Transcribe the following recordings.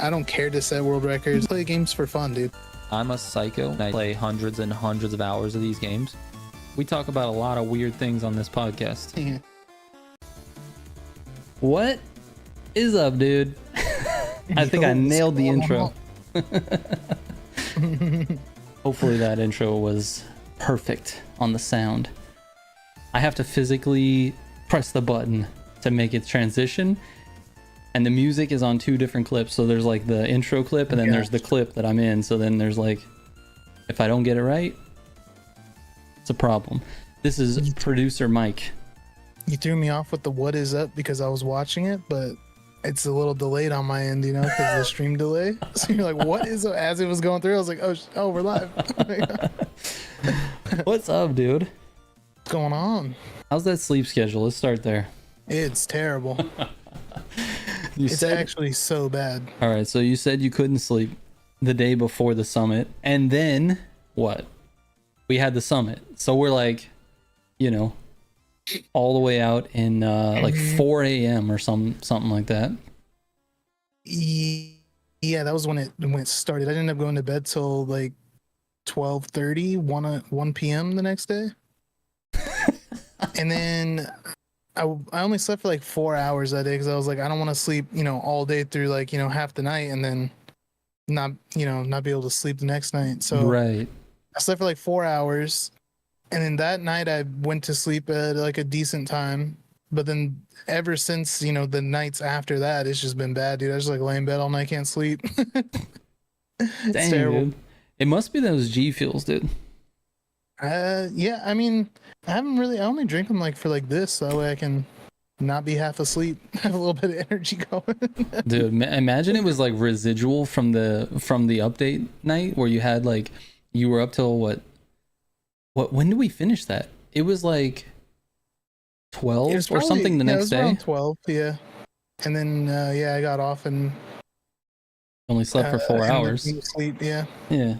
I don't care to set world records. Play games for fun, dude. I'm a psycho. I play hundreds and hundreds of hours of these games. We talk about a lot of weird things on this podcast. Yeah. What is up, dude? I think I nailed the intro. Hopefully that intro was perfect on the sound. I have to physically press the button to make it transition, and the music is on two different clips. So there's like the intro clip, and then there's the clip that I'm in. So then there's like, if I don't get it right, it's a problem. This is producer Mike. You threw me off with the what is up because I was watching it, but it's a little delayed on my end, you know, because of the stream delay. So you're like, what is up? As it was going through, I was like, oh, we're live. What's up, dude? What's going on? How's that sleep schedule? Let's start there. It's terrible. It's actually so bad. All right, so you said you couldn't sleep the day before the summit, and then what? We had the summit, so we're like, you know, all the way out in like 4 a.m. or something like that. Yeah, that was when it started. I didn't end up going to bed till like 12:30, 1 p.m. the next day. And then I only slept for like 4 hours that day because I was like, I don't want to sleep, you know, all day through like, you know, half the night and then not be able to sleep the next night. So right, I slept for like 4 hours. And then that night I went to sleep at like a decent time. But then ever since, you know, the nights after that, it's just been bad, dude. I just like lay in bed all night, can't sleep. It's dang, terrible. dude. It must be those G Fuels, dude. Yeah, I mean, I only drink them like for like this, so that way I can not be half asleep, have a little bit of energy going. Dude, imagine it was like residual from the update night where you had like, you were up till what, when did we finish that? It was like 12 or something the next day. Around 12, yeah. And then I got off and only slept for 4 hours. Sleep, yeah. Yeah.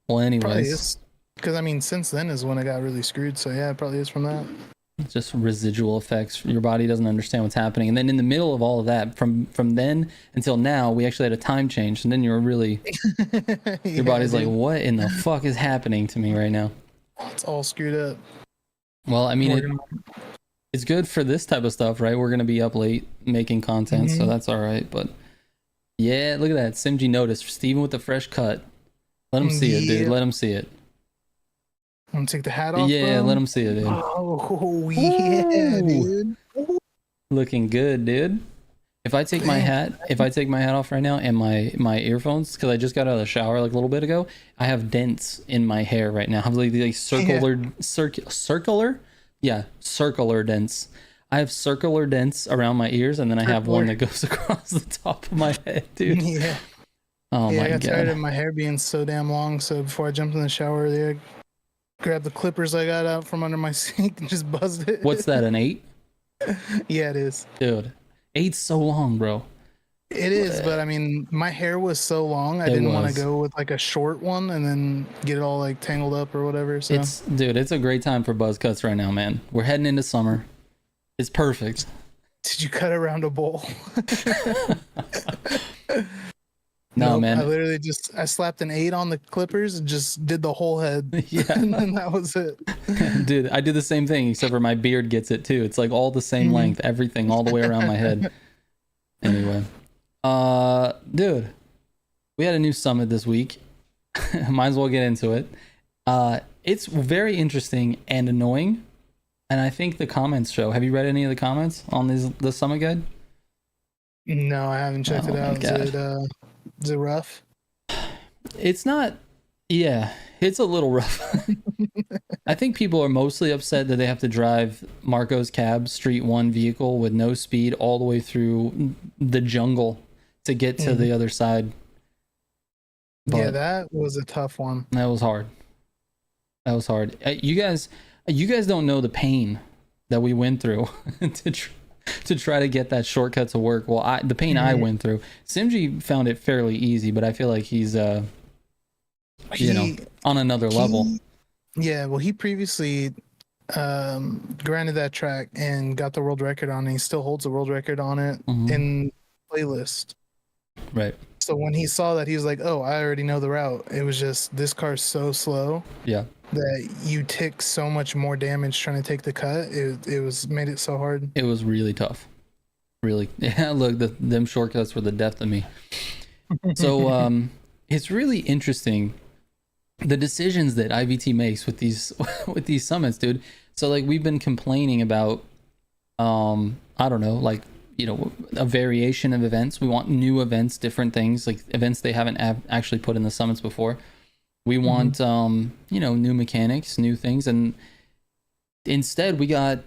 Well, anyways, because I mean, since then is when I got really screwed. So yeah, it probably is from that. Just residual effects. Your body doesn't understand what's happening, and then in the middle of all of that, from then until now, we actually had a time change, and then you were really your body's like, what in the fuck is happening to me right now? It's all screwed up. Well, I mean, it's good for this type of stuff, right? We're gonna be up late making content, so that's all right. But yeah, look at that. Simg noticed Steven with the fresh cut. Let him see it, dude. Let him see it. I'm gonna take the hat off. Yeah, bro. let him see it, dude. Oh yeah, dude. Looking good, dude. If I take my hat off right now and my earphones, because I just got out of the shower like a little bit ago, I have dents in my hair right now. I have like circular dents. I have circular dents around my ears, and then I have one that goes across the top of my head, dude. Yeah. Oh my god. I got tired of my hair being so damn long, so before I jumped in the shower earlier, I grabbed the clippers I got out from under my sink and just buzzed it. What's that, an 8? Yeah, it is. Dude, 8's so long, bro. It is, but I mean, my hair was so long, I didn't want to go with like a short one and then get it all like tangled up or whatever. So it's a great time for buzz cuts right now, man. We're heading into summer. It's perfect. Did you cut around a bowl? No, nope, man. I slapped an 8 on the clippers and just did the whole head. Yeah. And then that was it. Dude, I did the same thing, except for my beard gets it too. It's like all the same length, everything all the way around my head. Anyway. Dude, we had a new summit this week. Might as well get into it. It's very interesting and annoying. And I think the comments show. Have you read any of the comments on the summit guide? No, I haven't checked it out. Is it rough? It's not. Yeah, it's a little rough. I think people are mostly upset that they have to drive Marco's cab Street 1 vehicle with no speed all the way through the jungle to get to the other side. But yeah, that was a tough one. That was hard. You guys don't know the pain that we went through to try to get that shortcut to work. Well, the pain I went through. Simji found it fairly easy, but I feel like he's on another level. Yeah, well, he previously granted that track and got the world record on it. He still holds the world record on it in playlist. Right. So when he saw that, he was like, "Oh, I already know the route." It was just this car's so slow Yeah. that you take so much more damage trying to take the cut. It was made it so hard. It was really tough. Really. Yeah, look, them shortcuts were the death of me. So it's really interesting the decisions that IVT makes with these with these summits, dude. So like we've been complaining about I don't know, like, you know, a variation of events. We want new events, different things, like events they haven't actually put in the summits before. We want you know, new mechanics, new things, and instead we got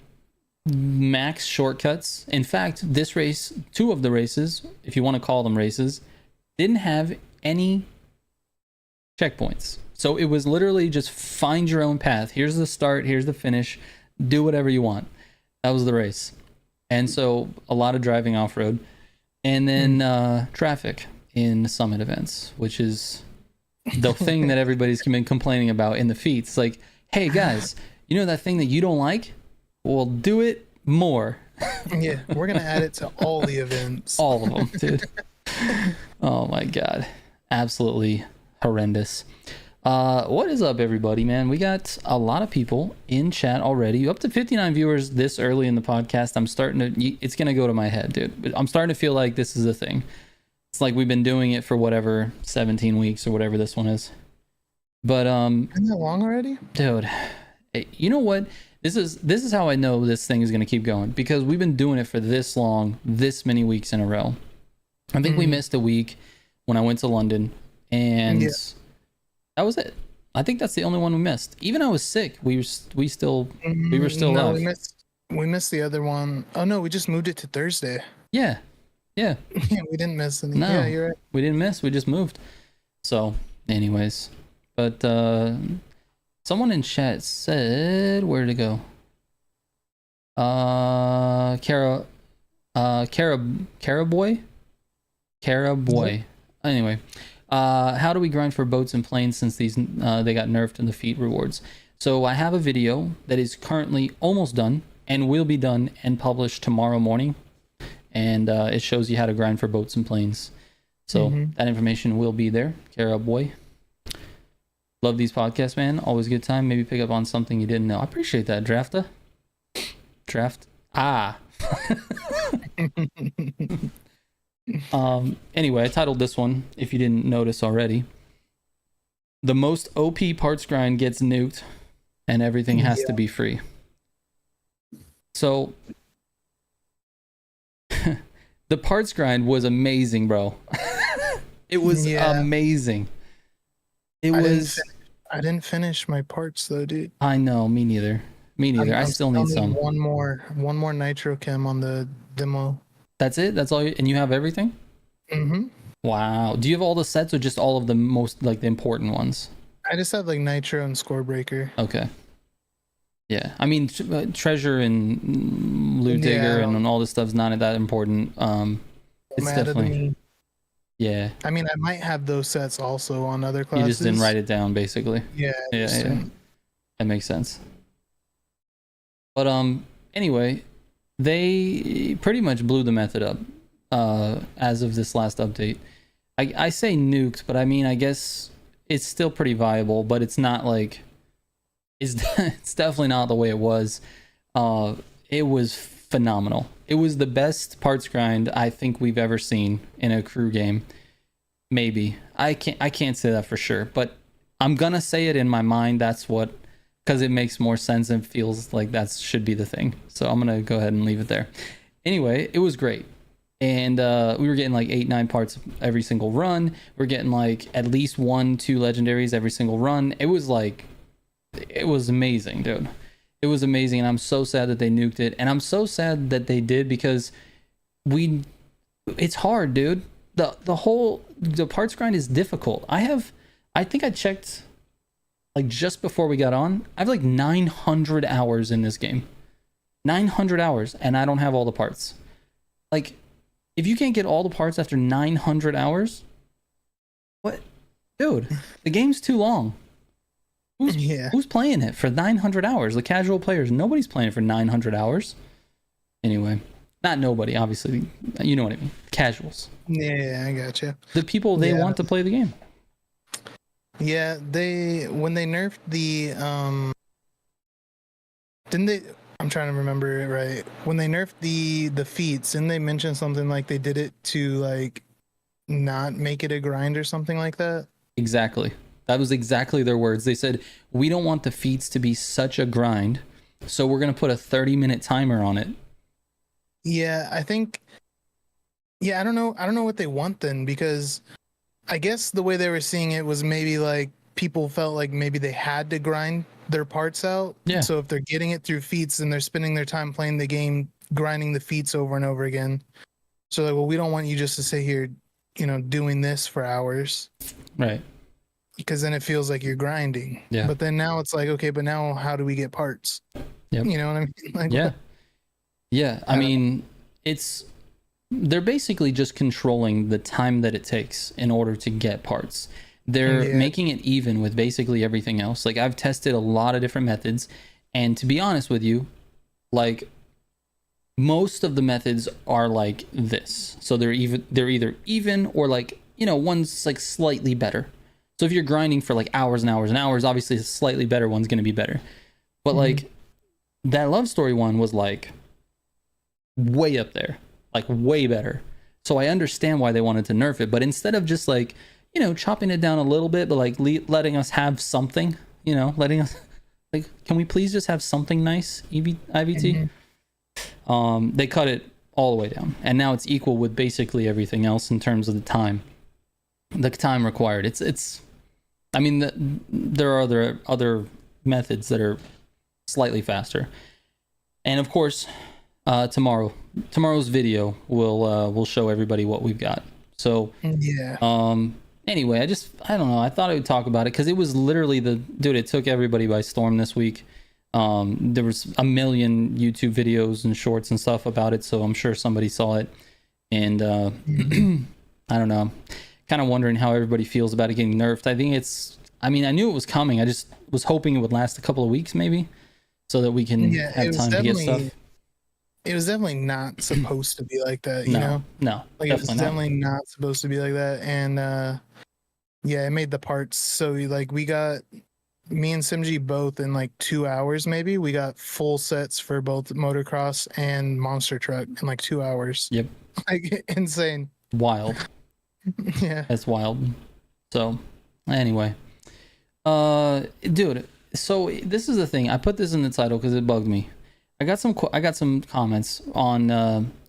max shortcuts. In fact, this race, two of the races, if you want to call them races, didn't have any checkpoints. So it was literally just find your own path. Here's the start, here's the finish, do whatever you want. That was the race. And so a lot of driving off-road, and then traffic in summit events, which is the thing that everybody's been complaining about in the feats. It's like, hey guys, you know that thing that you don't like? Well, do it more. Yeah, we're gonna add it to all the events. All of them, dude. Oh my god, absolutely horrendous. What is up, everybody, man? We got a lot of people in chat already. Up to 59 viewers this early in the podcast. I'm starting to, it's gonna go to my head, dude. I'm starting to feel like this is a thing. It's like we've been doing it for whatever 17 weeks or whatever this one is. But Isn't that long already? dude, you know what? This is how I know this thing is gonna keep going, because we've been doing it for this long, this many weeks in a row. I think we missed a week when I went to London, and that was it. I think that's the only one we missed. Even I was sick. We were still no, alive. we missed the other one. Oh no, we just moved it to Thursday. Yeah. Yeah, we didn't miss any. No, Yeah, you're right. we didn't miss. We just moved. So, anyways, but someone in chat said, where to go? Cara boy. Anyway, how do we grind for boats and planes since these they got nerfed in the feat rewards? So I have a video that is currently almost done and will be done and published tomorrow morning, and it shows you how to grind for boats and planes. So that information will be there. Cara boy. Love these podcasts, man. Always a good time. Maybe pick up on something you didn't know. I appreciate that, Drafta. Draft. Anyway, I titled this one, if you didn't notice already, the most OP parts grind gets nuked and everything has to be free. So the parts grind was amazing, bro. It was amazing. I didn't finish my parts though, dude. I know, me neither. I still need some. One more nitro chem on the demo. That's it? That's all and you have everything? Wow. Do you have all the sets or just all of the most, like, the important ones? I just have like nitro and score breaker. Okay. Yeah. I mean, treasure and loot digger and all this stuff's not that important. It's definitely... Yeah. I mean, I might have those sets also on other classes. You just didn't write it down, basically. Yeah. That makes sense. But anyway, they pretty much blew the method up as of this last update. I say nuked, but I mean, I guess it's still pretty viable, but it's not like it's definitely not the way it was. It was phenomenal. It was the best parts grind I think we've ever seen in a crew game. Maybe. I can't say that for sure, but I'm gonna say it in my mind. That's what, because it makes more sense and feels like that should be the thing. So I'm gonna go ahead and leave it there. Anyway, it was great. And we were getting like 8-9 parts every single run. We're getting like at least 1-2 legendaries every single run. It was amazing, dude. It was amazing, and I'm so sad that they nuked it. And I'm so sad that they did, because it's hard, dude. The parts grind is difficult. I think I checked like just before we got on. I have like 900 hours in this game. 900 hours, and I don't have all the parts. Like, if you can't get all the parts after 900 hours, what? Dude, the game's too long. Who's playing it for 900 hours? The casual players. Nobody's playing it for 900 hours. Anyway, Not nobody, obviously. You know what I mean. Casuals. Yeah, I gotcha. The people they want to play the game. Yeah, when they nerfed the didn't they? I'm trying to remember it right. When they nerfed the feats, didn't they mention something like they did it to like not make it a grind or something like that? Exactly. That was exactly their words. They said, we don't want the feats to be such a grind, so we're going to put a 30-minute timer on it. Yeah, I think. Yeah, I don't know. I don't know what they want then, because I guess the way they were seeing it was maybe like people felt like maybe they had to grind their parts out. Yeah. So if they're getting it through feats and they're spending their time playing the game, grinding the feats over and over again. So like, well, we don't want you just to sit here, doing this for hours. Right. Because then it feels like you're grinding. Yeah. But then now it's like, okay, but now how do we get parts? Yep. You know what I mean? Like, yeah. Yeah. I mean, they're basically just controlling the time that it takes in order to get parts. They're making it even with basically everything else. Like, I've tested a lot of different methods, and to be honest with you, like, most of the methods are like this. So they're either even or like, one's like slightly better. So if you're grinding for like hours and hours and hours, obviously a slightly better one's going to be better. But like that Love Story one was like way up there, like way better. So I understand why they wanted to nerf it, but instead of just like, chopping it down a little bit, but like letting us have something, letting us like, can we please just have something nice, IVT? They cut it all the way down, and now it's equal with basically everything else in terms of the time required. I mean, there are other methods that are slightly faster, and of course, tomorrow's video will show everybody what we've got. So anyway, I don't know, I thought I would talk about it because it was literally it took everybody by storm this week. There was a million YouTube videos and shorts and stuff about it, so I'm sure somebody saw it. And I don't know, kind of wondering how everybody feels about it getting nerfed. I knew it was coming. I just was hoping it would last a couple of weeks maybe, so that we can have time to get stuff. It was definitely not supposed to be like that, No, like it was definitely not supposed to be like that. And it made the parts so like me and Simji both in like 2 hours maybe, we got full sets for both motocross and monster truck in like 2 hours. Yep. Like insane. Wild. Yeah. That's wild. So anyway, dude, so this is the thing. I put this in the title because it bugged me. I got some comments on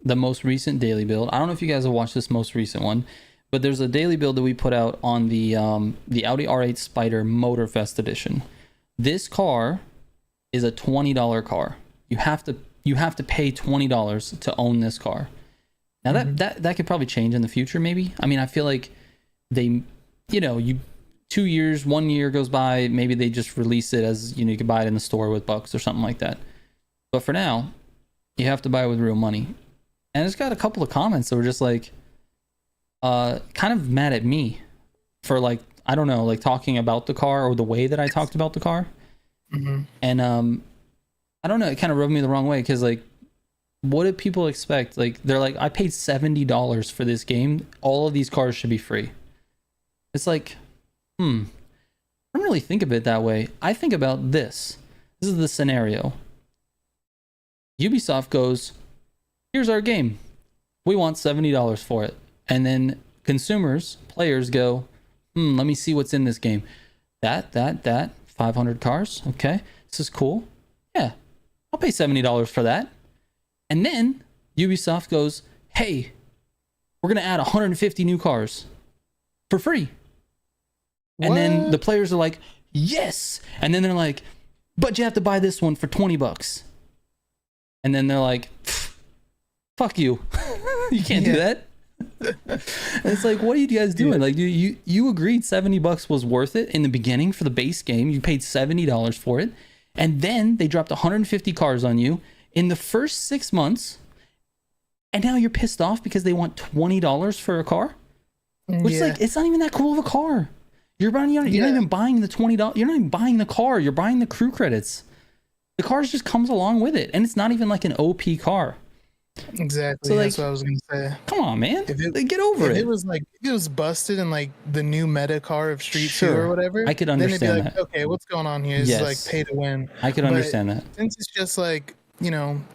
the most recent daily build. I don't know if you guys have watched this most recent one, but there's a daily build that we put out on the Audi R8 Spider Motorfest edition. This car is a $20 car. You have to pay $20 to own this car. Now that could probably change in the future, maybe. I mean, I feel like they, 2 years, 1 year goes by, maybe they just release it as, you could buy it in the store with bucks or something like that. But for now, you have to buy it with real money. And it's got a couple of comments that were just like, kind of mad at me for like, I don't know, like talking about the car or the way that I talked about the car. And I don't know, it kind of rubbed me the wrong way because like, what do people expect? Like, they're like, I paid $70 for this game. All of these cars should be free. It's like, I don't really think of it that way. I think about this. This is the scenario. Ubisoft goes, here's our game. We want $70 for it. And then players go, let me see what's in this game. That, 500 cars. Okay, this is cool. Yeah, I'll pay $70 for that. And then Ubisoft goes, hey, we're going to add 150 new cars for free. What? And then the players are like, yes. And then they're like, but you have to buy this one for $20. And then they're like, fuck you. You can't do that. It's like, what are you guys doing? Like, you agreed $70 was worth it in the beginning for the base game. You paid $70 for it. And then they dropped 150 cars on you in the first 6 months. And now you're pissed off because they want $20 for a car? Which is like, it's not even that cool of a car. You're not even buying the $20. You're not even buying the car. You're buying the crew credits. The car just comes along with it. And it's not even like an OP car. Exactly. So That's like, what I was gonna say. come on, man. If it Like, get over if it. it was like if it was busted in like the new meta car of Street 2 or Sure, whatever, I could then it'd be understand like, that. okay, what's going on here? This is like Yes, pay to win. I could But understand that. since it's just like,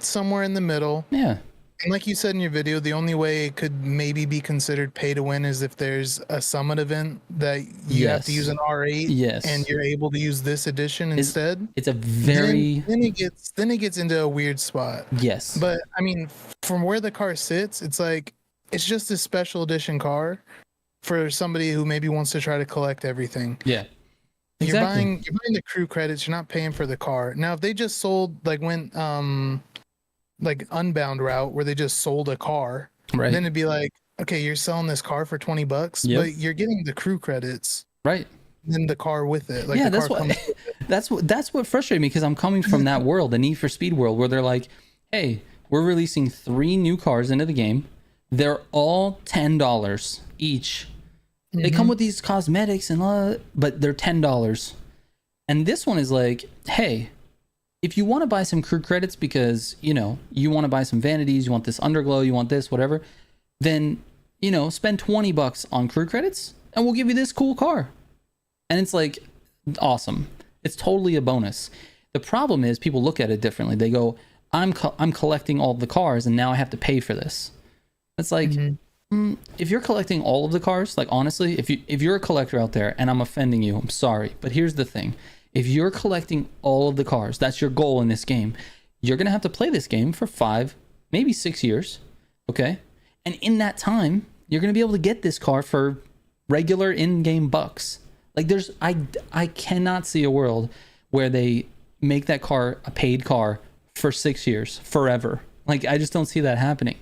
somewhere in the middle, Yeah. and like you said in your video, the only way it could maybe be considered pay to win is if there's a summit event that you have to use Yes. an R8 and Yes. you're able to use this edition instead. It's a Then very then it gets into a weird spot. yes. But I mean, from where the car sits, it's like it's just a special edition car for somebody who maybe wants to try to collect everything. Yeah. You're Exactly. buying the crew credits, you're not paying for the car. Now if they just sold went like Unbound route where they just sold a car, Right. then it'd be like, okay, you're selling this car for $20, Yep. but you're getting the crew credits, Right. then the car with it. Like Yeah, the that's car what comes that's what frustrated me because I'm coming from that world, the Need for Speed world, where they're like, "Hey, we're releasing 3 new cars into the game. They're all $10 each. They come with these cosmetics and but they're $10." And this one is like, "Hey, if you want to buy some crew credits because, you want to buy some vanities, you want this underglow, you want this, whatever, then, spend $20 on crew credits and we'll give you this cool car." And it's like, awesome. It's totally a bonus. The problem is people look at it differently. They go, I'm collecting all the cars and now I have to pay for this. It's like, if you're collecting all of the cars, like honestly, if you're a collector out there and I'm offending you, I'm sorry. But here's the thing. If you're collecting all of the cars, that's your goal in this game, you're going to have to play this game for 5, maybe 6 years. Okay. And in that time, you're going to be able to get this car for regular in-game bucks. Like I cannot see a world where they make that car a paid car for 6 years, forever. Like I just don't see that happening.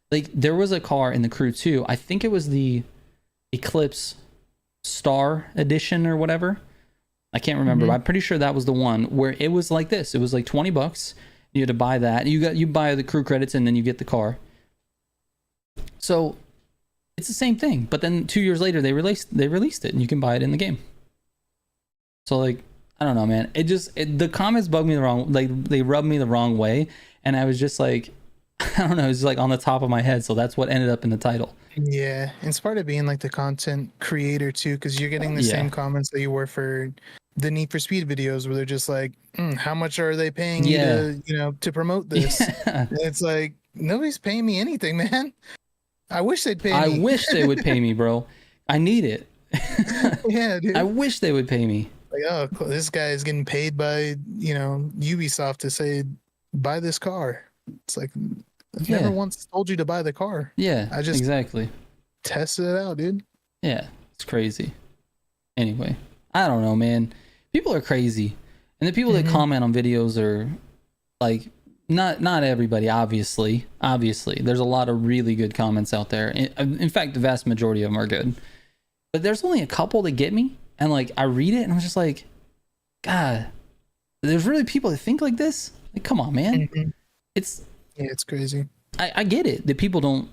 Like there was a car in the Crew 2, I think it was the Eclipse Star Edition or whatever. I can't remember, but I'm pretty sure that was the one where it was like this. It was like $20. You had to buy that. You buy the crew credits and then you get the car. So it's the same thing. But then 2 years later they released it and you can buy it in the game. So like I don't know, man. The comments bug me the wrong, like they rubbed me the wrong way, and I was just like, I don't know, it's like on the top of my head. So that's what ended up in the title. Yeah, it's part of being like the content creator too, because you're getting the same comments that you were for the Need for Speed videos, where they're just like, "How much are they paying you to promote this?" And it's like nobody's paying me anything, man. I wish they'd pay me. I wish they would pay me, bro. I need it. Yeah, dude. I wish they would pay me. Like, oh, this guy is getting paid by Ubisoft to say buy this car. It's like I never once told you to buy the car. Yeah, I just exactly tested it out, dude. Yeah, it's crazy. Anyway, I don't know, man. People are crazy, and the people that comment on videos are like not everybody. Obviously, there's a lot of really good comments out there. In fact, the vast majority of them are good, but there's only a couple that get me, and like I read it and I'm just like, God, there's really people that think like this. Like, come on, man. It's crazy. I get it that people don't,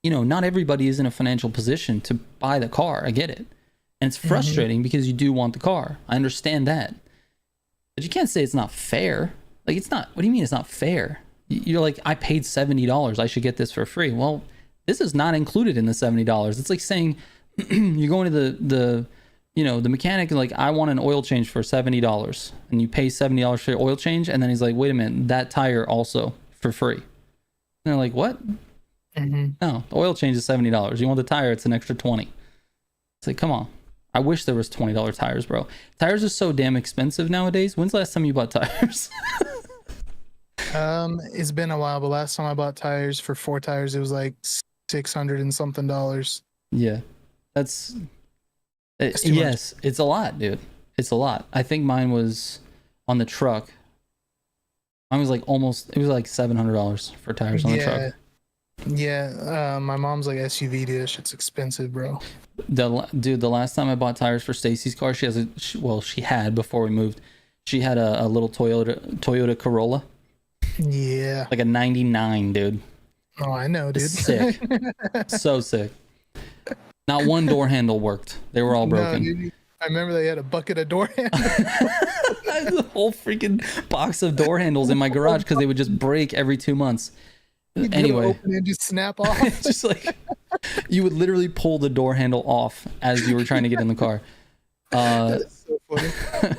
not everybody is in a financial position to buy the car. I get it. And it's frustrating because you do want the car. I understand that. But you can't say it's not fair. Like, it's not, what do you mean it's not fair? You're like, I paid $70. I should get this for free. Well, this is not included in the $70. It's like saying you're going to the mechanic and like, I want an oil change for $70. And you pay $70 for your oil change. And then he's like, wait a minute, that tire also for free. And they're like, what? No, the oil change is $70. You want the tire, it's an extra $20. It's like, come on. I wish there was $20 tires, bro. Tires are so damn expensive nowadays. When's the last time you bought tires? It's been a while, but last time I bought tires for 4 tires, it was like $600 and something. Yeah, that's too yes, much. It's a lot, dude. It's a lot. I think mine was on the truck. Mine was like it was like $700 for tires on the truck. Yeah, my mom's like SUV dish. It's expensive, bro. The last time I bought tires for Stacy's car, she had before we moved. She had a little Toyota Corolla. Yeah. Like a 99, dude. Oh, I know, dude. Sick. So sick. Not one door handle worked. They were all broken. No, dude, I remember they had a bucket of door handles. I had a whole freaking box of door handles in my garage because they would just break every 2 months. You'd Anyway, open and just snap off. just like you would literally pull the door handle off as you were trying to get in the car. That's so funny.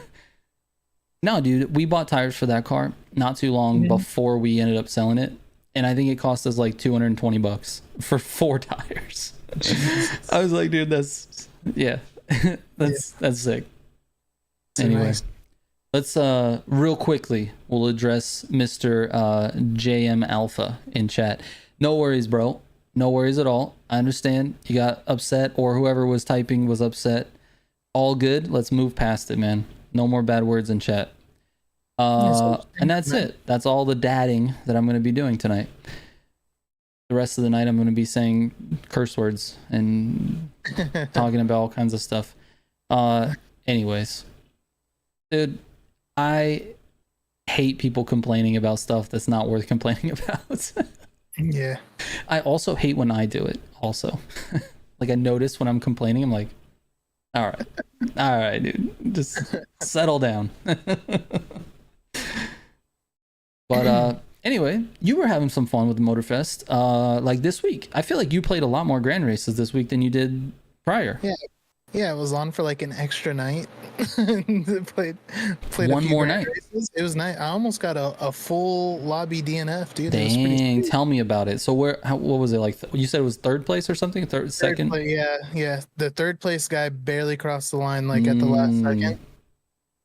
No, dude, we bought tires for that car not too long before we ended up selling it, and I think it cost us like $220 for 4 tires. I was like, dude, that's that's sick. So anyway, nice. let's real quickly we'll address Mr. JM Alpha in chat. No worries, bro. No worries at all. I understand you got upset, or whoever was typing was upset. All good. Let's move past it, man. No more bad words in chat. And that's it. That's all the dadding that I'm going to be doing tonight. The rest of the night, I'm going to be saying curse words and talking about all kinds of stuff. Anyways, dude, I hate people complaining about stuff that's not worth complaining about. Yeah. I also hate when I do it also. Like I notice when I'm complaining, I'm like, all right, dude, just settle down. But anyway, you were having some fun with the Motorfest. Like this week, I feel like you played a lot more grand races this week than you did prior. Yeah, it was on for like an extra night. played One more night. Races. It was nice. I almost got a full lobby DNF, dude. It was pretty Dang, sweet. tell me about it. So what was it like? You said it was third place or something? Second? Yeah. The third place guy barely crossed the line like at the last second.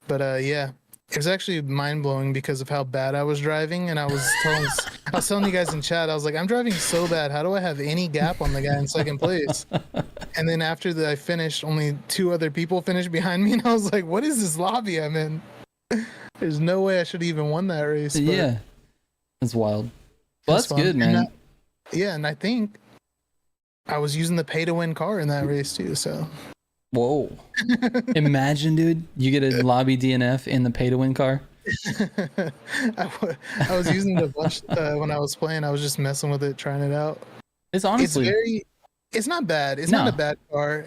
But yeah, it was actually mind blowing because of how bad I was driving, and I was telling you guys in chat, I was like, I'm driving so bad. How do I have any gap on the guy in second place? And then after that, I finished. Only 2 other people finished behind me, and I was like, what is this lobby I'm in? There's no way I should have even won that race. But Yeah, that's wild. Well, that's fun. good, man. And I think I was using the pay to win car in that race too. So. Whoa. Imagine, dude, you get a lobby DNF in the pay to win car. I was using it a bunch when I was playing. I was just messing with it, trying it out. It's honestly, it's not bad. It's not a bad car.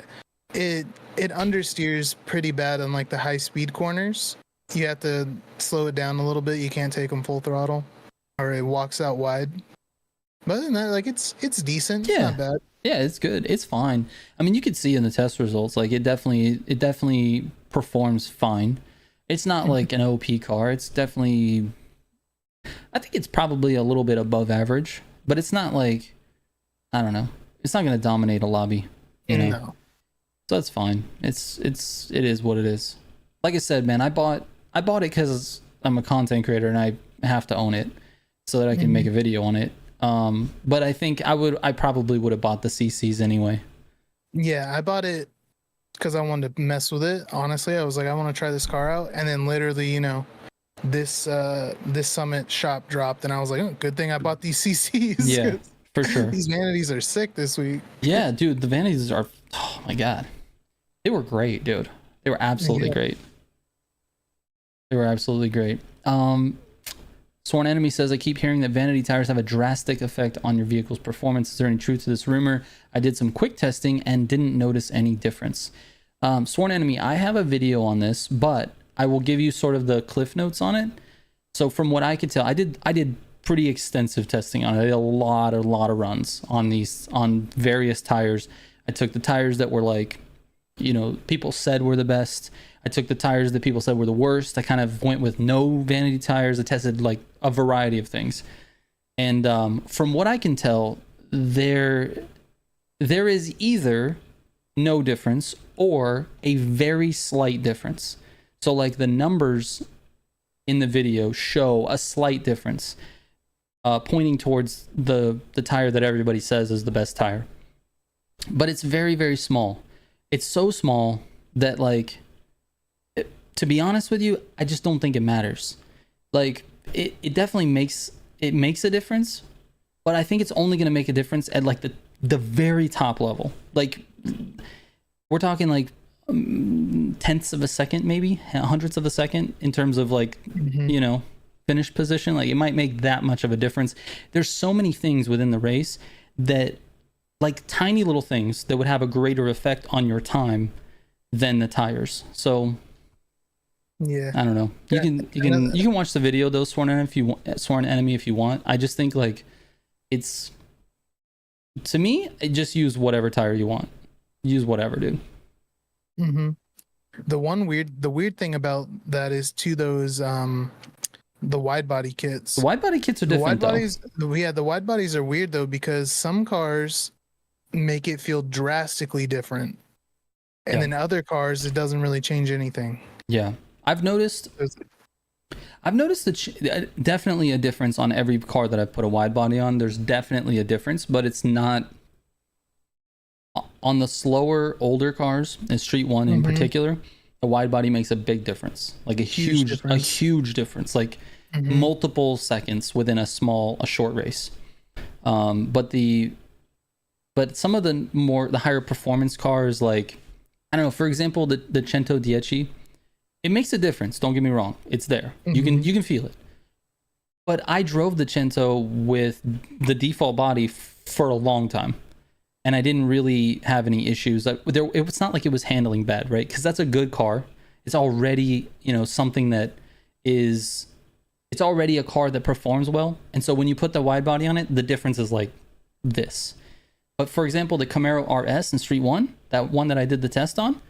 It understeers pretty bad on like the high speed corners. You have to slow it down a little bit. You can't take them full throttle, or it walks out wide. But other than that, like it's decent. It's not bad. Yeah, it's good. It's fine. I mean, you could see in the test results, like it definitely performs fine. It's not like an OP car. It's definitely, I think it's probably a little bit above average, but it's not like, I don't know. It's not going to dominate a lobby, you know? No. So that's fine. It is what it is. Like I said, man, I bought it because I'm a content creator and I have to own it so that I can make a video on it. But I think I probably would have bought the CCs anyway. Yeah, I bought it because I wanted to mess with it. Honestly, I was like, I want to try this car out, and then literally, you know, this Summit shop dropped, and I was like, oh, good thing I bought these CCs. Yeah, for sure. These vanities are sick this week. Yeah, dude, the vanities are, oh my god, they were great, dude. They were absolutely great. They were absolutely great. Sworn Enemy says, I keep hearing that vanity tires have a drastic effect on your vehicle's performance. Is there any truth to this rumor? I did some quick testing and didn't notice any difference. Sworn Enemy, I have a video on this, but I will give you sort of the cliff notes on it. So from what I could tell, I did pretty extensive testing on it. I did a lot of runs on various tires. I took the tires that were like, you know, people said were the best. I took the tires that people said were the worst. I kind of went with no vanity tires. I tested like a variety of things. And from what I can tell, there is either no difference or a very slight difference. So like the numbers in the video show a slight difference, pointing towards the tire that everybody says is the best tire. But it's very, very small. It's so small that like, to be honest with you, I just don't think it matters. Like it definitely makes a difference, but I think it's only going to make a difference at like the very top level. Like we're talking like tenths of a second, maybe hundredths of a second in terms of like, you know, finish position. Like it might make that much of a difference. There's so many things within the race that like tiny little things that would have a greater effect on your time than the tires. So yeah, I don't know. You can watch the video though, Sworn Enemy if you want. I just think like it's, to me, just use whatever tire you want. Use whatever, dude. Mm-hmm. The weird thing about that is too those the wide body kits. The wide body kits are The wide different though. bodies, yeah, the wide bodies are weird though because some cars make it feel drastically different, and Yeah. then other cars it doesn't really change anything. Yeah, I've noticed that definitely a difference on every car that I put a wide body on. There's definitely a difference, but it's not on the slower, older cars, and Street One in particular. The wide body makes a big difference, like a huge difference, like multiple seconds within a short race. But some of the higher performance cars, like, I don't know, for example, the Cento 10, it makes a difference. Don't get me wrong, it's there. You can feel it. But I drove the Cento with the default body for a long time, and I didn't really have any issues. It's not like it was handling bad, right? Because that's a good car. It's already, something that is, it's already a car that performs well. And so when you put the wide body on it, the difference is like this. But for example, the Camaro RS in Street 1, that one that I did the test on,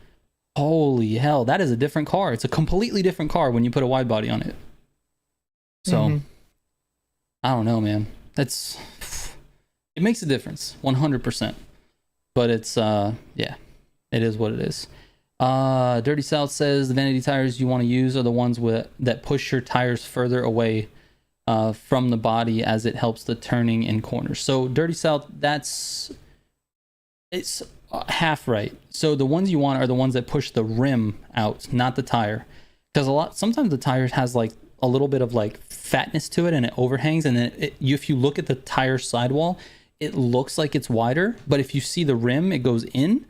holy hell, that is a different car. It's a completely different car when you put a wide body on it. So, I don't know, man. It makes a difference, 100%. But it's, yeah, it is what it is. Dirty South says the vanity tires you want to use are the ones that push your tires further away from the body as it helps the turning in corners. So Dirty South, it's half right. So the ones you want are the ones that push the rim out, not the tire, because sometimes the tire has like a little bit of like fatness to it and it overhangs, and then if you look at the tire sidewall, it looks like it's wider, but if you see the rim, it goes in.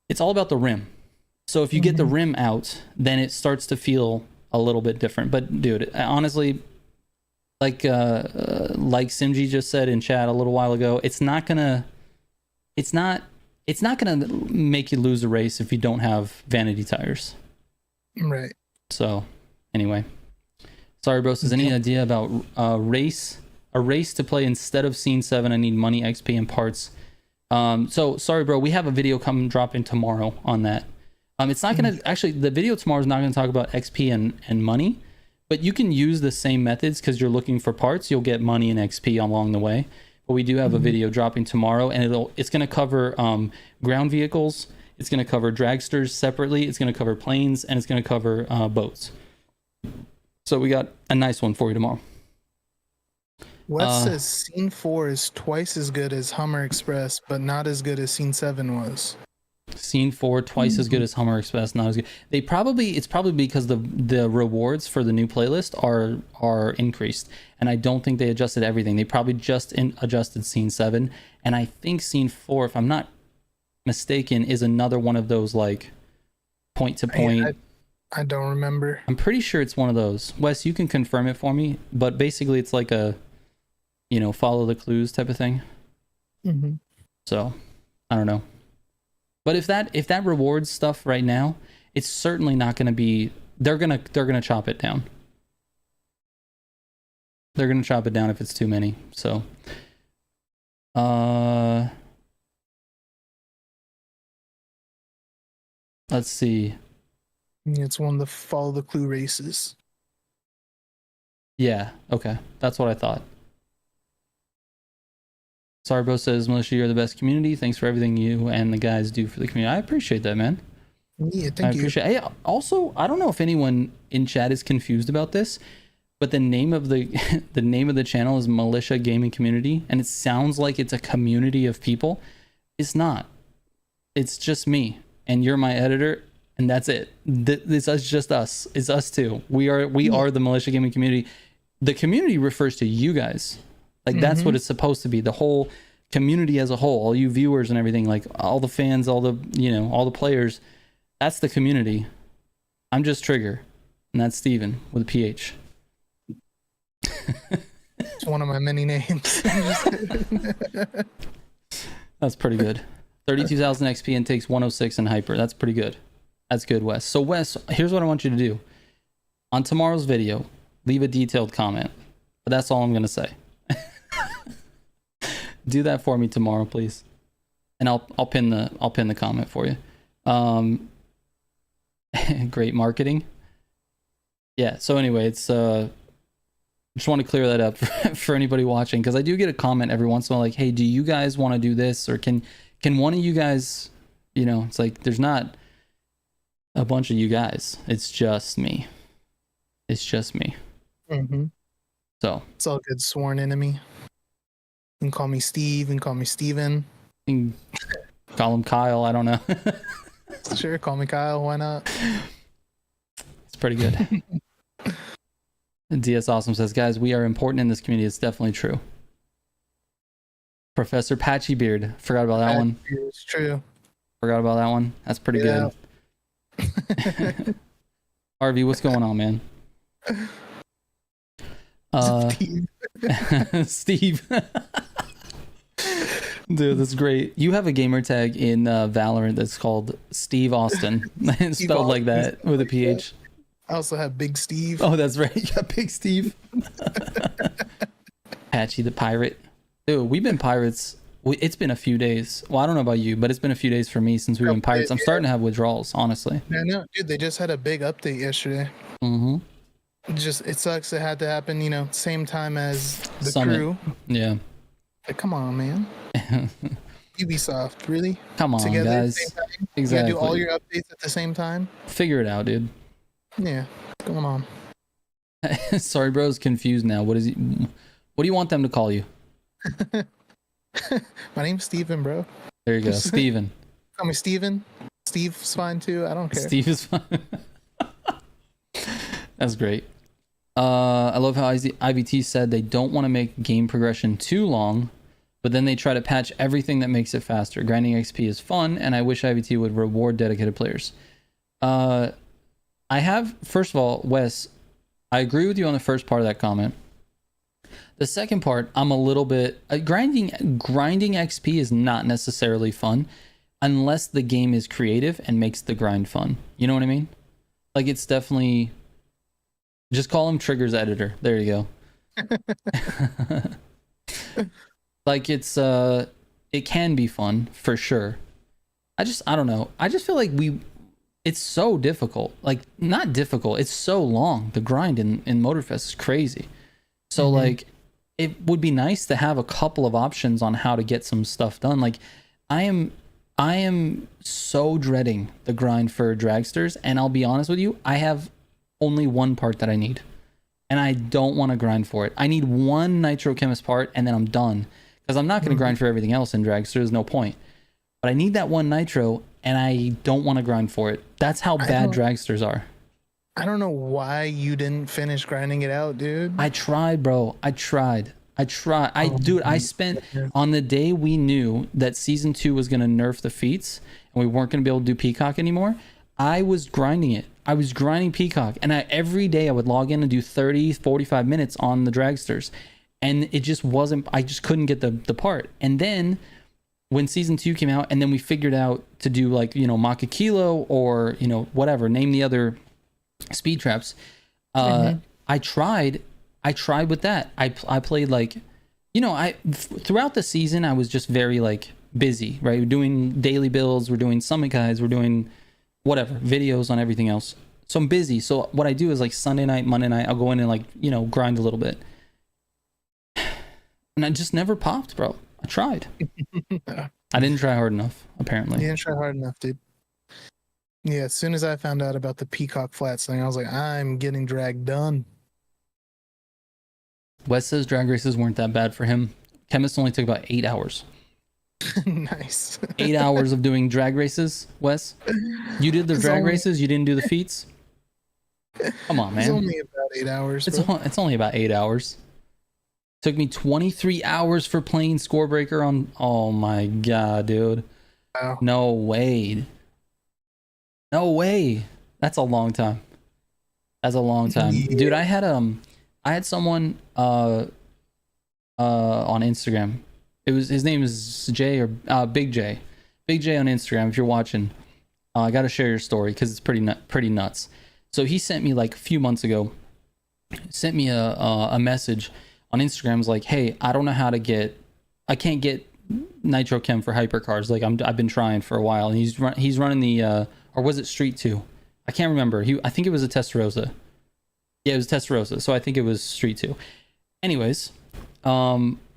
It's all about the rim. So if you get the rim out, then it starts to feel a little bit different. But dude, honestly, like Simji just said in chat a little while ago, it's not gonna make you lose a race if you don't have vanity tires. Right. So anyway, sorry, bro. Says any idea about a race to play instead of Scene 7? I need money, XP, and parts. So sorry, bro. We have a video dropping tomorrow on that. It's not gonna actually. The video tomorrow is not gonna talk about XP and money, but you can use the same methods because you're looking for parts. You'll get money and XP along the way. But we do have a video dropping tomorrow, and it's gonna cover ground vehicles. It's gonna cover dragsters separately. It's gonna cover planes, and it's gonna cover boats. So we got a nice one for you tomorrow. Wes says Scene 4 is twice as good as Hummer Express, but not as good as Scene 7 was. Scene 4 twice as good as Hummer Express, not as good. It's probably because the rewards for the new playlist are increased, and I don't think they adjusted everything. They probably just adjusted Scene 7, and I think Scene 4, if I'm not mistaken, is another one of those like point to point. I don't remember. I'm pretty sure it's one of those. Wes, you can confirm it for me, but basically it's like a follow the clues type of thing. So I don't know. But if that rewards stuff right now, it's certainly not going to be. They're gonna chop it down. They're gonna chop it down if it's too many. So, let's see. It's one of the follow the clue races. Yeah. Okay. That's what I thought. Sarbo says, Militia, you're the best community. Thanks for everything you and the guys do for the community. I appreciate that, man. Yeah, thank you. Hey, also, I don't know if anyone in chat is confused about this, but the name of the channel is Militia Gaming Community, and it sounds like it's a community of people. It's not. It's just me, and you're my editor, and that's it. It's just us. It's us two. We are the Militia Gaming Community. The community refers to you guys. Like that's what it's supposed to be. The whole community as a whole, all you viewers and everything, like all the fans, all the players, that's the community. I'm just Trigger, and that's Steven with a PH. It's one of my many names. That's pretty good. 32,000 XP and takes 106 in hyper. That's pretty good. That's good, Wes. So Wes, here's what I want you to do. On tomorrow's video, leave a detailed comment. But that's all I'm gonna say. Do that for me tomorrow, please. And I'll pin the comment for you. Great marketing. Yeah, so anyway, it's just want to clear that up for anybody watching, because I do get a comment every once in a while like, hey, do you guys want to do this, or can one of you guys, you know, it's like there's not a bunch of you guys, it's just me. Mm-hmm. So It's all good. Sworn enemy. You can call me Steve and call me Steven. you can call him Kyle, I don't know. Sure, call me Kyle. Why not? It's pretty good. DS Awesome says, guys, we are important in this community. It's definitely true. Professor Patchy Beard, forgot about that one. It's true. Forgot about that one. That's pretty good. RV, what's going on, man? Steve. Dude, that's great. You have a gamer tag in Valorant that's called Steve Austin. Spelled like that with a PH. I also have Big Steve. Oh, that's right. You got Big Steve. Patchy the pirate. Dude, we've been pirates. It's been a few days. Well, I don't know about you, but it's been a few days for me since we've been pirates. I'm starting to have withdrawals, honestly. I know, dude. They just had a big update yesterday. Mm-hmm. It sucks. It had to happen, you know, same time as the Summit. crew. Yeah. Like, come on, man. Ubisoft, really? Come on, Together guys. At the same time? Exactly. You gotta do all your updates at the same time? Figure it out, dude. Yeah. What's going on? Sorry, bro's confused now. What do you want them to call you? My name's Steven, bro. There you go. Steven. Call me Steven. Steve's fine too. I don't care. Steve is fine. That's great. I love how IVT said they don't want to make game progression too long, but then they try to patch everything that makes it faster. Grinding XP is fun, and I wish IVT would reward dedicated players. First of all, Wes, I agree with you on the first part of that comment. The second part, I'm a little bit grinding XP is not necessarily fun unless the game is creative and makes the grind fun. You know what I mean? Like, it's definitely, just call him Triggers editor. There you go. Like, it can be fun for sure. I don't know. I just feel like it's so difficult. Like, not difficult, it's so long. The grind in Motorfest is crazy. So like, it would be nice to have a couple of options on how to get some stuff done. Like, I am so dreading the grind for dragsters, and I'll be honest with you, I have only one part that I need, and I don't want to grind for it. I need one nitrochemist part, and then I'm done, because I'm not going to grind for everything else in dragster. There's no point. But I need that one nitro, and I don't want to grind for it. That's how bad dragsters are. I don't know why you didn't finish grinding it out, dude. I tried, bro. I tried. I spent, on the day we knew that season 2 was going to nerf the feats and we weren't going to be able to do Peacock anymore, I was grinding it. I was grinding Peacock, and every day I would log in and do 30, 45 minutes on the dragsters, and it just wasn't, I just couldn't get the part. And then when season 2 came out, and then we figured out to do, like, you know, Maka Kilo or, you know, whatever, name the other speed traps. I tried with that. I played, like, you know, throughout the season I was just very, like, busy, right? We're doing daily builds, we're doing summit guides, we're doing whatever, videos on everything else. So I'm busy. So what I do is, like, Sunday night, Monday night, I'll go in and, like, you know, grind a little bit. And I just never popped, bro. I tried. I didn't try hard enough, apparently. You didn't try hard enough, dude. Yeah, as soon as I found out about the Peacock Flats thing, I was like, I'm getting dragged done. Wes says drag races weren't that bad for him. Chemist only took about 8 hours. Nice. 8 hours of doing drag races, Wes? You did the drag races? You didn't do the feats? Come on, man. It's only about 8 hours. It's only about 8 hours. Took me 23 hours for playing Scorebreaker on... Oh my god, dude. Wow. No way. No way. That's a long time. That's a long time. Yeah. Dude, I had someone on Instagram. His name is Jay, or Big J. Big J on Instagram, if you're watching. I got to share your story because it's pretty nuts. So he sent me, like, a few months ago, sent me a message on Instagram. Was like, hey, I don't know how to get I can't get nitro chem for hypercars. Like I've been trying for a while, and he's running the or was it Street 2? I can't remember. I think it was a Testarossa. Yeah, it was Testarossa. So I think it was Street 2. Anyways,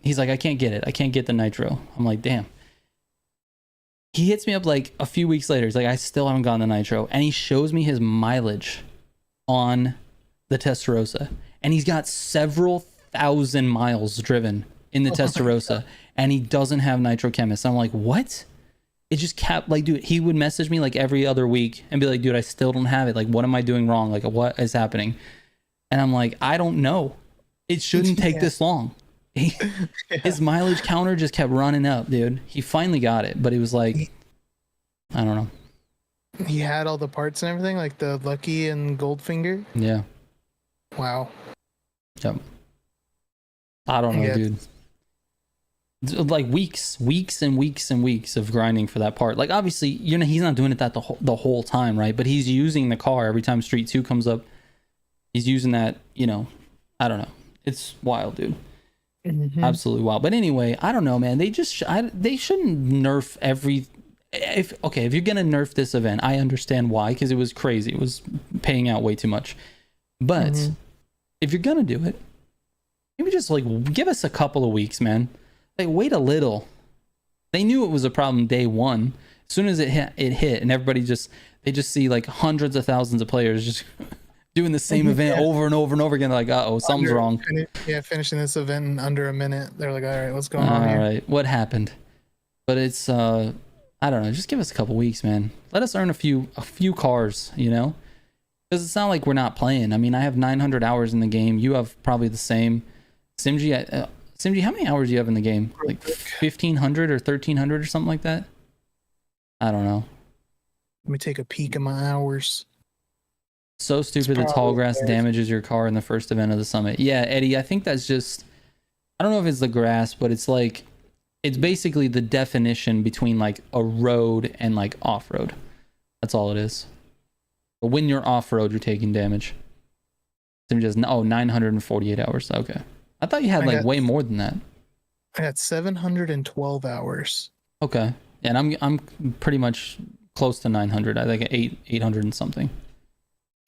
he's like, I can't get it. I can't get the nitro. I'm like, damn. He hits me up like a few weeks later. He's like, I still haven't gotten the nitro, and he shows me his mileage on the Testarossa, and he's got several thousand miles driven in the Testarossa, and he doesn't have nitro chemist. I'm like, what? It just kept like, dude, he would message me like every other week and be like, dude, I still don't have it. Like, what am I doing wrong? Like, what is happening? And I'm like, I don't know. It shouldn't take this long. His mileage counter just kept running up, dude. He finally got it, but it was like, I don't know. He had all the parts and everything, like the Lucky and Goldfinger. Yeah. Wow. Yep. I don't know, dude. Like weeks and weeks and weeks of grinding for that part. Like obviously, you know, he's not doing it that the whole time, right? But he's using the car every time Street 2 comes up. He's using that, you know, I don't know. It's wild, dude. Mm-hmm. Absolutely wild. But anyway, I don't know, man. They just they shouldn't nerf every. If you're gonna nerf this event, I understand why, because it was crazy. It was paying out way too much. But if you're gonna do it, maybe just like give us a couple of weeks, man. Like wait a little. They knew it was a problem day one. As soon as it hit, and everybody they just see like hundreds of thousands of players just doing the same event over and over and over again. They're like, uh-oh, something's wrong. Finishing this event in under a minute. They're like, all right, what's going on here? All right, what happened? But it's I don't know. Just give us a couple weeks, man. Let us earn a few cars, you know? Because it's not like we're not playing. I mean, I have 900 hours in the game. You have probably the same. Simji, how many hours do you have in the game? Like 1,500 or 1,300 or something like that? I don't know. Let me take a peek at my hours. So stupid the tall grass damages your car in the first event of the summit. Yeah, Eddie, I think that's just... I don't know if it's the grass, but it's like... It's basically the definition between like a road and like off-road. That's all it is. But when you're off-road, you're taking damage. Just 948 hours. Okay. I thought you had like way more than that. I got 712 hours. Okay. And I'm pretty much close to 900. I think 800 and something.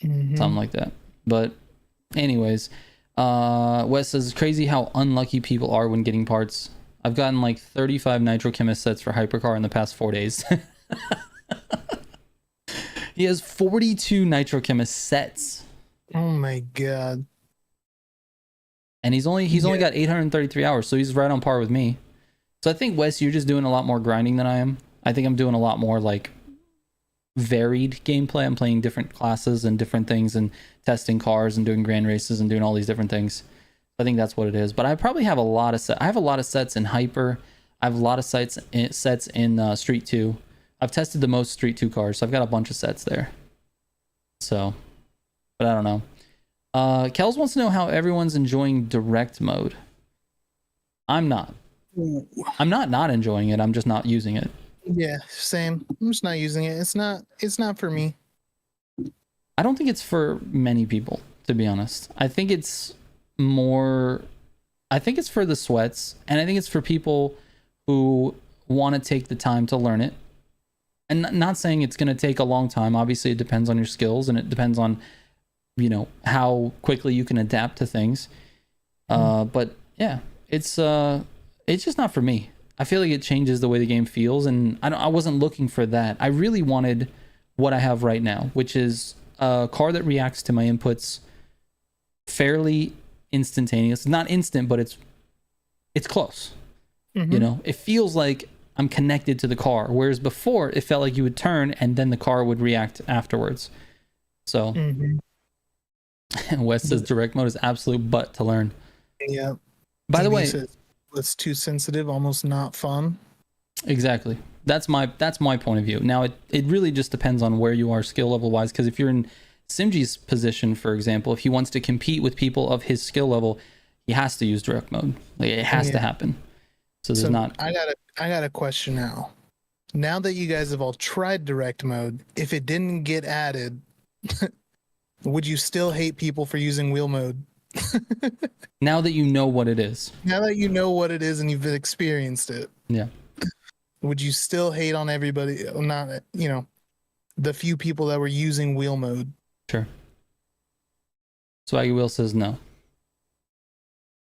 Something like that. But anyways, Wes says it's crazy how unlucky people are when getting parts. I've gotten like 35 nitrochemist sets for hypercar in the past 4 days. He has 42 nitrochemist sets. Oh my god. And he's only got 833 hours, so he's right on par with me. So I think, Wes, you're just doing a lot more grinding than I am. I think I'm doing a lot more like varied gameplay. I'm playing different classes and different things and testing cars and doing grand races and doing all these different things. I think that's what it is. But I probably have a lot of sets. I have a lot of sets in Hyper. I have a lot of sets in Street 2. I've tested the most Street 2 cars, so I've got a bunch of sets there. So, but I don't know. Kels wants to know how everyone's enjoying direct mode. I'm not. I'm not enjoying it. I'm just not using it. Yeah, same. I'm just not using it. It's not for me. I don't think it's for many people, to be honest. I think it's for the sweats, and I think it's for people who want to take the time to learn it. And not saying it's going to take a long time. Obviously, it depends on your skills, and it depends on, you know, how quickly you can adapt to things. But yeah, it's just not for me. I feel like it changes the way the game feels, and I wasn't looking for that. I really wanted what I have right now, which is a car that reacts to my inputs fairly instantaneous. Not instant, but it's close. You know, it feels like I'm connected to the car, whereas before it felt like you would turn and then the car would react afterwards. So Wes says direct mode is absolute butt to learn. Yeah. By the way, it's too sensitive, almost not fun. Exactly. That's my point of view. Now it really just depends on where you are skill level wise, because if you're in Simji's position, for example, if he wants to compete with people of his skill level, he has to use direct mode. Like it has to happen. So there's not. I got a question now. Now that you guys have all tried direct mode, if it didn't get added, would you still hate people for using wheel mode? Now that you know what it is. Now that you know what it is and you've experienced it, Yeah. would you still hate on everybody? Not, the few people that were using wheel mode. Sure. Swaggy Will says no.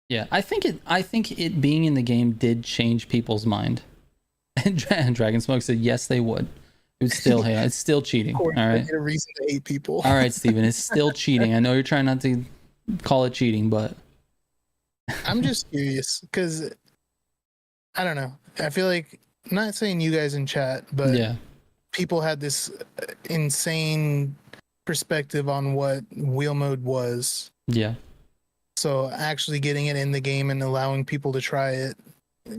Yeah, I think it being in the game did change people's mind. And Dragon Smoke said yes, they would. It would still hate. It's still cheating. All right. A reason to hate people. All right, Steven. It's still cheating. I know you're trying not to call it cheating, but I'm just curious because I don't know. I feel like, I'm not saying you guys in chat, but yeah, people had this insane perspective on what wheel mode was. yeah. So actually getting it in the game and allowing people to try it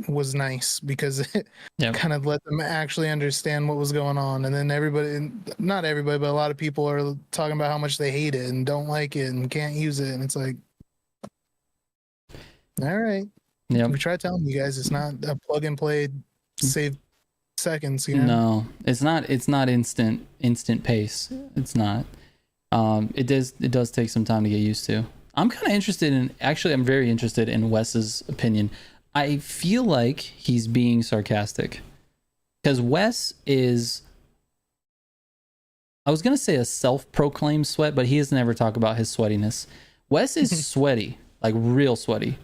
was nice because it kind of let them actually understand what was going on. And then everybody, not everybody, but a lot of people are talking about how much they hate it and don't like it and can't use it. And it's like, all right. Yeah. We try telling you guys it's not a plug and play, save seconds. No, it's not. It's not instant pace. It's not. It does take some time to get used to. I'm kind of interested in. Actually, I'm very interested in Wes's opinion. I feel like he's being sarcastic because Wes is. I was gonna say a self-proclaimed sweat, but he doesn't ever talk about his sweatiness. Wes is sweaty, like real sweaty,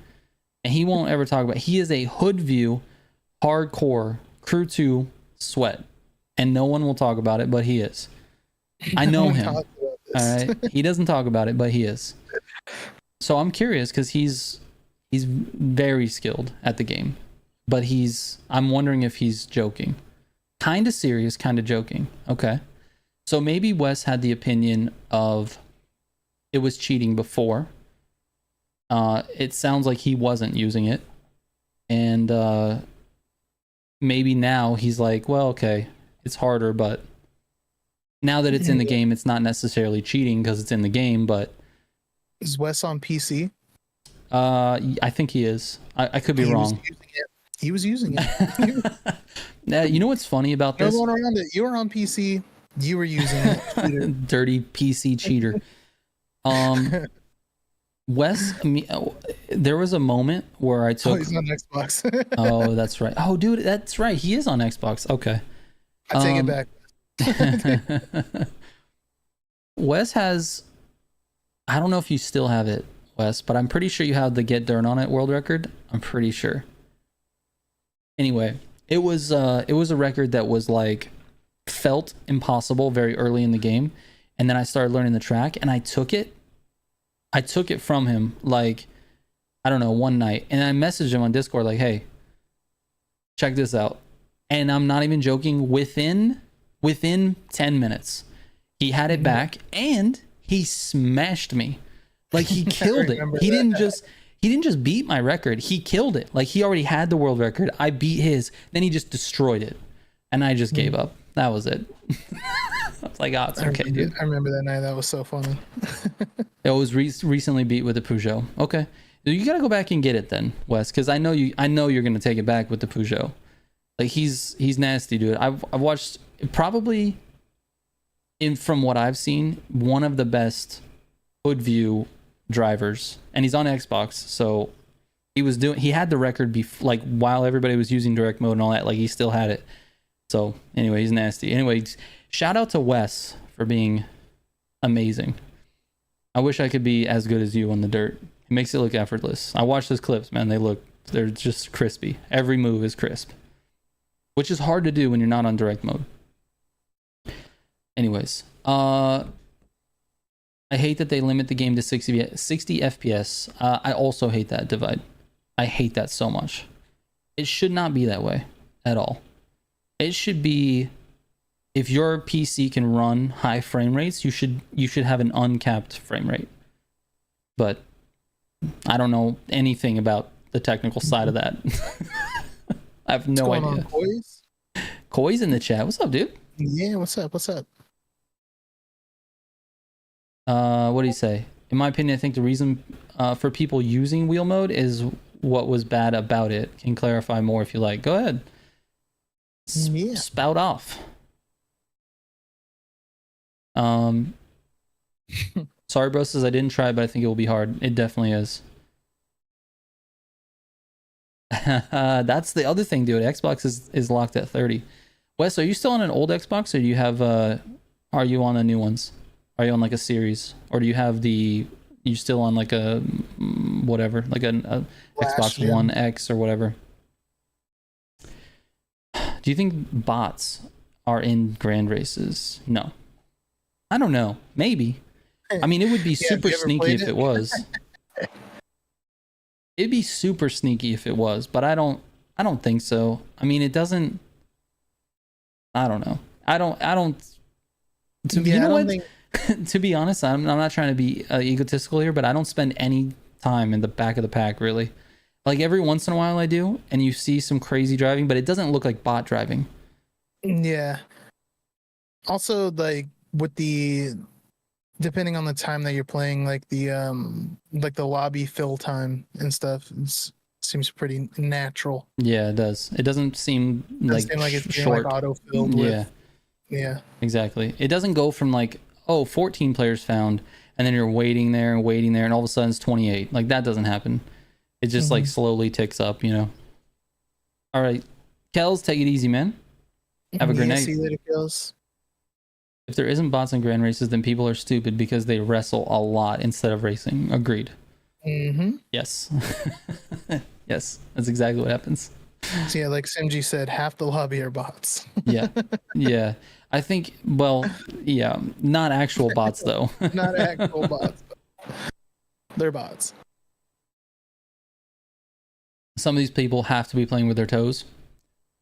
and he won't ever talk about. He is a hood view, hardcore Crew 2 sweat, and no one will talk about it, but he is. I know him. All right, he doesn't talk about it, but he is. So I'm curious because he's very skilled at the game, but I'm wondering if he's joking, kind of serious, kind of joking. Okay, so maybe Wes had the opinion of it was cheating before. It sounds like he wasn't using it, and maybe now he's like, well, okay, it's harder, but now that it's in the game, it's not necessarily cheating because it's in the game. But is Wes on PC? I think he is. I could be wrong. He was using it. Now, you know what's funny about this? No going around it. You were on PC. You were using it. Dirty PC cheater. Wes, there was a moment where I took. Oh, he's on Xbox. Oh, that's right. Oh, dude, that's right. He is on Xbox. Okay. I take it back. Wes has. I don't know if you still have it, Wes, but I'm pretty sure you have the Get Dirt on It world record. I'm pretty sure. Anyway, it was a record that was like felt impossible very early in the game, and then I started learning the track, and I took it from him, like, I don't know, one night, and I messaged him on Discord like, hey, check this out. And I'm not even joking, within 10 minutes he had it back and he smashed me. Like, he killed it. He didn't just beat my record, he killed it. Like, he already had the world record, I beat his, then he just destroyed it, and I just gave up. That was it. I was like, oh, it's okay, dude. I remember that night. That was so funny. It was recently beat with the Peugeot. Okay, you gotta go back and get it then, Wes, because I know you're gonna take it back with the Peugeot. Like, he's nasty, dude. I've watched probably, from what I've seen, one of the best hood view drivers, and he's on Xbox, so he had the record like while everybody was using direct mode and all that. Like, he still had it. So anyway, he's nasty. Anyway, shout out to Wes for being amazing. I wish I could be as good as you on the dirt. It makes it look effortless. I watched those clips, man. They're just crispy. Every move is crisp, which is hard to do when you're not on direct mode. Anyways, I hate that they limit the game to 60 FPS. I also hate that divide. I hate that so much. It should not be that way at all. It should be, if your PC can run high frame rates, you should have an uncapped frame rate. But I don't know anything about the technical side of that. I have no idea. On, Koi's? Koi's in the chat. What's up, dude? Yeah, what's up? What do you say? In my opinion, I think the reason for people using wheel mode is what was bad about it. Can clarify more if you like. Go ahead. Spout off. Sorry, bro says I didn't try, but I think it will be hard. It definitely is. That's the other thing, dude. Xbox is locked at 30. Wes, are you still on an old Xbox, or do you have are you on the new ones? Are you on like a series, or do you have you still on like a whatever, like a Xbox gen. One X or whatever? Do you think bots are in grand races? No. I don't know. Maybe. I mean, it would be Yeah, super have you ever sneaky played if it? it was. It'd be super sneaky if it was, but I don't think so. I mean, it doesn't. I don't know. I don't. Yeah, you know I don't what? think. To be honest, I'm not trying to be egotistical here, but I don't spend any time in the back of the pack really. Like every once in a while I do, and you see some crazy driving, but it doesn't look like bot driving. Yeah. Also, like with the depending on the time that you're playing, like the lobby fill time and stuff, seems pretty natural. Yeah, it does. It doesn't seem It like doesn't seem like it's being short. like auto filled Yeah, with. Yeah. exactly. It doesn't go from like, oh, 14 players found, and then you're waiting there, and all of a sudden it's 28. Like that doesn't happen. It just like slowly ticks up, you know. All right, Kels, take it easy, man. Have a Yeah, grenade. see you later, Kills. If there isn't bots in grand races, then people are stupid because they wrestle a lot instead of racing. Agreed. Mm-hmm. Yes. Yes, that's exactly what happens. So yeah, like Simji said, half the lobby are bots. Yeah. Yeah. I think, well, yeah, not actual bots though. Not actual bots. They're bots. Some of these people have to be playing with their toes.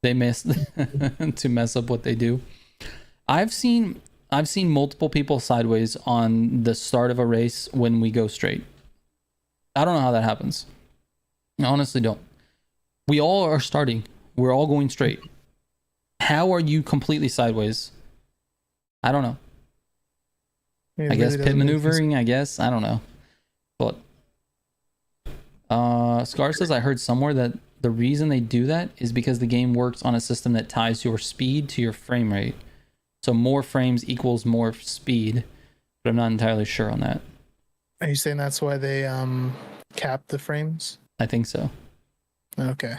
They miss to mess up what they do. I've seen multiple people sideways on the start of a race when we go straight. I don't know how that happens. I honestly don't. We all are starting. We're all going straight. How are you completely sideways? I don't know. It I guess really pit doesn't make sense. maneuvering, I guess. I don't know. But Scar says I heard somewhere that the reason they do that is because the game works on a system that ties your speed to your frame rate. So more frames equals more speed, but I'm not entirely sure on that. Are you saying that's why they cap the frames? I think so. Okay.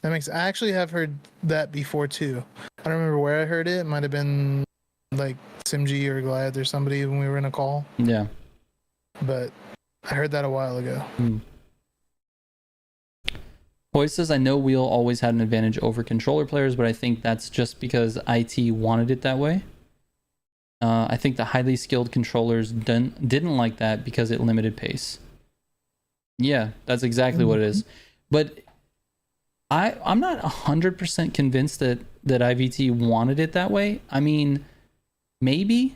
That makes. I actually have heard that before too. I don't remember where I heard it. It might have been like Simji or Glad or somebody when we were in a call, Yeah. but I heard that a while ago. Hoy says, I know Wheel always had an advantage over controller players, but I think that's just because IT wanted it that way. I think the highly skilled controllers didn't like that because it limited pace. Yeah, that's exactly what it is. But I'm not 100% convinced that IVT wanted it that way. I mean, maybe.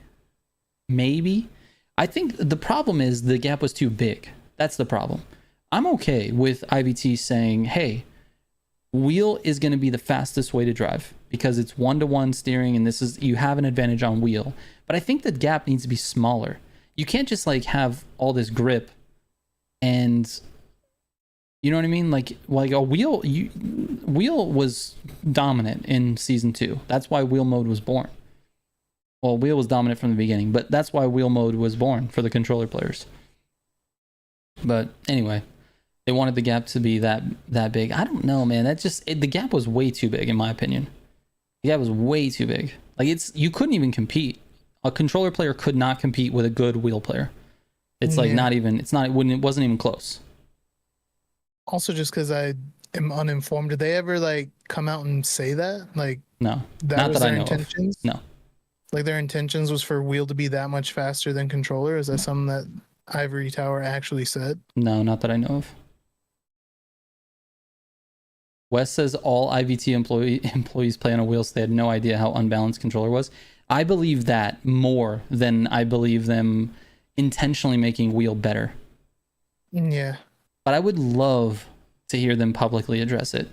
I think the problem is the gap was too big. That's the problem. I'm okay with IVT saying, hey, wheel is going to be the fastest way to drive because it's one-to-one steering and you have an advantage on wheel. But I think the gap needs to be smaller. You can't just like have all this grip and you know what I mean? Like a wheel was dominant in season 2. That's why wheel mode was born. Well, wheel was dominant from the beginning, but that's why wheel mode was born for the controller players. But anyway, they wanted the gap to be that big. I don't know, man. The gap was way too big in my opinion. The gap was way too big. Like you couldn't even compete. A controller player could not compete with a good wheel player. It's like it wasn't even close. Also, just because I am uninformed, did they ever like come out and say that? Like, No, that not was that I their know intentions? of. No. Like their intentions was for wheel to be that much faster than controller? Is that something that Ivory Tower actually said? No, not that I know of. Wes says all IVT employees play on a wheel, so they had no idea how unbalanced controller was. I believe that more than I believe them intentionally making wheel better. Yeah. But I would love to hear them publicly address it.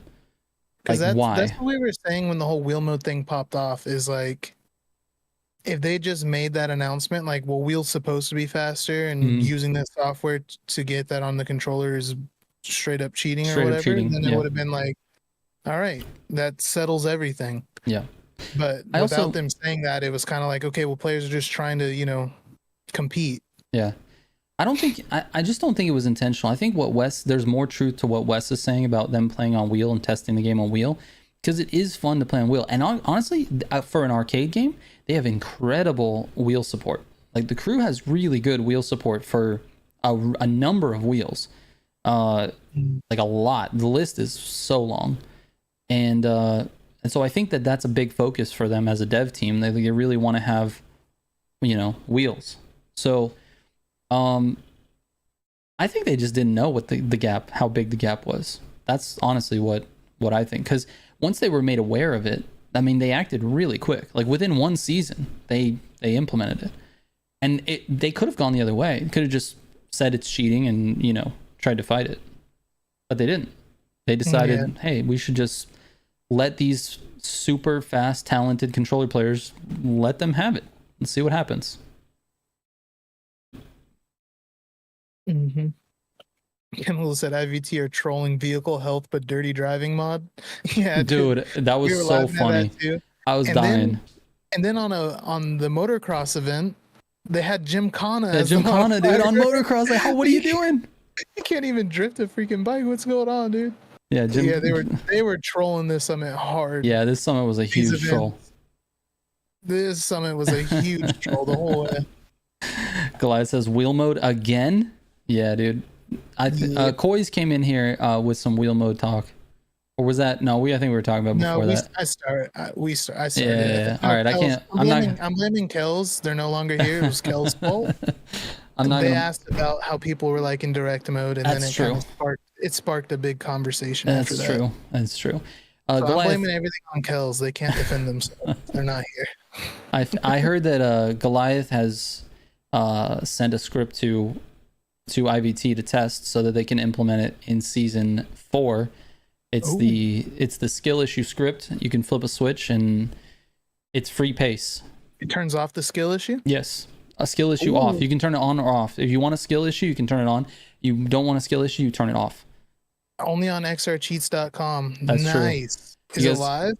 Like, Because why? that's what we were saying when the whole wheel mode thing popped off, is like, if they just made that announcement, like, well, wheel's supposed to be faster and using that software to get that on the controller is straight up cheating or whatever, then it would have been like, all right, that settles everything. Yeah. But without them saying that, it was kind of like, okay, well, players are just trying to, compete. Yeah. I just don't think it was intentional. I think there's more truth to what Wes is saying about them playing on wheel and testing the game on wheel, because it is fun to play on wheel. And honestly, for an arcade game, they have incredible wheel support. Like the crew has really good wheel support for a number of wheels, like a lot. The list is so long, and so I think that's a big focus for them as a dev team. They really want to have, wheels. So I think they just didn't know what the gap, how big the gap was. That's honestly what I think, because once they were made aware of it, I mean, they acted really quick. Like within one season, they implemented it, and they could have gone the other way. Could have just said it's cheating and tried to fight it, but they didn't. They decided, hey, we should just let these super fast, talented controller players, let them have it and see what happens. Mm-hmm. Kendall said IVT are trolling vehicle health but dirty driving mod. Yeah, dude, that was so funny. I was dying. And then on the motocross event, they had Gymkhana. Yeah, Gymkhana, dude, on motocross. Like, what are you doing? You can't even drift a freaking bike. What's going on, dude? Yeah, they were trolling this summit hard. Yeah, this summit was a huge troll. This summit was a huge troll the whole way. Goliath says wheel mode again. Yeah, dude. Koi's came in here with some wheel mode talk, or was that no? I think we were talking about before that. I started. Yeah. All right, I'm blaming Kells. They're no longer here. It was Kells' fault. They asked about how people were like in direct mode, and then it sparked a big conversation. That's true. That's true. So I'm blaming everything on Kells. They can't defend themselves. They're not here. I heard that Goliath has sent a script to IVT to test so that they can implement it in season 4. It's the skill issue script. You can flip a switch and it's free pace. It turns off the skill issue? Yes. A skill issue off. You can turn it on or off. If you want a skill issue, you can turn it on. You don't want a skill issue, you turn it off. Only on xrcheats.com. That's nice. True. Is it live?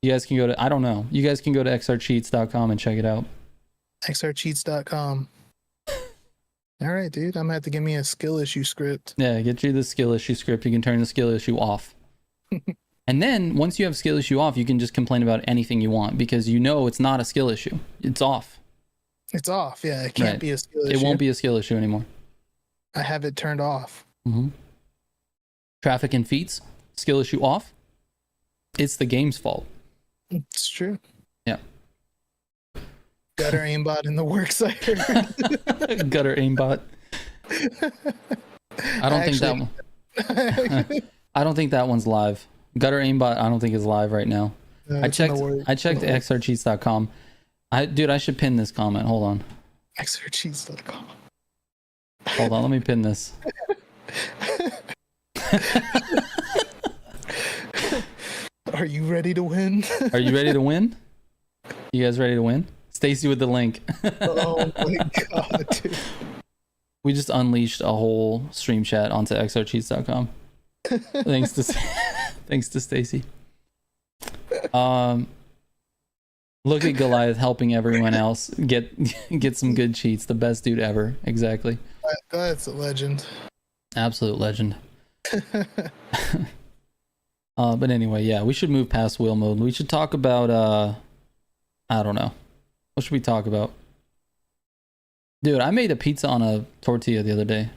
You guys can go to, I don't know. You guys can go to xrcheats.com and check it out. xrcheats.com. All right, dude. I'm gonna have to give me a skill issue script. Yeah, get you the skill issue script. You can turn the skill issue off. And then once you have skill issue off, you can just complain about anything you want because it's not a skill issue. It's off. It's off. Yeah, it can't be a skill issue. It won't be a skill issue anymore. I have it turned off. Mm-hmm. Traffic and feats, skill issue off. It's the game's fault. It's true. Yeah. Gutter aimbot in the works. I heard. Gutter aimbot. I don't think that one's live. Gutter aimbot, I don't think is live right now. I checked xrcheats.com. I should pin this comment. Hold on. xrcheats.com. Hold on, let me pin this. Are you ready to win? Are you ready to win? You guys ready to win? Stacy with the link. Oh my god, dude. We just unleashed a whole stream chat onto xrcheats.com. Thanks to Stacy. Look at Goliath helping everyone else get some good cheats. The best dude ever. Exactly. That's a legend. Absolute legend. But anyway, yeah, we should move past wheel mode. We should talk about I don't know. What should we talk about? Dude, I made a pizza on a tortilla the other day.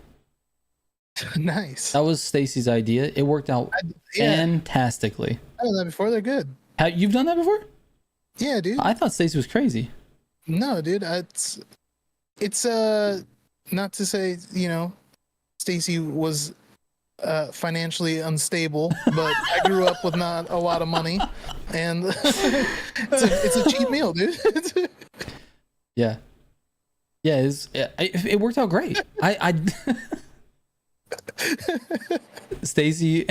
Nice. That was Stacy's idea. It worked out fantastically. I've done that before. They're good. You've done that before? Yeah, dude. I thought Stacy was crazy. No, dude. It's not to say, Stacy was financially unstable, but I grew up with not a lot of money, and it's a cheap meal, dude. Yeah. Yeah, it worked out great. I Stacy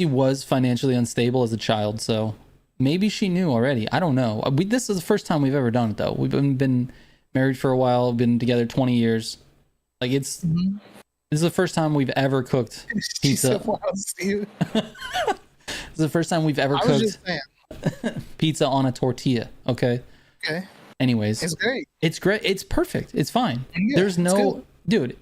was financially unstable as a child, so maybe she knew already. I don't know. This is the first time we've ever done it, though. We've been married for a while, been together 20 years. Like this is the first time we've ever cooked pizza. This is the first time we've ever cooked pizza on a tortilla. Okay. Okay. Anyways, it's great. It's great. It's perfect. It's fine. Yeah, There's it's no, dude,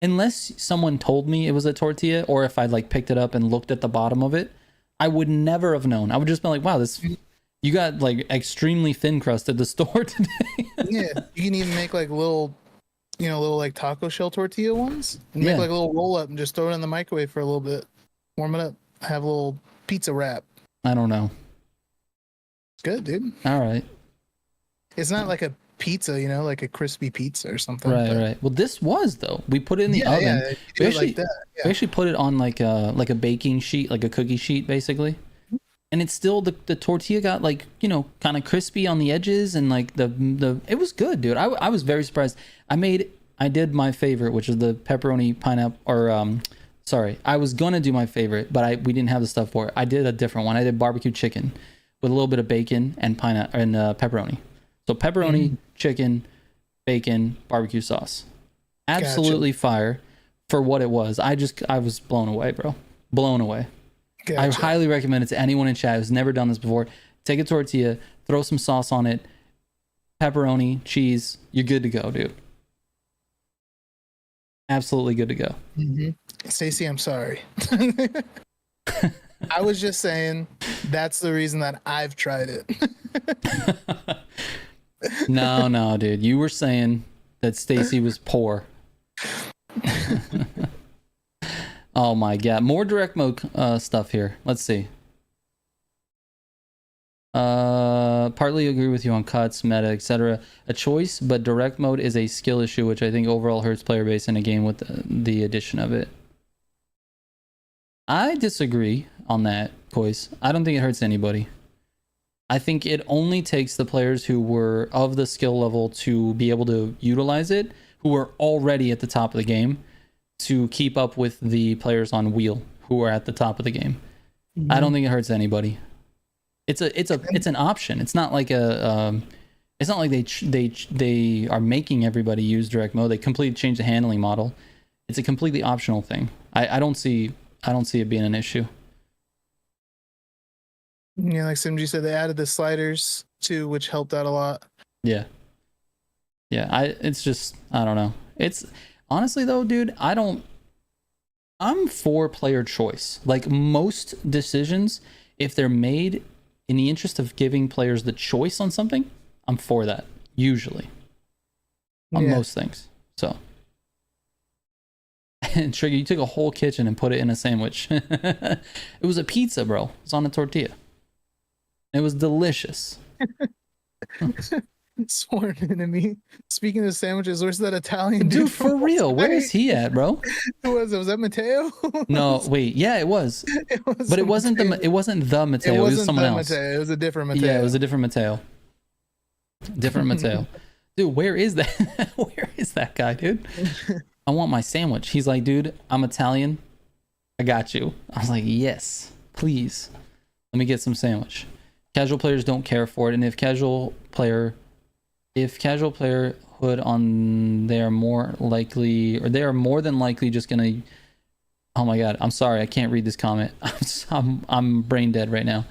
unless someone told me it was a tortilla, or if I like picked it up and looked at the bottom of it, I would never have known. I would just be like, wow, this, you got like extremely thin crust at the store today. Yeah, you can even make like little, little like taco shell tortilla ones, and Yeah. make like a little roll up and just throw it in the microwave for a little bit, warm it up, have a little pizza wrap. I don't know. It's good, dude. All right. It's not like a pizza, like a crispy pizza or something. Right, but right. Well, this was though. We put it in the yeah, oven. yeah, you do We it actually, like that. we Yeah. actually put it on like a baking sheet, like a cookie sheet, basically. And it's still the tortilla got like kind of crispy on the edges, and like the it was good, dude. I was very surprised. I did my favorite, which is the pepperoni pineapple, or sorry, I was gonna do my favorite, but we didn't have the stuff for it. I did a different one. I did barbecue chicken with a little bit of bacon and pineapple and pepperoni. So pepperoni, chicken, bacon, barbecue sauce. Absolutely fire for what it was. I was blown away, bro. Blown away. Gotcha. I highly recommend it to anyone in chat who's never done this before. Take a tortilla, throw some sauce on it, pepperoni, cheese. You're good to go, dude. Absolutely good to go. Stacey, I'm sorry. I was just saying that's the reason that I've tried it. No, dude. You were saying that Stacy was poor. Oh my god. More direct mode stuff here. Let's see. Partly agree with you on cuts, meta, etc. A choice, but direct mode is a skill issue, which I think overall hurts player base in a game with the addition of it. I disagree on that, Kois. I don't think it hurts anybody. I think it only takes the players who were of the skill level to be able to utilize it, who were already at the top of the game, to keep up with the players on wheel who are at the top of the game. I don't think it hurts anybody. It's an option. It's not like it's not like they are making everybody use direct mode. They completely changed the handling model. It's a completely optional thing. I don't see it being an issue. Yeah, like Simji said, they added the sliders too, which helped out a lot. Yeah. It's just, I don't know. It's honestly though, dude, I'm for player choice. Like most decisions, if they're made in the interest of giving players the choice on something, I'm for that. Usually. On most things. So. And Trigger, you took a whole kitchen and put it in a sandwich. It was a pizza, bro. It was on a tortilla. It was delicious. Sworn enemy. Speaking of sandwiches, where's that Italian Dude, for real, where is he at, bro? Who was it? Was that Mateo? No, wait, yeah, it was. But it wasn't Mateo. the Mateo. It was someone else. Mateo. It was a different Mateo. Yeah, it was a different Mateo. Different Mateo. Dude, where is that? Where is that guy, dude? I want my sandwich. He's like, dude, I'm Italian. I got you. I was like, yes, please. Let me get some sandwich. Casual players don't care for it, and if casual player hood on, they are more than likely just gonna. Oh my god, I'm sorry, I can't read this comment. I'm brain dead right now.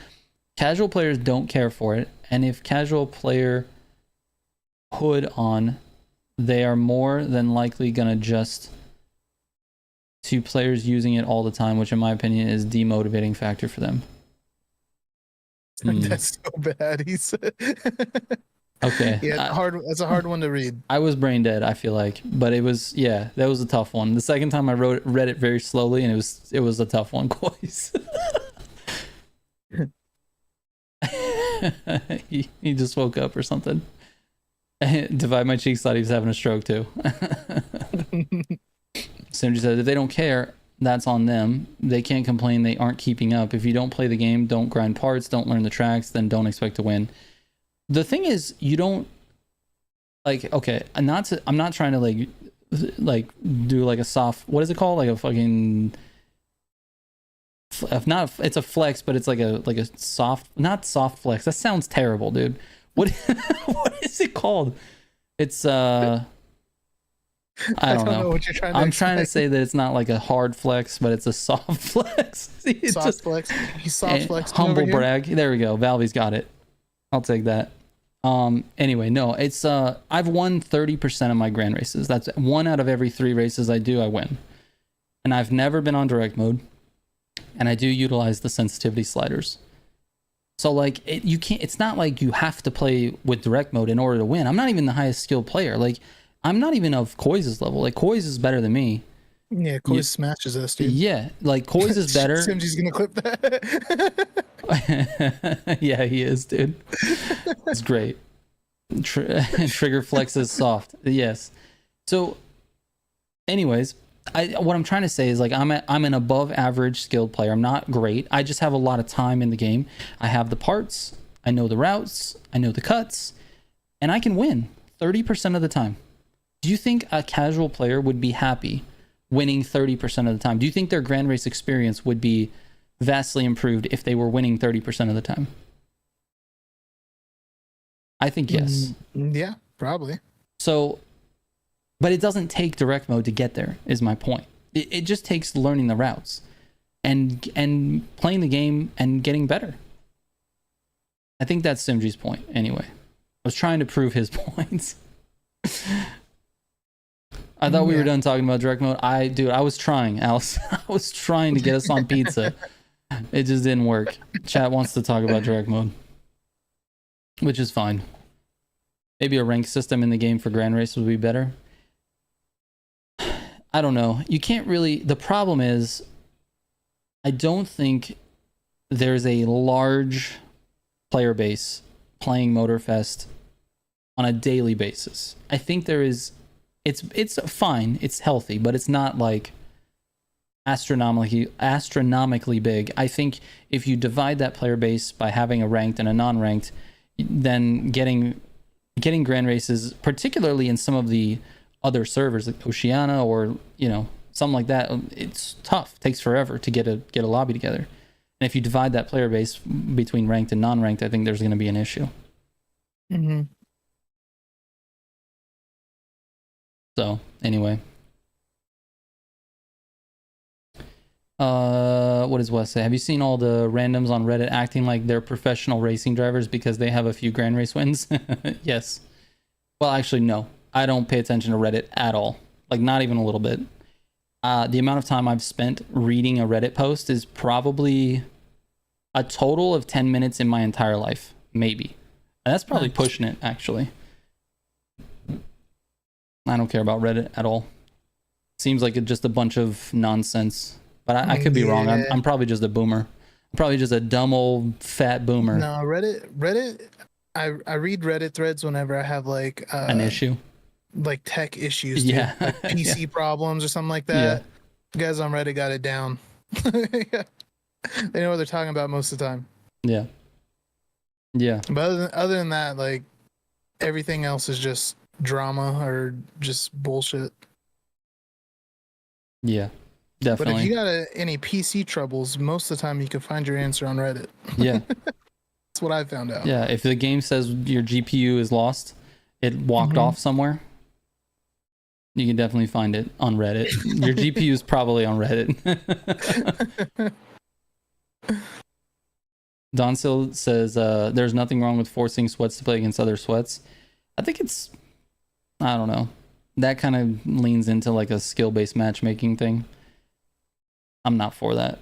Casual players don't care for it, and if casual player hood on, they are more than likely gonna adjust to players using it all the time, which in my opinion is demotivating factor for them. That's so bad. He said. Okay. Yeah, it's a hard one to read. I was brain dead, I feel like, but it was, that was a tough one. The second time I read it very slowly, and it was a tough one, boys. he just woke up or something. Divide my cheeks, thought he was having a stroke too. Simji said, if they don't care, that's on them. They can't complain they aren't keeping up. If you don't play the game, don't grind parts, don't learn the tracks, then don't expect to win. The thing is, you don't okay, I'm not trying to like do like a soft, what is it called? Like a fucking, if not, it's a flex, but it's like a soft, not soft flex. That sounds terrible, dude. What what is it called? It's I don't know what you're trying to I'm trying to say that it's not like a hard flex, but it's a soft flex. It's soft just flex. He's soft flex. Humble brag. There we go. Valvy's got it. I'll take that. Anyway, no, it's I've won 30% of my grand races. That's 1 out of every 3 races I do, I win. And I've never been on direct mode, and I do utilize the sensitivity sliders. So like you can't, it's not like you have to play with direct mode in order to win. I'm not even the highest skilled player. Like I'm not even of Koi's level. Like Koi's is better than me. Yeah, Koi smashes us, dude. Yeah, like Koi's is better. Simji's gonna clip that. Yeah, he is, dude. It's great. Trigger flex is soft. Yes. So, anyways, what I'm trying to say is like I'm an above average skilled player. I'm not great. I just have a lot of time in the game. I have the parts. I know the routes. I know the cuts, and I can win 30% of the time. Do you think a casual player would be happy winning 30% of the time? Do you think their grand race experience would be vastly improved if they were winning 30% of the time? I think yes. Yeah, probably. So, but it doesn't take direct mode to get there, is my point. It just takes learning the routes and playing the game and getting better. I think that's Simji's point anyway. I was trying to prove his points. I thought we were done talking about direct mode. I was trying, Alice. I was trying to get us on pizza. It just didn't work. Chat wants to talk about direct mode, which is fine. Maybe a rank system in the game for grand race would be better. I don't know. You can't really... The problem is, I don't think there's a large player base playing Motorfest on a daily basis. I think there is... It's fine. It's healthy, but it's not like astronomically big. I think if you divide that player base by having a ranked and a non-ranked, then getting grand races, particularly in some of the other servers like Oceania or something like that, it's tough. It takes forever to get a lobby together. And if you divide that player base between ranked and non-ranked, I think there's going to be an issue. Mm-hmm. So anyway, what does Wes say? Have you seen all the randoms on Reddit acting like they're professional racing drivers because they have a few grand race wins? Yes. Well, actually, no. I don't pay attention to Reddit at all. Like, not even a little bit. The amount of time I've spent reading a Reddit post is probably a total of 10 minutes in my entire life, maybe. And that's probably pushing it, actually. I don't care about Reddit at all. Seems like it's just a bunch of nonsense. But I could be wrong. I'm probably just a boomer. I'm probably just a dumb old fat boomer. No, Reddit. I read Reddit threads whenever I have like an issue, like tech issues, dude. Yeah, like PC problems or something like that. Yeah. The guys on Reddit got it down. Yeah. They know what they're talking about most of the time. Yeah. Yeah. But other than that, like everything else is just drama or just bullshit. Yeah, definitely. But if you got any PC troubles, most of the time you can find your answer on Reddit. Yeah. That's what I found out. Yeah, if the game says your GPU is lost, it walked off somewhere, you can definitely find it on Reddit. Your GPU is probably on Reddit. Donsil says there's nothing wrong with forcing sweats to play against other sweats. I think it's, I don't know. That kind of leans into like a skill-based matchmaking thing. I'm not for that.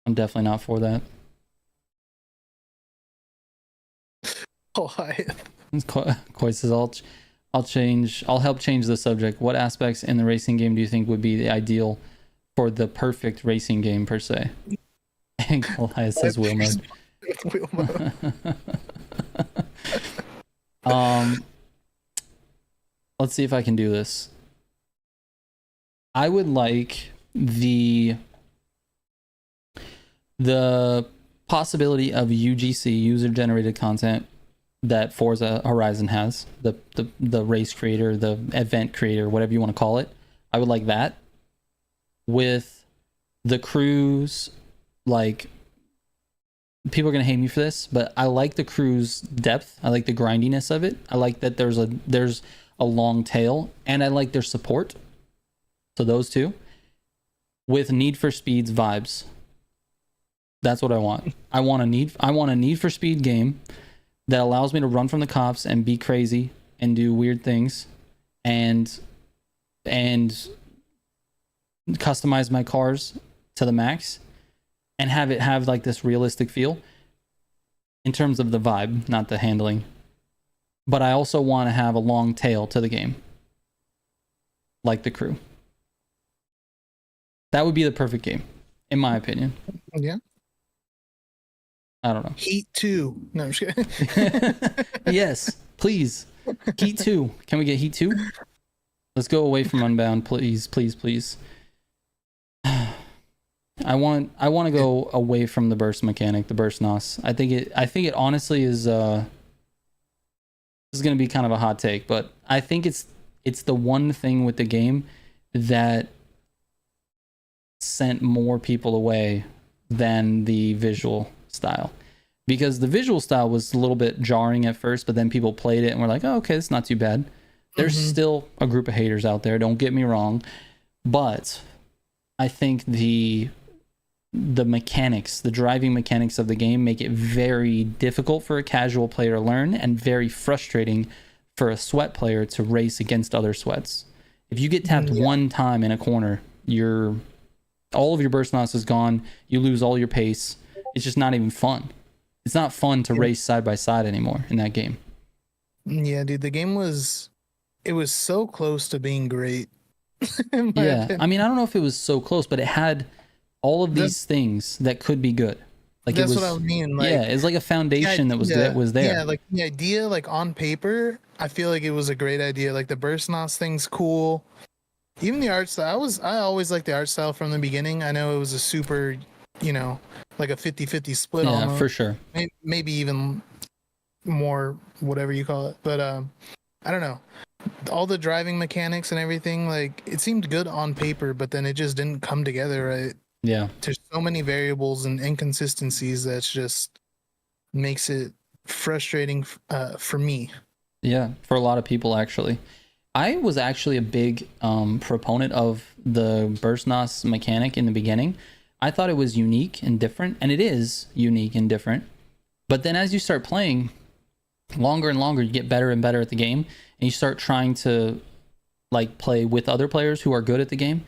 I'm definitely not for that. Koi says, I'll help change the subject. What aspects in the racing game do you think would be the ideal for the perfect racing game per se? And Goliath says wheel mode. Wheel mode. Let's see if I can do this. I would like the possibility of UGC, user generated content, that Forza Horizon has, the race creator, the event creator, whatever you want to call it. I would like that with the crews. Like, people are gonna hate me for this, but I like the crew's depth. I like the grindiness of it. I like that there's a long tail, and I like their support. So those two with Need for Speed's vibes. That's what I want. I want a Need for Speed game that allows me to run from the cops and be crazy and do weird things and customize my cars to the max and have it have like this realistic feel in terms of the vibe, not the handling. But I also want to have a long tail to the game, like The Crew. That would be the perfect game, in my opinion. Yeah. I don't know. Heat 2. No, I'm just kidding. Yes, please. Heat 2. Can we get Heat 2? Let's go away from Unbound, please, please, please. I want to go away from the burst mechanic, the burst NOS. I think it honestly is this is going to be kind of a hot take, but I think it's the one thing with the game that sent more people away than the visual style. Because the visual style was a little bit jarring at first, but then people played it and were like, oh, okay, it's not too bad. There's still a group of haters out there, don't get me wrong. But I think the mechanics, the driving mechanics of the game make it very difficult for a casual player to learn and very frustrating for a sweat player to race against other sweats. If you get tapped one time in a corner, all of your burst NOS is gone. You lose all your pace. It's just not even fun. It's not fun to race side by side anymore in that game. Yeah, dude, the game was so close to being great. Yeah, I mean, I don't know if it was so close, but it had all of these things that could be good. Like that's it was, what I mean. Like, yeah, it's like a foundation that was there. Yeah, like the idea, like on paper, I feel like it was a great idea. Like the burst NOS thing's cool. Even the art style, I always liked the art style from the beginning. I know it was a super, like a 50-50 split. Yeah, almost. for sure. Maybe even more, whatever you call it. But I don't know. All the driving mechanics and everything, like it seemed good on paper, but then it just didn't come together right. Yeah. There's so many variables and inconsistencies that's just makes it frustrating for me. Yeah, for a lot of people actually. I was actually a big proponent of the burst NOS mechanic in the beginning. I thought it was unique and different, and it is unique and different. But then as you start playing longer and longer, you get better and better at the game, and you start trying to like play with other players who are good at the game.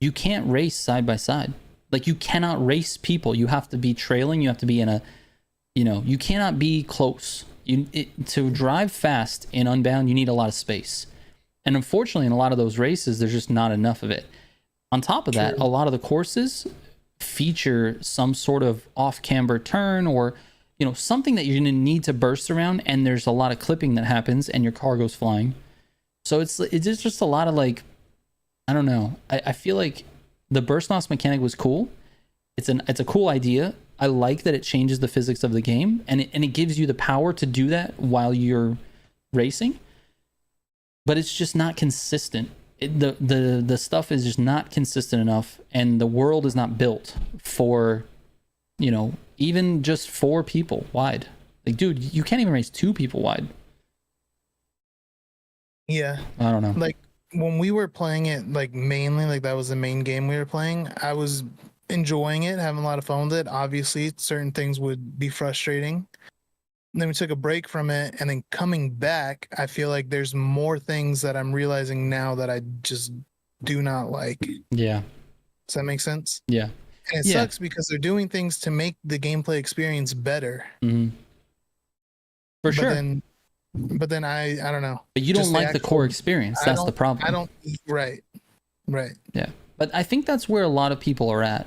You can't race side by side. Like you cannot race people. You have to be trailing. You have to be in a, you cannot be close. To drive fast in Unbound, you need a lot of space. And unfortunately, in a lot of those races, there's just not enough of it. On top of that, a lot of the courses feature some sort of off-camber turn or, something that you're going to need to burst around, and there's a lot of clipping that happens and your car goes flying. So it's just a lot of like, I don't know. I feel like the burst NOS mechanic was cool. It's a cool idea. I like that it changes the physics of the game, and it gives you the power to do that while you're racing. But it's just not consistent. The stuff is just not consistent enough, and the world is not built for, even just 4 people wide. Like, dude, you can't even race 2 people wide. Yeah. I don't know. Like when we were playing it, like mainly, like that was the main game we were playing. I was enjoying it, having a lot of fun with it. Obviously, certain things would be frustrating. And then we took a break from it, and then coming back, I feel like there's more things that I'm realizing now that I just do not like. Yeah. Does that make sense? Yeah. And it sucks because they're doing things to make the gameplay experience better. Mm-hmm. For sure. But then I don't know. But you don't like the core experience. That's the problem. Right. Yeah. But I think that's where a lot of people are at.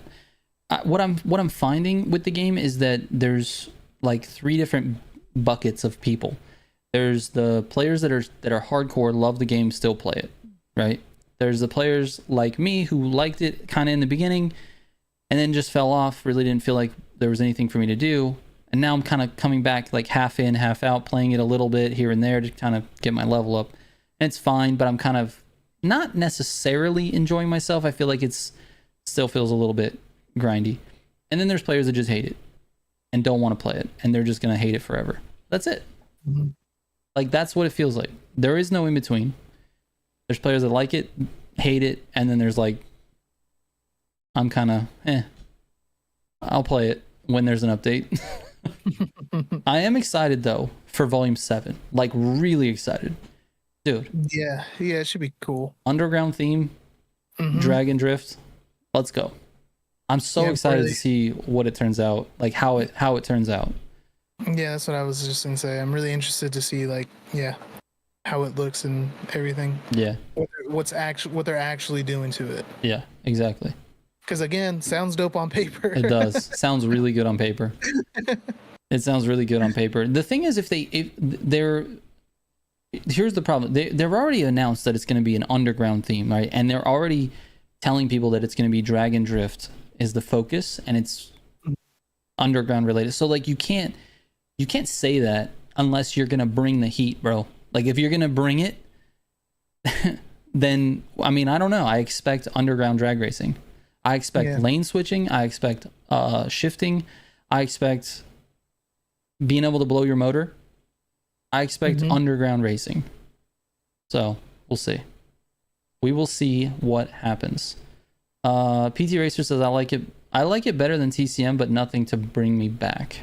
What I'm finding with the game is that there's like 3 different buckets of people. There's the players that are hardcore, love the game, still play it, right? There's the players like me who liked it kind of in the beginning and then just fell off, really didn't feel like there was anything for me to do. And now I'm kind of coming back like half in, half out, playing it a little bit here and there to kind of get my level up. And it's fine, but I'm kind of not necessarily enjoying myself. I feel like it's still feels a little bit grindy. And then there's players that just hate it and don't want to play it, and they're just going to hate it forever. That's it. Mm-hmm. Like, that's what it feels like. There is no in between. There's players that like it, hate it, and then there's like, I'm kind of, I'll play it when there's an update. I am excited, though, for Volume 7. Like, really excited. Dude, Yeah, it should be cool. underground theme, Dragon Drift. Let's go. I'm so excited to see what it turns out, like how it turns out. Yeah, that's what I was just gonna say. I'm really interested to see like how it looks and everything. Yeah. What they're actually doing to it. Yeah, exactly. Because again, sounds dope on paper. It does. Sounds really good on paper. It sounds really good on paper. The thing is, here's the problem. They've already announced that it's going to be an underground theme, right? And they're already telling people that it's going to be Dragon Drift is the focus, and it's underground related. So like you can't say that unless you're going to bring the heat, bro. Like if you're going to bring it, then I mean, I don't know. I expect underground drag racing. I expect lane switching. I expect shifting. I expect being able to blow your motor. I expect underground racing. So we'll see. We will see what happens. PT Racer says I like it better than TCM, but nothing to bring me back.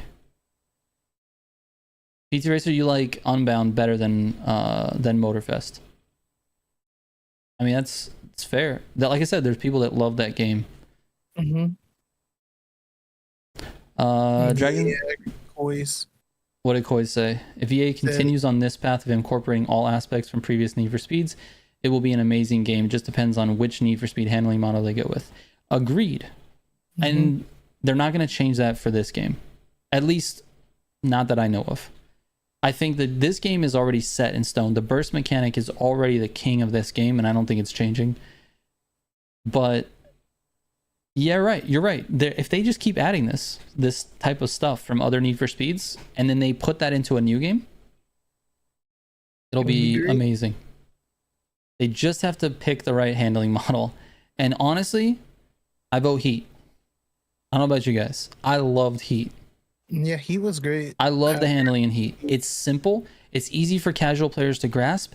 PT Racer, you like Unbound better than Motorfest. I mean, it's fair. That, like I said, there's people that love that game. Dragon. Koi's. What did Koi say? If EA continues on this path of incorporating all aspects from previous Need for Speeds, it will be an amazing game. It just depends on which Need for Speed handling model they go with. Agreed. And they're not going to change that for this game. At least, not that I know of. I think that this game is already set in stone. The burst mechanic is already the king of this game, and I don't think it's changing. But yeah, right. You're right. If they just keep adding this type of stuff from other Need for Speeds, and then they put that into a new game, it'll be amazing. They just have to pick the right handling model. And honestly, I vote Heat. I don't know about you guys. I loved Heat. Yeah, Heat was great. I love the handling in Heat. It's simple. It's easy for casual players to grasp,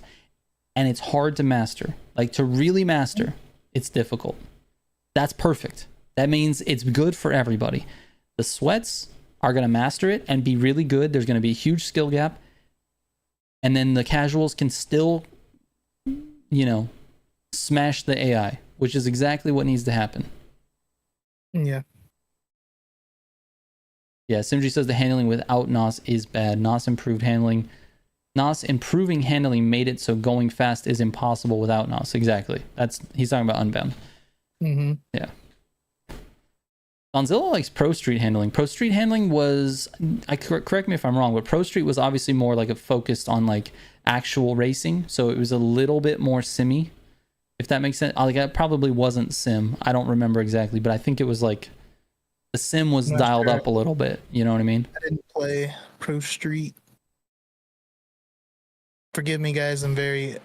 and it's hard to master. Like, to really master, it's difficult. That's perfect. That means it's good for everybody. The sweats are going to master it and be really good. There's going to be a huge skill gap. And then the casuals can still, smash the AI, which is exactly what needs to happen. Yeah. Yeah, Simji says the handling without NOS is bad. NOS improving handling made it so going fast is impossible without NOS. Exactly. He's talking about Unbound. Yeah. Donzilla likes Pro Street handling. Pro Street handling was, correct me if I'm wrong, but Pro Street was obviously more like focused on like actual racing, so it was a little bit more simmy, if that makes sense. Like, it probably wasn't sim. I don't remember exactly, but I think it was like the sim was dialed up a little bit. You know what I mean? I didn't play Pro Street. Forgive me, guys. I'm very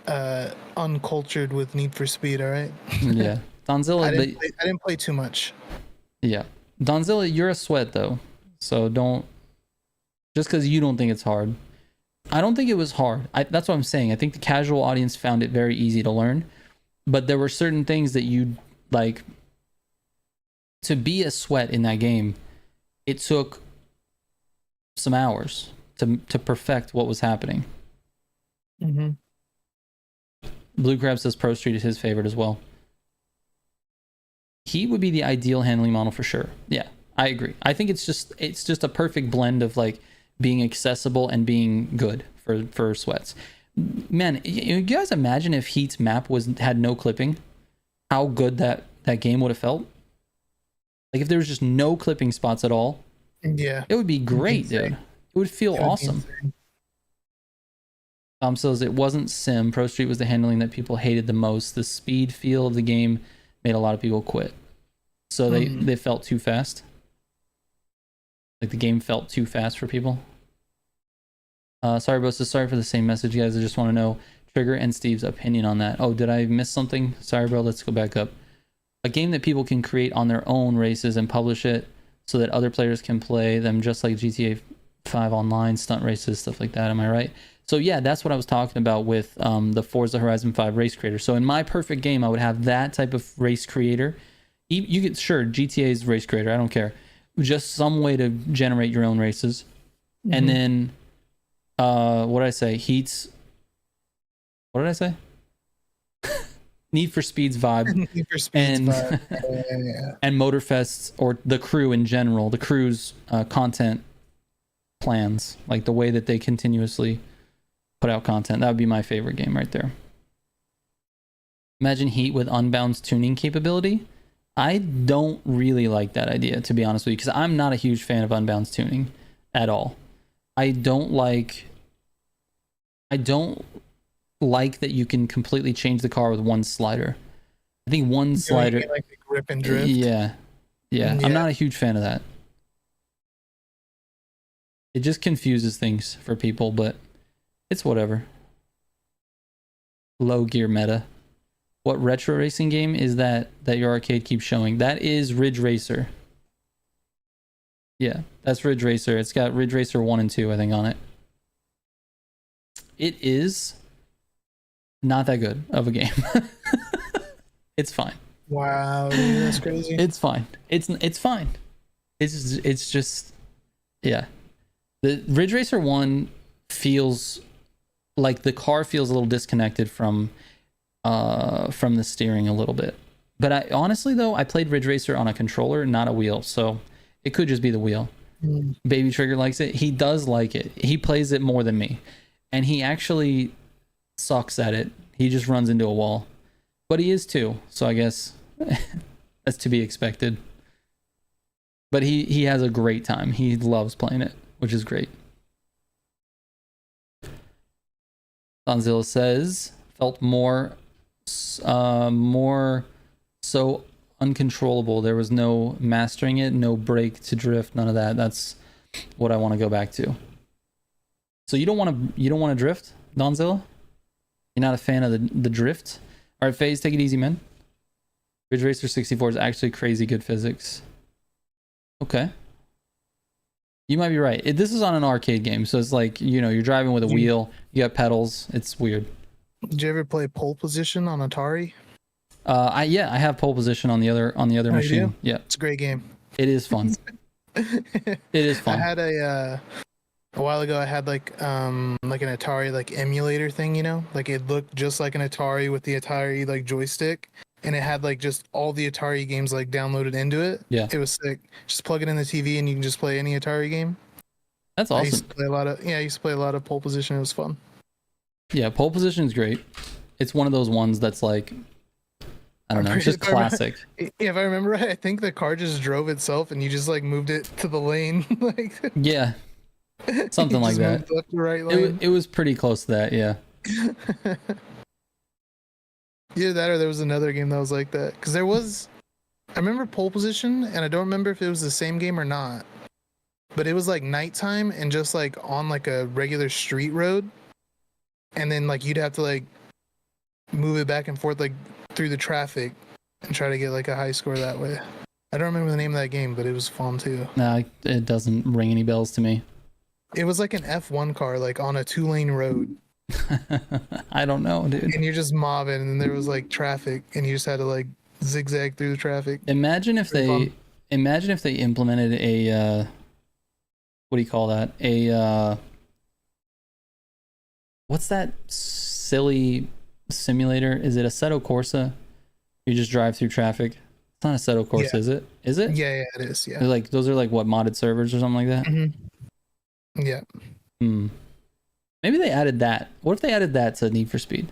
uncultured with Need for Speed. All right. Yeah, Donzilla. I didn't play too much. Yeah, Donzilla, you're a sweat though, so don't. Just because you don't think it's hard, I don't think it was hard. That's what I'm saying. I think the casual audience found it very easy to learn, but there were certain things that you like. To be a sweat in that game, it took some hours to perfect what was happening. Blue Crab says Pro Street is his favorite as well. He would be the ideal handling model for sure. Yeah, I agree. I think it's just a perfect blend of like being accessible and being good for sweats. Man, you guys imagine if Heat's map had no clipping, how good that game would have felt? Like if there was just no clipping spots at all. Yeah. It would be great, dude. It would feel awesome. Tom says it wasn't sim. Pro Street was the handling that people hated the most. The speed feel of the game made a lot of people quit. So they felt too fast. Like the game felt too fast for people. Sorry, bro. So sorry for the same message, guys. I just want to know Trigger and Steve's opinion on that. Oh, did I miss something? Sorry, bro. Let's go back up. A game that people can create on their own races and publish it so that other players can play them, just like GTA 5 online, stunt races, stuff like that. Am I right? So yeah, that's what I was talking about with the Forza Horizon 5 race creator. So in my perfect game, I would have that type of race creator. You could, sure, GTA's race creator, I don't care. Just some way to generate your own races. And then what did I say? Heat's. What did I say? Need for Speed's vibe. Need for Speed's and vibe. Yeah. and Motorfest's, or the crew in general, the crew's content plans, like the way that they continuously put out content. That would be my favorite game right there. Imagine Heat with Unbound's tuning capability. I don't really like that idea, to be honest with you, because I'm not a huge fan of Unbound's tuning at all. I don't like that you can completely change the car with one slider. I think one slider, like the grip and drift. yeah. I'm not a huge fan of that. It just confuses things for people, but it's whatever. Low gear meta. What retro racing game is that your arcade keeps showing? That is Ridge Racer. Yeah, that's Ridge Racer. It's got Ridge Racer 1 and 2, I think, on it. It is not that good of a game. It's fine. Wow, dude, that's crazy. It's fine. It's fine. It's just, yeah. The Ridge Racer 1 feels like the car feels a little disconnected from the steering a little bit. But I honestly, though, I played Ridge Racer on a controller, not a wheel, so it could just be the wheel. Baby Trigger likes it. He does like it. He plays it more than me, and he actually sucks at it. He just runs into a wall, but he is too, so I guess that's to be expected. But he has a great time. He loves playing it, which is great. Donzilla says, felt more so uncontrollable. There was no mastering it, no brake to drift, none of that. That's what I want to go back to. So you don't want to drift, Donzilla? You're not a fan of the drift? All right, FaZe, take it easy, man. Ridge Racer 64 is actually crazy good physics. Okay. You might be right. This is on an arcade game, so it's like, you're driving with a wheel, you got pedals. It's weird. Did you ever play Pole Position on Atari? I have Pole Position on the other machine. Yeah, it's a great game. It is fun. It is fun. I had a while ago. I had like an Atari like emulator thing. Like it looked just like an Atari with the Atari like joystick, and it had like just all the Atari games like downloaded into it. Yeah, it was sick. Just plug it in the TV and you can just play any Atari game. That's awesome. I used to play a lot of Pole Position. It was fun. Yeah, Pole Position is great. It's one of those ones that's like, I don't know, it's just classic. If I remember right, I think the car just drove itself and you just like moved it to the lane. Like yeah, something like that. Left to right lane. It was pretty close to that, yeah. Either that or there was another game that was like that. Because I remember Pole Position, and I don't remember if it was the same game or not. But it was like nighttime and just like on like a regular street road. And then like you'd have to like move it back and forth like through the traffic and try to get like a high score that way. I don't remember the name of that game, but it was fun too. Nah, it doesn't ring any bells to me. It was like an F1 car, like on a 2-lane road. I don't know, dude. And you're just mobbing, and then there was like traffic, and you just had to like zigzag through the traffic. Imagine if they implemented a what do you call that? What's that silly simulator? Is it Assetto Corsa? You just drive through traffic. It's not Assetto Corsa, Yeah. is it? Is it? Yeah, it is. Yeah. They're like, those are like what, modded servers or something like that? Mm-hmm. Yeah. Maybe they added that. What if they added that to Need for Speed?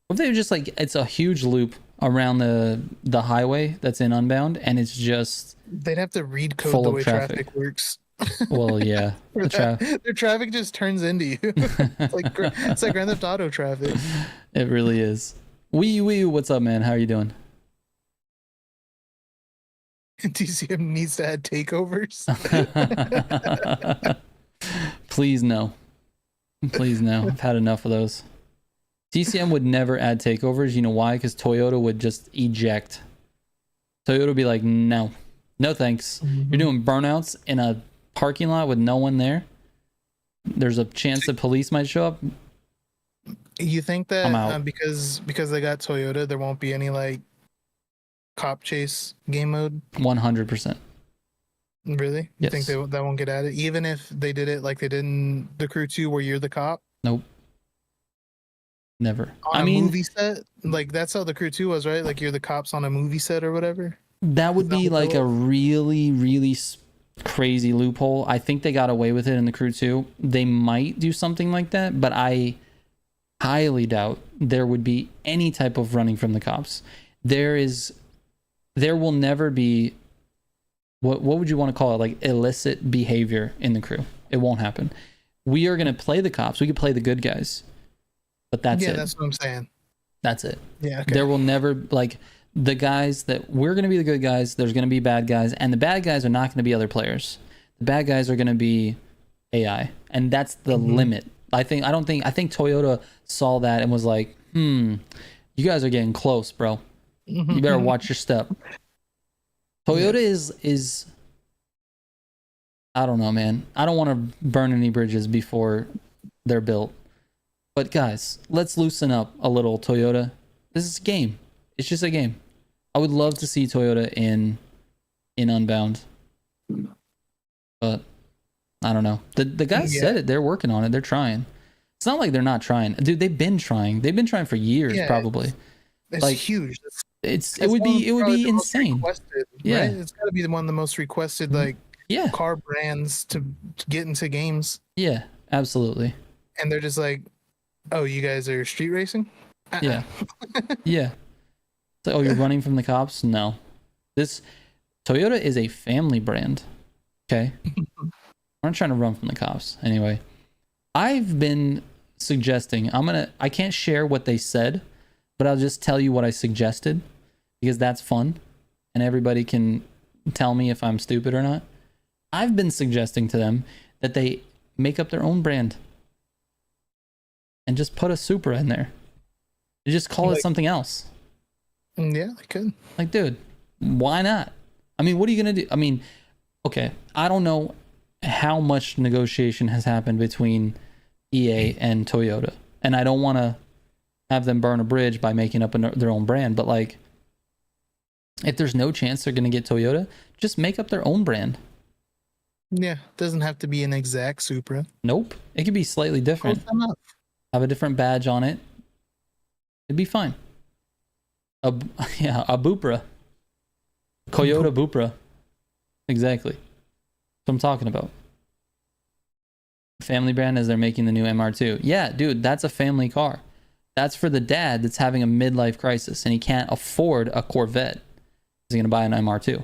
What if they were just like, it's a huge loop around the highway that's in Unbound, and it's just They'd have to read code full the of way traffic. traffic works. Well, yeah. Their traffic just turns into you. It's like Grand Theft Auto traffic. It really is. Wee, what's up, man? How are you doing? TCM needs to add takeovers. Please no. Please no. I've had enough of those. TCM would never add takeovers. You know why? Because Toyota would just eject. Toyota would be like, no thanks. You're doing burnouts in a parking lot with no one there. There's a chance that police might show up. You think I'm out. that because they got Toyota, there won't be any like cop chase game mode? 100%. Really? You Yes. think that won't get added, even if they did it like they did in the Crew 2, where you're the cop Nope. Never. on I a mean, movie set? Like that's how the Crew 2 was, right? Like you're the cops on a movie set or whatever. that would Is that be what that like a was? really, really crazy loophole. I think they got away with it in the Crew 2. They might do something like that, but I highly doubt there would be any type of running from the cops. There will never be what would you want to call it, like illicit behavior in the crew. It won't happen. We are going to play the cops. We could play the good guys, but that's Yeah, it. that's what I'm saying. That's it. Yeah, okay. There will never, like, the guys that we're going to be the good guys, there's going to be bad guys, and the bad guys are not going to be other players. The bad guys are going to be AI, and that's the limit. I think Toyota saw that and was like, you guys are getting close, bro. You better watch your step. Toyota is I don't know, man. I don't want to burn any bridges before they're built. But guys, let's loosen up a little, Toyota. This is a game. It's just a game. I would love to see Toyota in Unbound. But I don't know. The guys said it. They're working on it. They're trying. It's not like they're not trying. Dude, they've been trying. They've been trying for years, probably. It's like, huge. It would be insane. Right? Yeah. It's got to be one of the most requested car brands to get into games. Yeah, absolutely. And they're just like, oh, you guys are street racing? Yeah. Yeah. So, oh, you're running from the cops? No. This Toyota is a family brand. Okay. We're not trying to run from the cops. Anyway, I've been suggesting, I can't share what they said, but I'll just tell you what I suggested because that's fun and everybody can tell me if I'm stupid or not. I've been suggesting to them that they make up their own brand and just put a Supra in there. You just call it something else. Yeah, I could. Like, dude, why not? I mean, what are you going to do? I mean, okay, I don't know how much negotiation has happened between EA and Toyota, and I don't want to have them burn a bridge by making up their own brand, but like, if there's no chance they're going to get Toyota, just make up their own brand. Yeah, doesn't have to be an exact Supra. Nope, it could be slightly different. Have a different badge on it. It'd be fine. A Bupra. Toyota Bupra. Exactly. That's what I'm talking about. Family brand as they're making the new MR2. Yeah, dude, that's a family car. That's for the dad that's having a midlife crisis and he can't afford a Corvette. He's going to buy an MR2.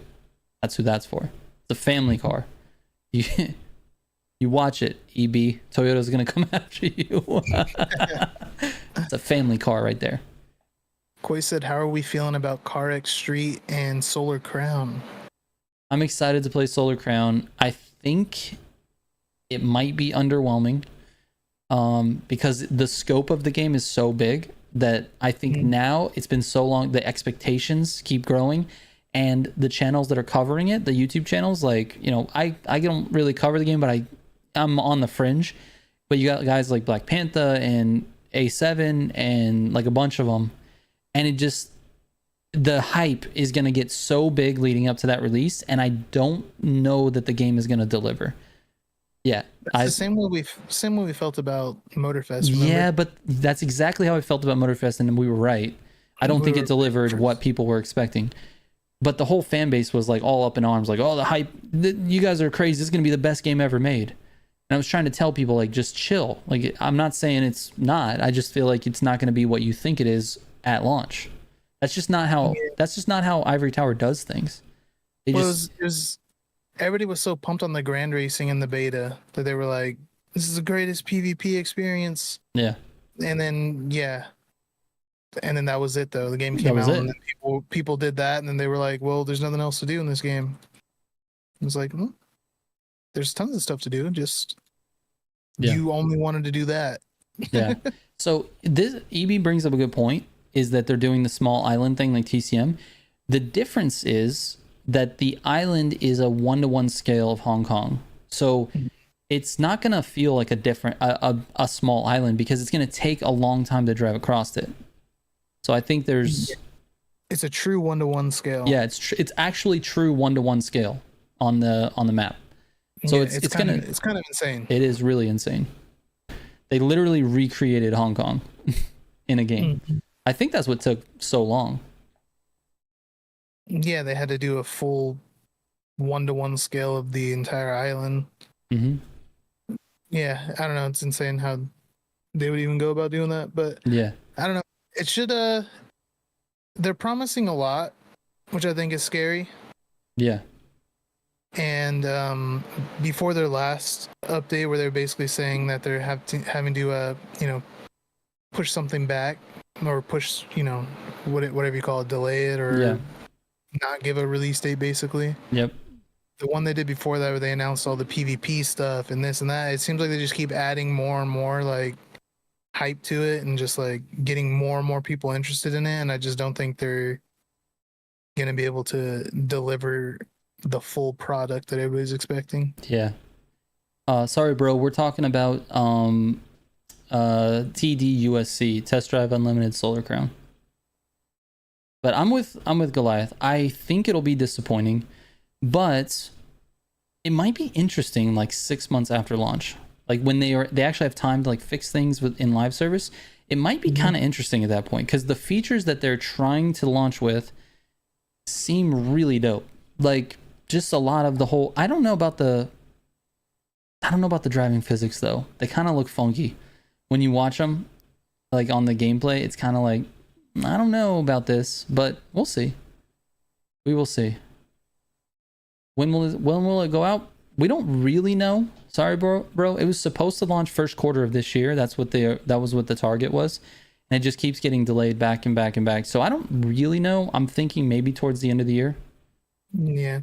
That's who that's for. It's a family car. You watch it, EB. Toyota's going to come after you. It's a family car right there. Koi said, how are we feeling about Car X Street and Solar Crown? I'm excited to play Solar Crown. I think it might be underwhelming because the scope of the game is so big that I think now it's been so long, the expectations keep growing, and the channels that are covering it, the YouTube channels, like, you know, I don't really cover the game, but I'm on the fringe. But you got guys like Black Panther and A7 and like a bunch of them, and it just, the hype is going to get so big leading up to that release, and I don't know that the game is going to deliver. Yeah, the same way we felt about Motorfest. Remember? Yeah, but that's exactly how I felt about Motorfest, and we were right. I don't think it delivered what people were expecting. But the whole fan base was like all up in arms, like, oh, the hype, you guys are crazy. This is going to be the best game ever made. And I was trying to tell people, like, just chill. Like, I'm not saying it's not. I just feel like it's not going to be what you think it is at launch. That's just not how. Yeah. That's just not how Ivory Tower does things. Everybody was so pumped on the Grand Racing in the beta that they were like, "This is the greatest PvP experience." Yeah. And then that was it though. The game came out, and then people did that, and then they were like, "Well, there's nothing else to do in this game." It was like, well, there's tons of stuff to do. Just you only wanted to do that. Yeah. So this EB brings up a good point. Is that they're doing the small island thing like TCM. The difference is that the island is a 1-to-1 scale of Hong Kong. So it's not going to feel like a small island because it's going to take a long time to drive across it. So I think it's a true 1-to-1 scale. Yeah, it's actually true 1-to-1 scale. on the map. So Yeah, it's kind of insane. it is really insane. They literally recreated Hong Kong in a game. I think that's what took so long. Yeah, they had to do a full 1-to-1 scale of the entire island. Mm-hmm. Yeah, I don't know. It's insane how they would even go about doing that, but Yeah. I don't know. It should. They're promising a lot, which I think is scary. Yeah. And before their last update, where they're basically saying that they're having to, push something back or push, whatever you call it, delay it or not give a release date, basically. Yep. The one they did before that, where they announced all the PvP stuff and this and that, it seems like they just keep adding more and more like hype to it and just like getting more and more people interested in it. And I just don't think they're gonna be able to deliver the full product that everybody's expecting. Yeah. Sorry, bro. We're talking about TDUSC, Test Drive Unlimited Solar Crown. But I'm with Goliath. I think it'll be disappointing, but it might be interesting like 6 months after launch. Like when they actually have time to like fix things in live service. It might be kind of interesting at that point because the features that they're trying to launch with seem really dope. Like just a lot of the whole I don't know about the driving physics though. They kind of look funky when you watch them like on the gameplay. It's kind of like I don't know about this, but we'll see. We will see. When will it go out? We don't really know. Sorry, bro. It was supposed to launch first quarter of this year. That was what the target was. And it just keeps getting delayed back and back and back. So I don't really know. I'm thinking maybe towards the end of the year. Yeah.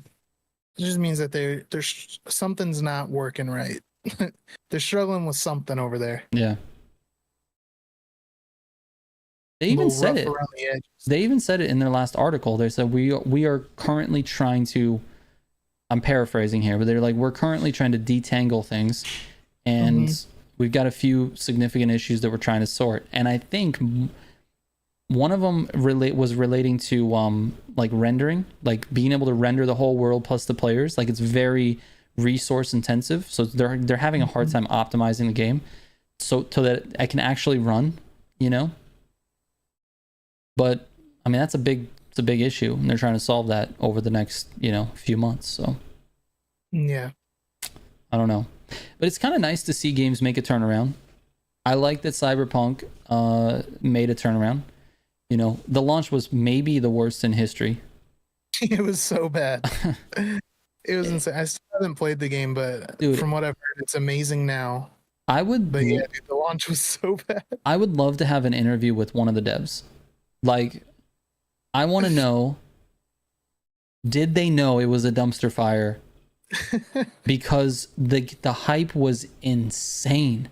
It just means that there's something's not working right. They're struggling with something over there. Yeah. They even said it. They even said it in their last article. They said we are currently trying to, I'm paraphrasing here, but they're like, we're currently trying to detangle things and we've got a few significant issues that we're trying to sort. And I think one of them was relating to like rendering, like being able to render the whole world plus the players. Like it's very resource intensive. So they're having a hard time optimizing the game so that I can actually run, you know? But I mean, it's a big issue and they're trying to solve that over the next, few months. So yeah, I don't know, but it's kind of nice to see games make a turnaround. I like that Cyberpunk made a turnaround. The launch was maybe the worst in history. It was so bad. It was insane. I still haven't played the game, but dude, from what I've heard, it's amazing now. But yeah, dude, the launch was so bad. I would love to have an interview with one of the devs. Like, I want to know, did they know it was a dumpster fire? Because the hype was insane.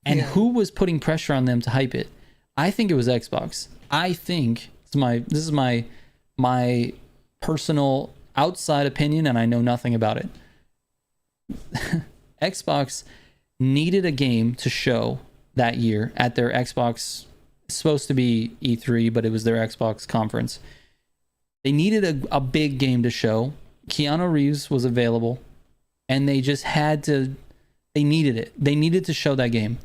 And who was putting pressure on them to hype it? I think it was Xbox. I think this is my personal outside opinion, and I know nothing about it. Xbox needed a game to show that year at their Xbox. It's supposed to be E3, but it was their Xbox conference. They needed a big game to show. Keanu Reeves was available, and they just had to. They needed it. They needed to show that game,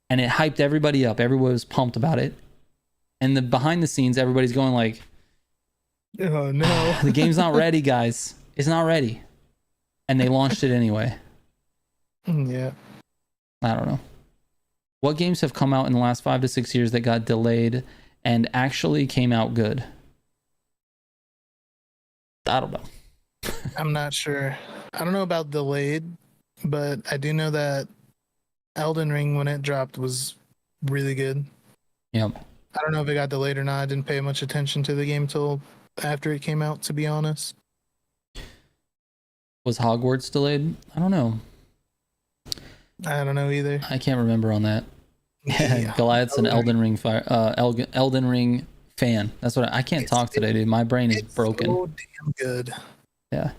and it hyped everybody up. Everyone was pumped about it, and the behind the scenes, everybody's going like, "Oh no, the game's not ready, guys. It's not ready," and they launched it anyway. Yeah, I don't know. What games have come out in the last 5 to 6 years that got delayed and actually came out good? I don't know. I'm not sure. I don't know about delayed, but I do know that Elden Ring, when it dropped, was really good. Yep. I don't know if it got delayed or not. I didn't pay much attention to the game till after it came out, to be honest. Was Hogwarts delayed? I don't know. I don't know either. I can't remember on that. Yeah. Goliath's an Elden Ring Elden Ring fan. That's what I can't talk today, dude. My brain is broken. So damn good. Yeah.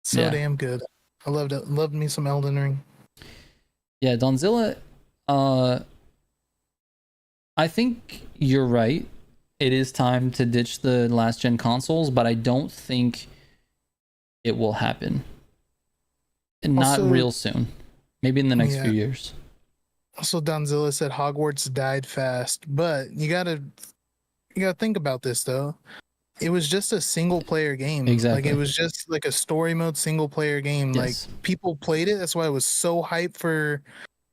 So damn good. I loved it. Loved me some Elden Ring. Yeah, Donzilla. I think you're right. It is time to ditch the last gen consoles, but I don't think it will happen. And not Also- real soon. Maybe in the next Yeah. few years. Also, Donzilla said Hogwarts died fast, but you gotta think about this though. It was just a single player game. Exactly. Like it was just like a story mode single player game. Yes. Like people played it. That's why it was so hyped for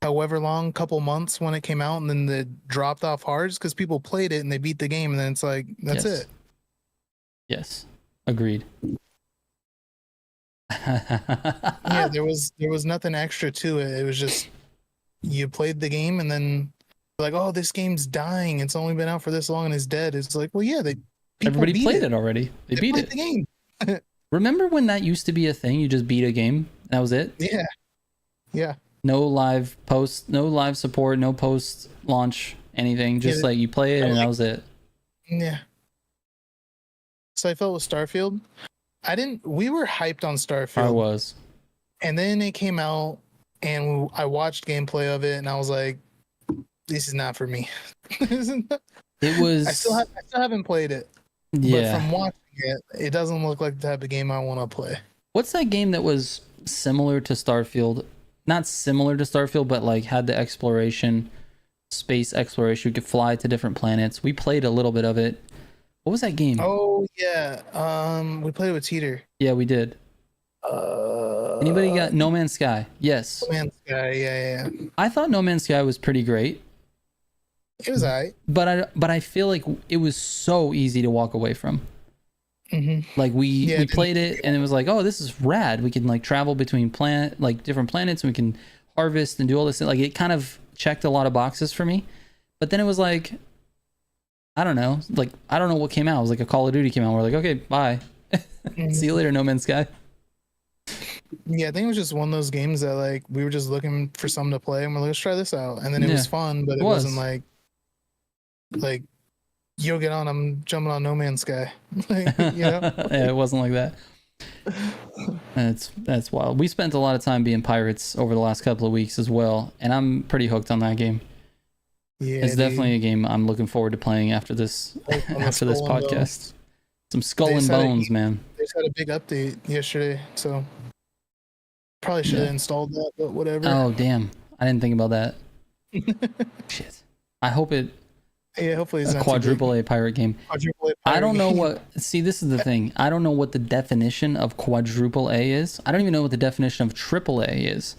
however long, couple months when it came out, and then it dropped off hard because people played it and they beat the game, and then it's like that's Yes. it. Yes. Agreed. Yeah, there was nothing extra to it. It was just you played the game and then like, oh, this game's dying. It's only been out for this long and it's dead. It's like, well, yeah, Everybody played it already. They beat played it. the game. Remember when that used to be a thing? You just beat a game. That was it. Yeah, yeah. No live post, no live support, no post launch anything. Just Yeah, like you play it and that was it. Yeah. So I felt with Starfield. We were hyped on Starfield. I was. And then it came out and I watched gameplay of it and I was like, this is not for me. It was. I still haven't played it. Yeah. But from watching it, it doesn't look like the type of game I want to play. What's that game that was similar to Starfield? Not similar to Starfield, but like had the exploration, space exploration. You could fly to different planets. We played a little bit of it. What was that game? Oh yeah. We played it with Teeter. Yeah, we did. Anybody got No Man's Sky? Yes. No Man's Sky, yeah. I thought No Man's Sky was pretty great, It was alright. but I feel like it was so easy to walk away from. Mm-hmm. Like we Yeah, played it and it was like, oh, this is rad. We can like travel between different planets and we can harvest and do all this. Like it kind of checked a lot of boxes for me. But then it was like, I don't know. Like I don't know what came out. It was like a Call of Duty came out. We're like, okay, bye. See you later, No Man's Sky. Yeah, I think it was just one of those games that like we were just looking for something to play and we're like, let's try this out. And then it was fun, but it wasn't like yo, get on, I'm jumping on No Man's Sky. Like, you know? Yeah, it wasn't like that. That's wild. We spent a lot of time being pirates over the last couple of weeks as well, and I'm pretty hooked on that game. Yeah, It's definitely a game I'm looking forward to playing after this after this Skull and podcast. Some Skull They and said it- Bones, man. They just had a big update yesterday, so probably should have Yeah. installed that, but whatever. Oh damn, I didn't think about that. Shit. I hope it Yeah, hopefully it's a not too quadruple A pirate game. big. Quadruple A I don't know pirate what. See, this is the thing. I don't know what the definition of quadruple A is. I don't even know what the definition of triple A is.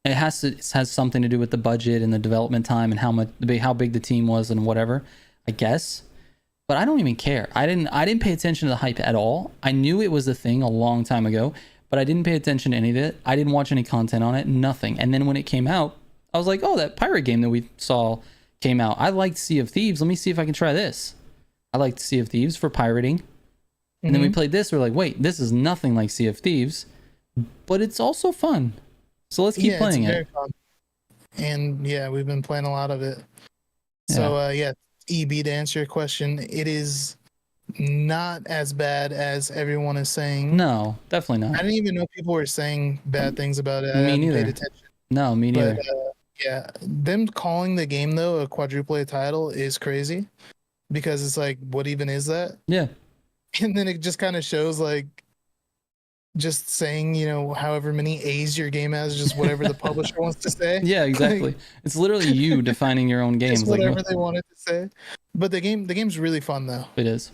It has something to do with the budget and the development time and how big the team was and whatever, I guess. But I don't even care. I didn't pay attention to the hype at all. I knew it was a thing a long time ago, but I didn't pay attention to any of it. I didn't watch any content on it, nothing. And then when it came out, I was like, oh, that pirate game that we saw came out. I liked Sea of Thieves. Let me see if I can try this. I liked Sea of Thieves for pirating. And then we played this. We're like, wait, this is nothing like Sea of Thieves, but it's also fun. So let's keep playing it's it. very fun. And yeah, we've been playing a lot of it. So yeah, EB, to answer your question, it is not as bad as everyone is saying. No, definitely I not. didn't even know people were saying bad things about it. I Me hadn't neither. paid attention. No, me neither. But yeah, them calling the game though a quadruple A title is crazy because it's like, what even is that? Yeah. And then it just kind of shows like just saying, however many A's your game has, just whatever the publisher wants to say. Yeah, exactly. It's literally you defining your own games. Just whatever they wanted to say. But the game's really fun though. It is.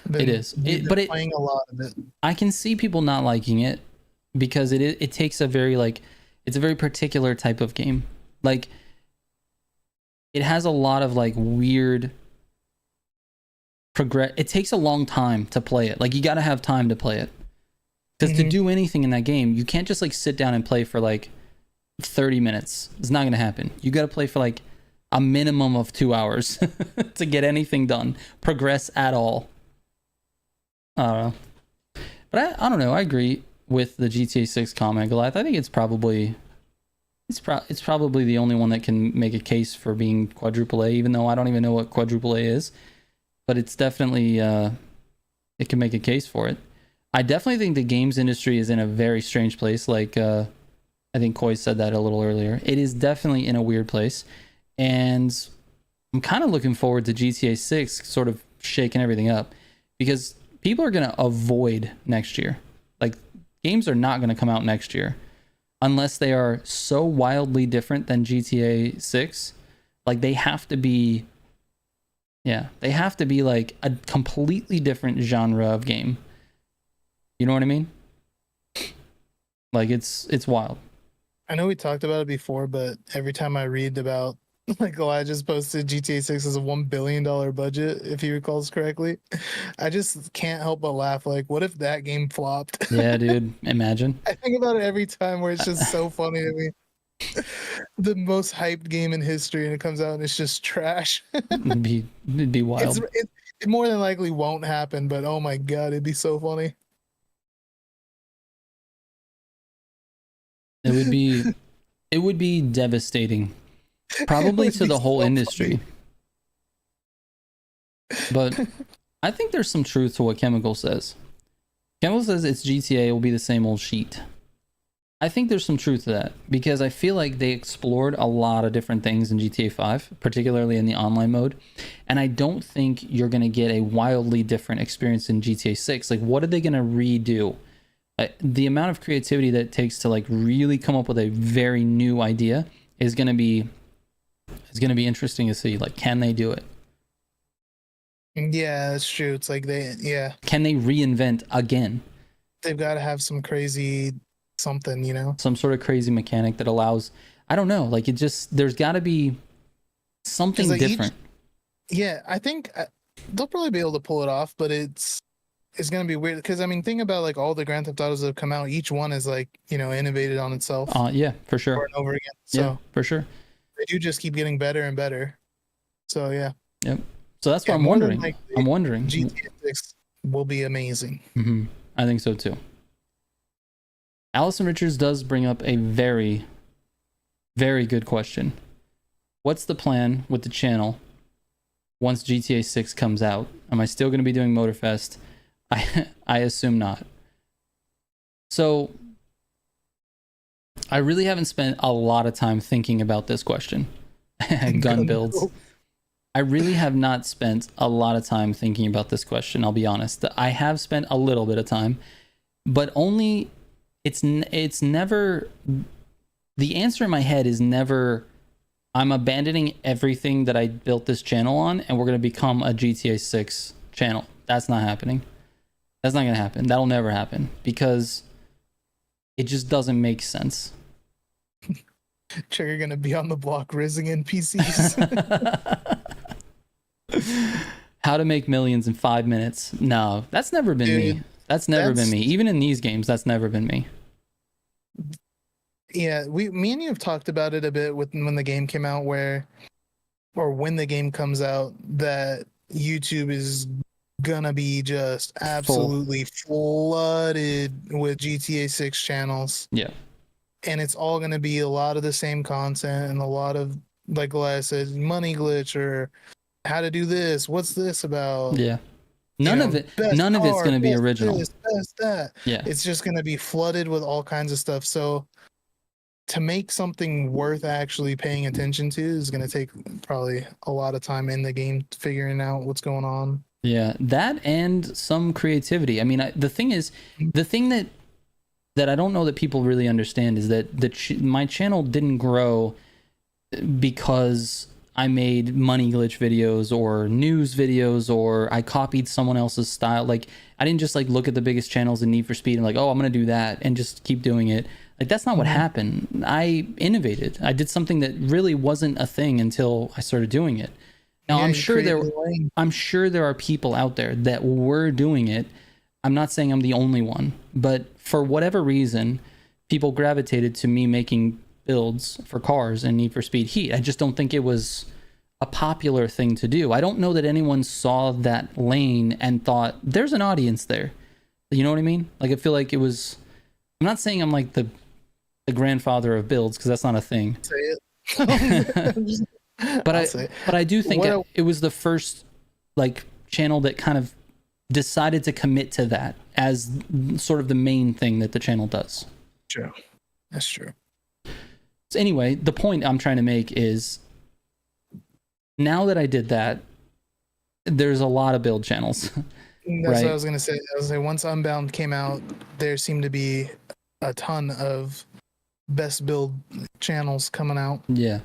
Been- It is. we've But been it, playing a lot of it. I can see people not liking it because it takes a very it's a very particular type of game. Like it has a lot of like weird progress. It takes a long time to play it. Like you got to have time to play it. Because to do anything in that game, you can't just like sit down and play for like 30 minutes. It's not going to happen. You got to play for like a minimum of 2 hours to get anything done, progress at all. I don't know. But I don't know. I agree with the GTA 6 comment, Goliath. I think it's probably the only one that can make a case for being quadruple A, even though I don't even know what quadruple A is. But it's definitely it can make a case for it. I definitely think the games industry is in a very strange place. Like I think Koi said that a little earlier. It is definitely in a weird place, and I'm kind of looking forward to GTA 6 sort of shaking everything up, because people are going to avoid next year. Like, games are not going to come out next year unless they are so wildly different than GTA 6. Like, they have to be, they have to be like a completely different genre of game. You know what I mean? Like, it's wild. I know we talked about it before, but every time I read about, like, Elijah's posted GTA 6 as a $1 billion budget, if he recalls correctly, I just can't help but laugh. Like, what if that game flopped? Yeah, dude. Imagine. I think about it every time, where it's just so funny to me. The most hyped game in history, and it comes out and it's just trash. It'd be wild. It more than likely won't happen, but oh my god, it'd be so funny. It would be devastating, probably to the whole industry. But I think there's some truth to what Chemical says. Chemical says it's GTA, will be the same old sheet. I think there's some truth to that, because I feel like they explored a lot of different things in GTA 5, particularly in the online mode, and I don't think you're going to get a wildly different experience in GTA 6. Like, what are they going to redo? The amount of creativity that it takes to like really come up with a very new idea is going to be interesting to see. Like, can they do it? Yeah, that's true. It's like can they reinvent again? They've got to have some crazy something, you know, some sort of crazy mechanic that allows, I don't know, like, it just, there's got to be something like different. I think they'll probably be able to pull it off, but it's going to be weird, because I mean, think about like all the Grand Theft Autos that have come out. Each one is like, you know, innovated on itself. Yeah, for sure. Over and over again. So yeah, for sure. They do just keep getting better and better. So yeah. Yep. So that's what I'm wondering. I'm wondering. GTA 6 will be amazing. Mm-hmm. I think so too. Allison Richards does bring up a very, very good question. What's the plan with the channel once GTA 6 comes out? Am I still going to be doing Motorfest? I assume not. So I really haven't spent a lot of time thinking about this question. Gun builds. I really have not spent a lot of time thinking about this question, I'll be honest. I have spent a little bit of time, but only it's never, the answer in my head is never, I'm abandoning everything that I built this channel on and we're going to become a GTA 6 channel. That's not happening. That's not going to happen. That'll never happen, because it just doesn't make sense. Trigger going to be on the block rizzing NPCs. How to make millions in 5 minutes. No, that's never been me. That's never been me. Even in these games, that's never been me. Yeah, me and you have talked about it a bit when the game came out, when the game comes out, that YouTube is gonna be just absolutely flooded with GTA 6 channels. Yeah. And it's all gonna be a lot of the same content and a lot of, like I said, money glitch or how to do this. What's this about? Yeah. None of it's going to be original. Best that. Yeah. It's just going to be flooded with all kinds of stuff. So to make something worth actually paying attention to is going to take probably a lot of time in the game figuring out what's going on. Yeah, that and some creativity. I mean, the thing is, the thing that I don't know that people really understand is that my channel didn't grow because I made money glitch videos or news videos or I copied someone else's style. Like, I didn't just like look at the biggest channels in Need for Speed and like, oh, I'm gonna do that and just keep doing it. Like, that's not what happened. I innovated. I did something that really wasn't a thing until I started doing it. Now, I'm sure there are people out there that were doing it. I'm not saying I'm the only one, but for whatever reason, people gravitated to me making builds for cars and Need for Speed Heat. I just don't think it was a popular thing to do. I don't know that anyone saw that lane and thought there's an audience there. You know what I mean? Like, I feel like it was, I'm not saying I'm like the grandfather of builds, because that's not a thing. Say it. but I do think it was the first like channel that kind of decided to commit to that as sort of the main thing that the channel does. True. That's true. So anyway, the point I'm trying to make is, now that I did that, there's a lot of build channels. That's what I right? was gonna say. I was like, once Unbound came out, there seemed to be a ton of best build channels coming out. Yeah.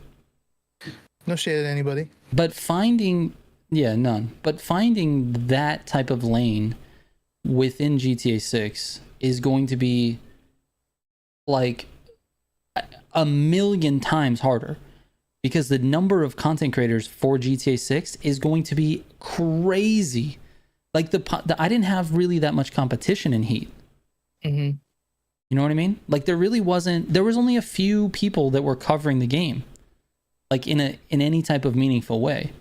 No shade at anybody. But finding, yeah, none. But finding that type of lane within GTA 6 is going to be like a million times harder because the number of content creators for GTA 6 is going to be crazy. Like I didn't have really that much competition in Heat. Mm-hmm. You know what I mean? Like there really wasn't. There was only a few people that were covering the game, like in any type of meaningful way.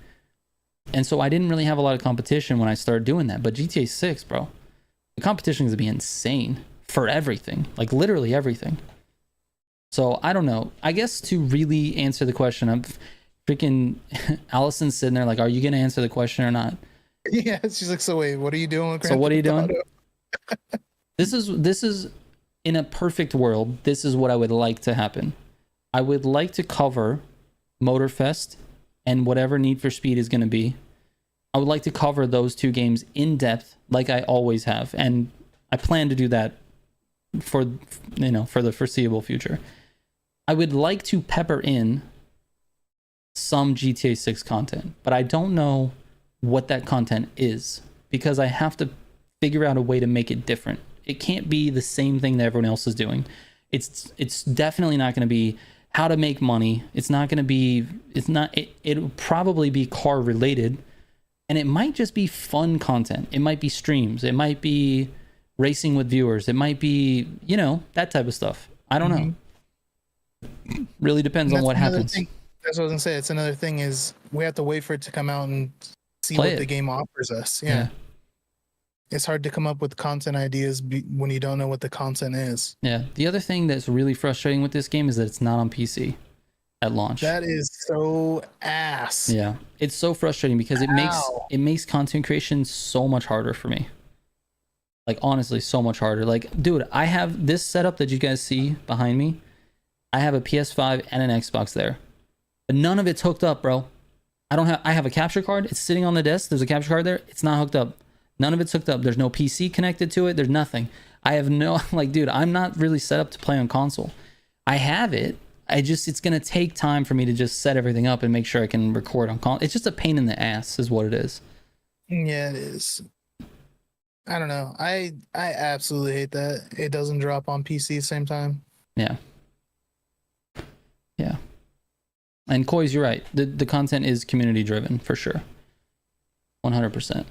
And so I didn't really have a lot of competition when I started doing that. But GTA 6, bro, the competition is going to be insane for everything, like literally everything. So I don't know. I guess to really answer the question, I'm freaking Allison's sitting there like, are you going to answer the question or not? Yeah, she's like, so wait, what are you doing with So what are you Grand doing? Theft Auto? This is in a perfect world. This is what I would like to happen. I would like to cover Motorfest and whatever Need for Speed is going to be. I would like to cover those two games in depth like I always have, and I plan to do that for the foreseeable future. I would like to pepper in some GTA 6 content, but I don't know what that content is because I have to figure out a way to make it different. It can't be the same thing that everyone else is doing. It's definitely not going to be how to make money. It's not going to be, it'll probably be car related, and it might just be fun content. It might be streams. It might be racing with viewers. It might be, that type of stuff. I don't know. Really depends on what happens. That's what I was gonna say. It's another thing is we have to wait for it to come out and see Play what it. the game offers us. Yeah. It's hard to come up with content ideas when you don't know what the content is. Yeah. The other thing that's really frustrating with this game is that it's not on PC at launch. That is so ass. Yeah. It's so frustrating because it makes content creation so much harder for me. Like honestly, so much harder. Like, dude, I have this setup that you guys see behind me. I have a PS5 and an Xbox there. But none of it's hooked up, bro. I have a capture card. It's sitting on the desk. There's a capture card there. It's not hooked up. None of it's hooked up. There's no PC connected to it. There's nothing. I have no, like, dude, I'm not really set up to play on console. I have it. It's going to take time for me to just set everything up and make sure I can record on console. It's just a pain in the ass is what it is. Yeah, it is. I don't know. I absolutely hate that it doesn't drop on PC at the same time. Yeah. Yeah. And Koi's, you're right. The content is community driven for sure. 100%.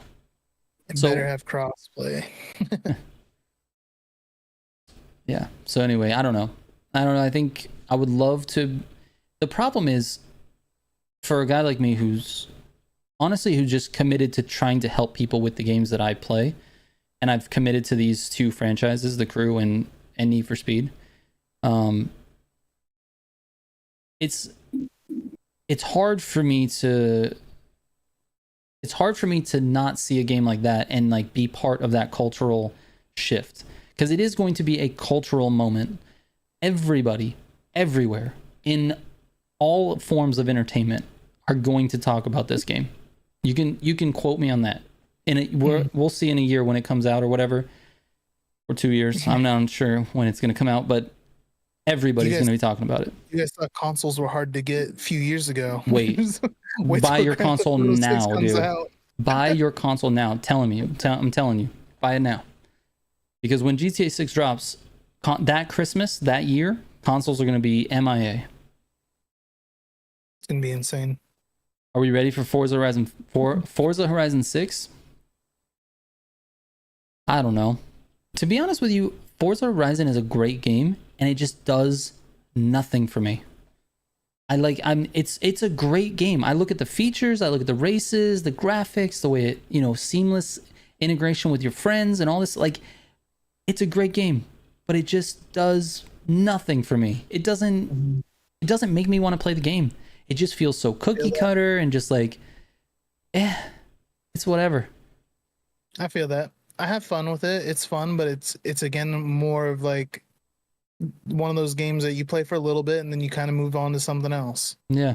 It better have crossplay. Yeah. So anyway, I don't know. I think I would love to. The problem is for a guy like me who's just committed to trying to help people with the games that I play, and I've committed to these two franchises, The Crew and Need for Speed. It's hard for me to not see a game like that and like be part of that cultural shift, because it is going to be a cultural moment. Everybody everywhere in all forms of entertainment are going to talk about this game. You can quote me on that. And we'll see in a year when it comes out or whatever, or 2 years. I'm not sure when it's going to come out, but everybody's going to be talking about it. You guys thought consoles were hard to get a few years ago. Wait buy your console now, dude. Buy your console now. I'm telling you, buy it now. Because when GTA 6 drops, that Christmas, that year, consoles are going to be MIA. It's going to be insane. Are we ready for Forza Horizon 6? I don't know. To be honest with you, Forza Horizon is a great game, and it just does nothing for me. It's a great game. I look at the features, I look at the races, the graphics, the way it, seamless integration with your friends and all this. Like, it's a great game, but it just does nothing for me. It doesn't make me want to play the game. It just feels so cookie cutter and just like, it's whatever. I feel that. I have fun with it. It's fun, but it's again more of like one of those games that you play for a little bit and then you kind of move on to something else. Yeah.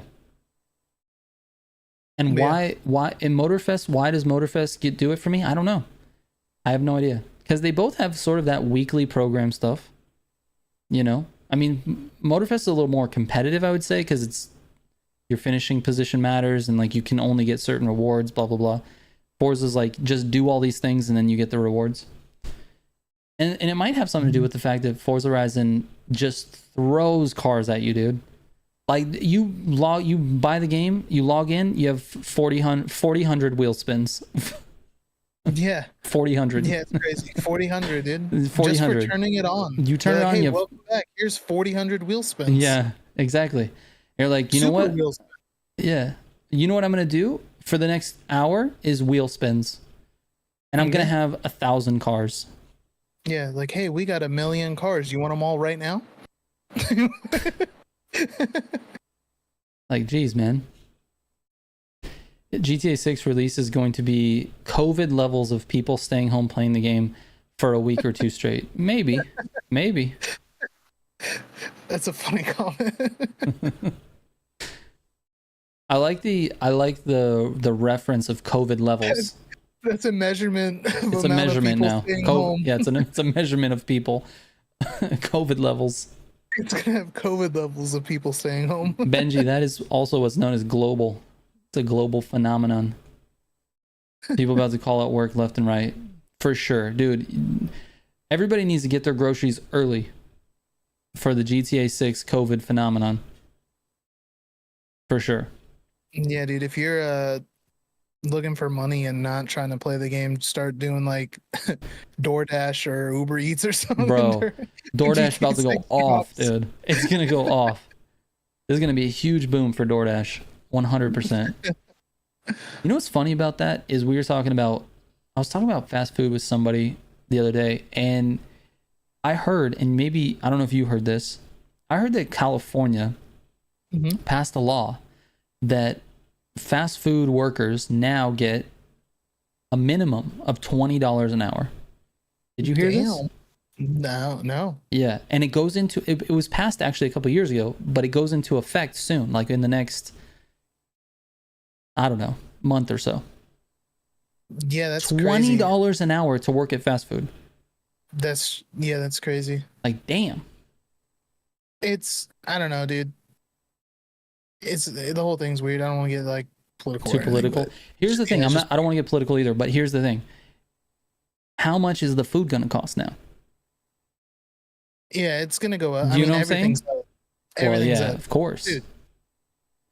And why in Motorfest, why does Motorfest do it for me? I don't know. I have no idea, because they both have sort of that weekly program stuff. You know, I mean, Motorfest is a little more competitive, I would say, because it's your finishing position matters, and like you can only get certain rewards, blah blah blah. Forza's like just do all these things and then you get the rewards. And it might have something to do with the fact that Forza Horizon just throws cars at you, dude. Like you buy the game, you log in, you have 4,000 wheel spins. Yeah. 4,000. Yeah, it's crazy. 4,000, dude. 4,000. Just for turning it on. You turn They're it like, on, hey, you have, welcome back. Here's 4,000 wheel spins. yeah, exactly. You're like, you know Super what? wheel spin. Yeah. You know what I'm going to do for the next hour is wheel spins. And I'm going to have 1,000 cars. Yeah, like, hey, we got 1 million cars. You want them all right now? Like, geez, man. GTA 6 release is going to be COVID levels of people staying home playing the game for a week or two straight. Maybe. That's a funny comment. I like the reference of COVID levels. That's a measurement. It's a measurement now. Yeah, it's a measurement of people. COVID levels. It's gonna have COVID levels of people staying home. Benji, that is also what's known as global. It's a global phenomenon. People about to call out work left and right. For sure. Dude, everybody needs to get their groceries early for the GTA 6 COVID phenomenon. For sure. Yeah, dude, if you're looking for money and not trying to play the game, start doing like DoorDash or Uber Eats or something. Bro, DoorDash about to go off, drops. dude. It's gonna go off. There's gonna be a huge boom for DoorDash. 100%. You know what's funny about that is I was talking about fast food with somebody the other day, and I heard, and maybe I don't know if you heard this, I heard that California passed a law that fast food workers now get a minimum of $20 an hour. Did you hear this? No. Yeah, and it goes into it was passed actually a couple of years ago, but it goes into effect soon, like in the next, I don't know, month or so. Yeah, that's $20 an hour to work at fast food. That's crazy. Like, damn. I don't know, dude. The whole thing's weird. I don't want to get like political. Too political. Here's the thing. I don't want to get political either, but here's the thing. How much is the food going to cost now? Yeah, it's going to go up. Do you know what I'm saying? Everything's well, yeah, up. of course. Dude,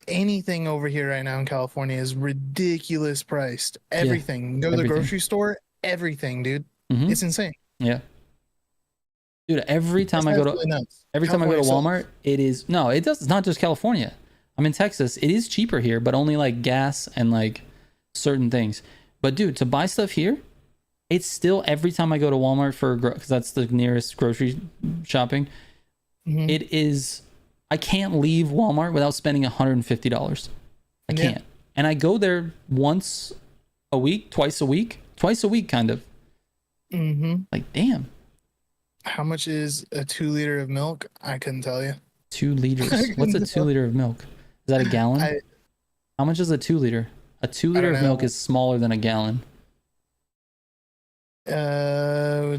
anything over here right now in California is ridiculous priced. Everything. Go to the grocery store, everything, dude. Mm-hmm. It's insane. Yeah. Dude, every time I go to Walmart, it's not just California. I'm in Texas. It is cheaper here, but only like gas and like certain things. But dude, to buy stuff here, it's still every time I go to Walmart because that's the nearest grocery shopping. Mm-hmm. It is, I can't leave Walmart without spending $150. I can't. And I go there once a week, twice a week kind of. Mm-hmm. Like, damn. How much is a 2 liter of milk? I couldn't tell you. 2 liters. What's a 2 liter of milk? Is that a gallon? How much is a 2 liter? A 2 liter of milk is smaller than a gallon. How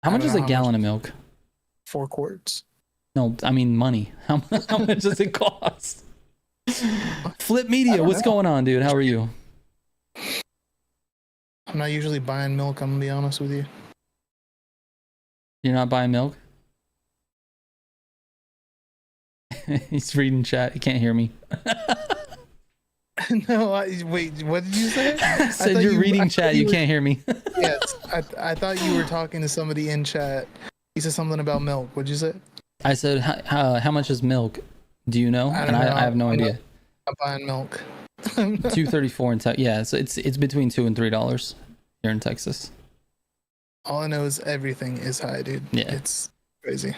much is a gallon of milk? 4 quarts. No, I mean money. How much does it cost? Flip Media, what's going on, dude? How are you? I'm not usually buying milk, I'm gonna be honest with you. You're not buying milk? He's reading chat. He can't hear me. No, wait, what did you say? I said you're reading chat. You can't hear me. Yes, I thought you were talking to somebody in chat. You said something about milk. What'd you say? I said, how much is milk? Do you know? I have no idea. I'm buying milk. $2.34 in Texas. Yeah, so it's between $2 and $3 here in Texas. All I know is everything is high, dude. Yeah, it's crazy.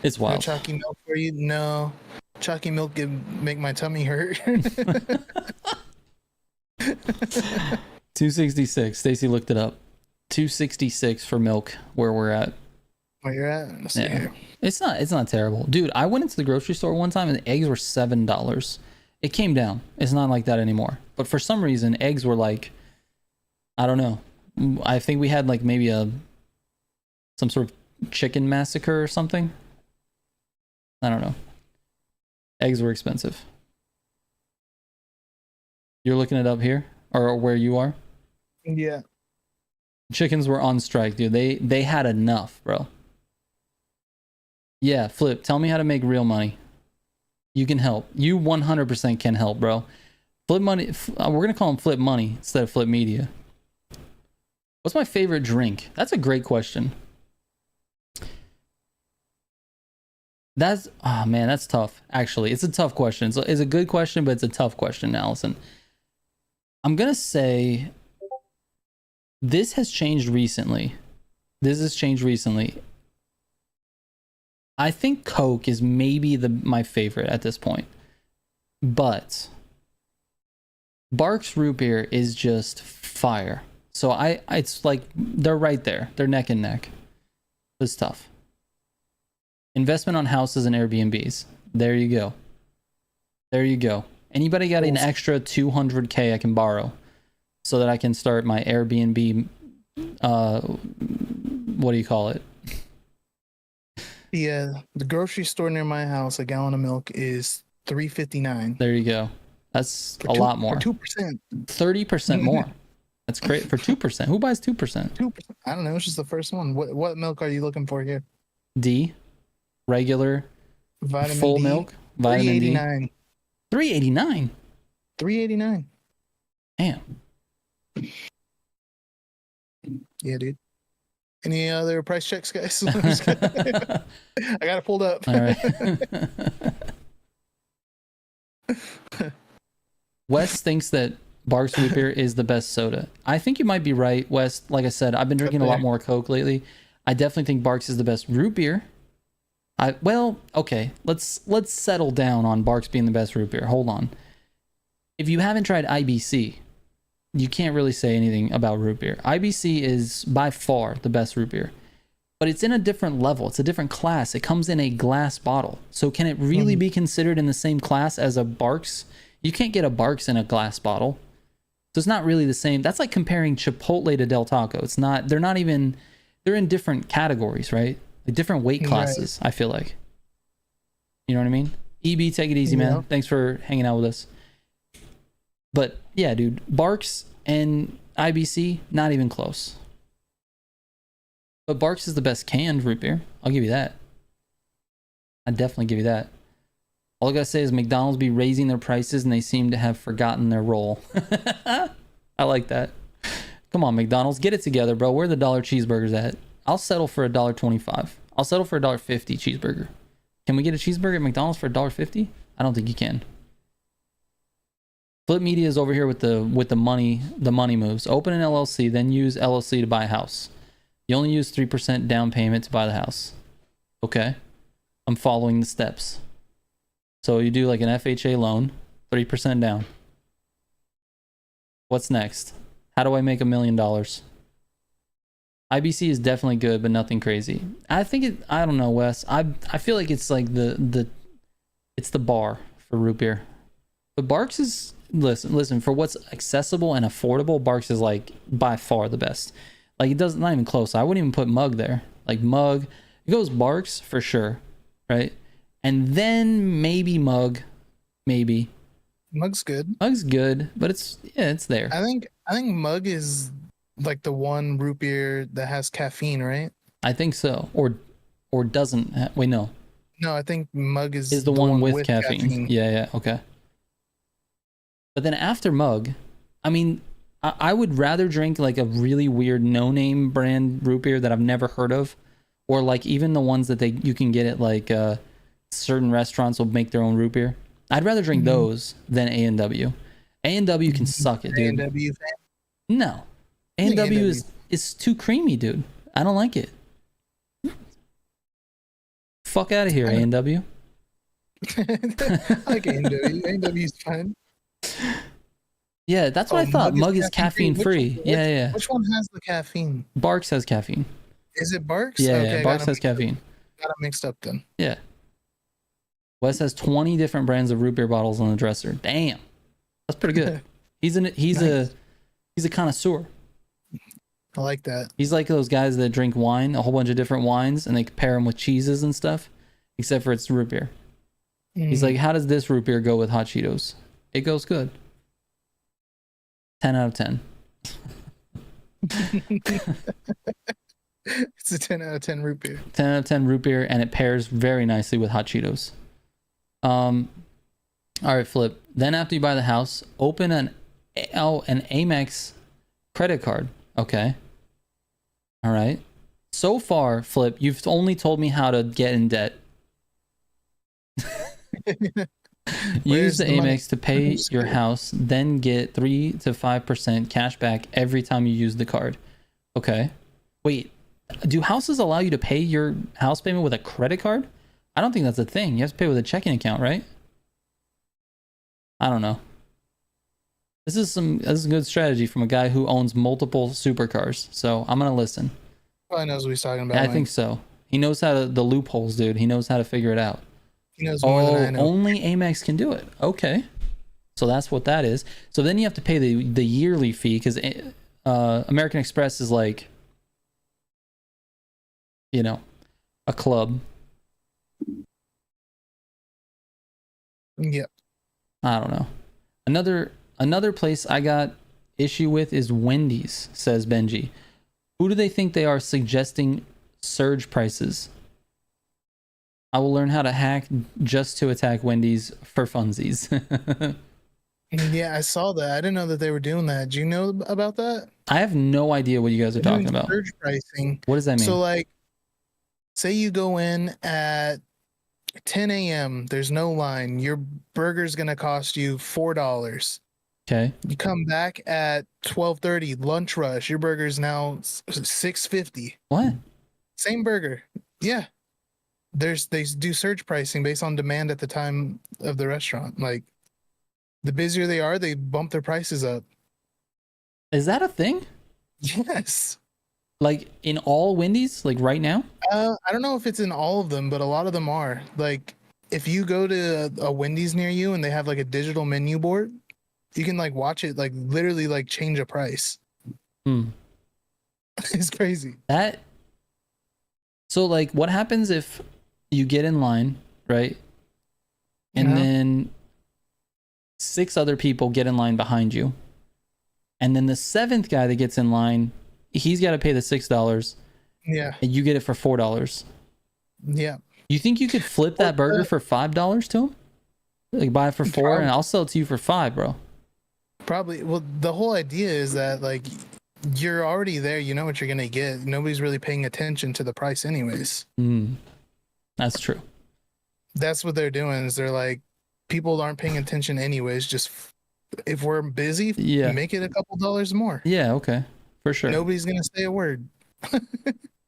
It's wild. No chalky milk for you? No. Chalky milk can make my tummy hurt. 266. Stacy looked it up. 266 for milk where we're at. Where you're at? Yeah. It's not terrible. Dude, I went into the grocery store one time and the eggs were $7. It came down. It's not like that anymore. But for some reason, eggs were like, I don't know, I think we had like maybe some sort of chicken massacre or something. I don't know. Eggs were expensive. You're looking it up here, or where you are? Yeah. Chickens were on strike, dude. They had enough, bro. Yeah, Flip, tell me how to make real money. You can help. You 100% can help, bro. Flip Money, we're going to call him Flip Money instead of Flip Media. What's my favorite drink? That's a great question. That's, oh man, that's tough. Actually, it's a tough question. It's a good question, but it's a tough question, Allison. I'm going to say this has changed recently. I think Coke is maybe my favorite at this point. But Barks Root Beer is just fire. So it's like they're right there. They're neck and neck. It's tough. Investment on houses and Airbnbs. There you go. Anybody got an extra 200K I can borrow so that I can start my Airbnb? What do you call it? Yeah, the grocery store near my house, a gallon of milk is $3.59. There you go. That's a lot more. For 2%. 30% more. That's great for 2%. Who buys 2%? 2%. I don't know. It's just the first one. What milk are you looking for here? D, regular, vitamin full D, milk, vitamin D. $3.89. $3.89. Damn. Yeah, dude. Any other price checks, guys? I'm just kidding. I got it pulled up. All right. Wes thinks that Barks Root Beer is the best soda. I think you might be right, Wes. Like I said, I've been drinking a lot more Coke lately. I definitely think Barks is the best root beer. Well, okay. Let's settle down on Barks being the best root beer. Hold on. If you haven't tried IBC, you can't really say anything about root beer. IBC is by far the best root beer, but it's in a different level. It's a different class. It comes in a glass bottle. So can it really be considered in the same class as a Barks? You can't get a Barks in a glass bottle. So it's not really the same. That's like comparing Chipotle to Del Taco. It's not, they're in different categories, right? Like different weight classes, right. I feel like. You know what I mean? EB, take it easy, man. Thanks for hanging out with us. But yeah, dude, Barks and IBC, not even close. But Barks is the best canned root beer. I'll give you that. I'd definitely give you that. All I gotta say is McDonald's be raising their prices and they seem to have forgotten their role. I like that. Come on, McDonald's, get it together, bro. Where are the dollar cheeseburgers at? I'll settle for $1.25. I'll settle for $1.50 cheeseburger. Can we get a cheeseburger at McDonald's for $1.50? I don't think you can. Flip Media is over here with the money moves. Open an LLC, then use LLC to buy a house. You only use 3% down payment to buy the house. Okay. I'm following the steps. So you do like an FHA loan, 3% down. What's next? How do I make $1 million? IBC is definitely good, but nothing crazy. I don't know, Wes. I feel like it's like it's the bar for root beer. But Barks is, listen, for what's accessible and affordable, Barks is like by far the best. Like it doesn't, not even close. I wouldn't even put Mug there. Like Mug, it goes Barks for sure, right? And then maybe Mug, maybe. Mug's good. Mug's good, but it's there. I think Mug is like the one root beer that has caffeine, right? I think so. Or doesn't. Wait, no. No, I think Mug is the one with caffeine. Yeah, okay. But then after Mug, I mean, I would rather drink like a really weird no-name brand root beer that I've never heard of, or like even the ones that you can get at like certain restaurants will make their own root beer. I'd rather drink those than A&W. A&W can suck it, dude. A&W fan? No. A&W is too creamy, dude. I don't like it. Fuck out of here, A&W. I like A&W. A&W's fine. Yeah, that's what I thought. Mug is caffeine free. Yeah. Which one has the caffeine? Barks has caffeine. Is it Barks? Yeah, okay, yeah. Barks has caffeine. Got it mixed up then. Yeah. Wes has 20 different brands of root beer bottles on the dresser. Damn. That's pretty good. He's a connoisseur. I like that. He's like those guys that drink wine, a whole bunch of different wines, and they pair them with cheeses and stuff, except for it's root beer. He's like, how does this root beer go with hot Cheetos? It goes good. 10 out of 10. It's a 10 out of 10 root beer. 10 out of 10 root beer, and it pairs very nicely with hot Cheetos. All right, Flip. Then after you buy the house, open an Amex credit card. Okay. All right. So far, Flip, you've only told me how to get in debt. Use the Amex to pay your house, then get 3 to 5% cash back every time you use the card. Okay. Wait, do houses allow you to pay your house payment with a credit card? I don't think that's a thing. You have to pay with a checking account, right? I don't know. This is a good strategy from a guy who owns multiple supercars. So I'm gonna listen. Probably knows what he's talking about. Yeah, I think so. He knows the loopholes, dude. He knows how to figure it out. He knows more than I know. Only Amex can do it. Okay. So that's what that is. So then you have to pay the yearly fee because American Express is like, you know, a club. Yep. I don't know. Another place I got issue with is Wendy's, says Benji. Who do they think they are suggesting surge prices? I will learn how to hack just to attack Wendy's for funsies. Yeah, I saw that. I didn't know that they were doing that. Do you know about that? I have no idea what you guys are talking about. Surge pricing. What does that mean? So, like, say you go in at 10 a.m., there's no line. Your burger's going to cost you $4. Okay. You come back at 12:30, lunch rush. Your burger's now $6.50. What? Same burger. Yeah. They do surge pricing based on demand at the time of the restaurant. Like, the busier they are, they bump their prices up. Is that a thing? Yes. Like in all Wendy's, like right now? I don't know if it's in all of them, but a lot of them are. Like, if you go to a Wendy's near you and they have like a digital menu board, you can like watch it, like literally like change a price. It's crazy. So like what happens if you get in line, right? And then 6 other people get in line behind you. And then the 7th guy that gets in line, he's got to pay the $6. Yeah. And you get it for $4. Yeah. You think you could flip that burger for $5 to him? Like buy it for $4 and I'll sell it to you for $5, bro. Probably. Well, the whole idea is that like you're already there, you know what you're gonna get. Nobody's really paying attention to the price anyways. That's true. That's what they're doing, is they're like, people aren't paying attention anyways. Just if we're busy, make it a couple dollars more. Yeah, okay. For sure. Nobody's gonna say a word.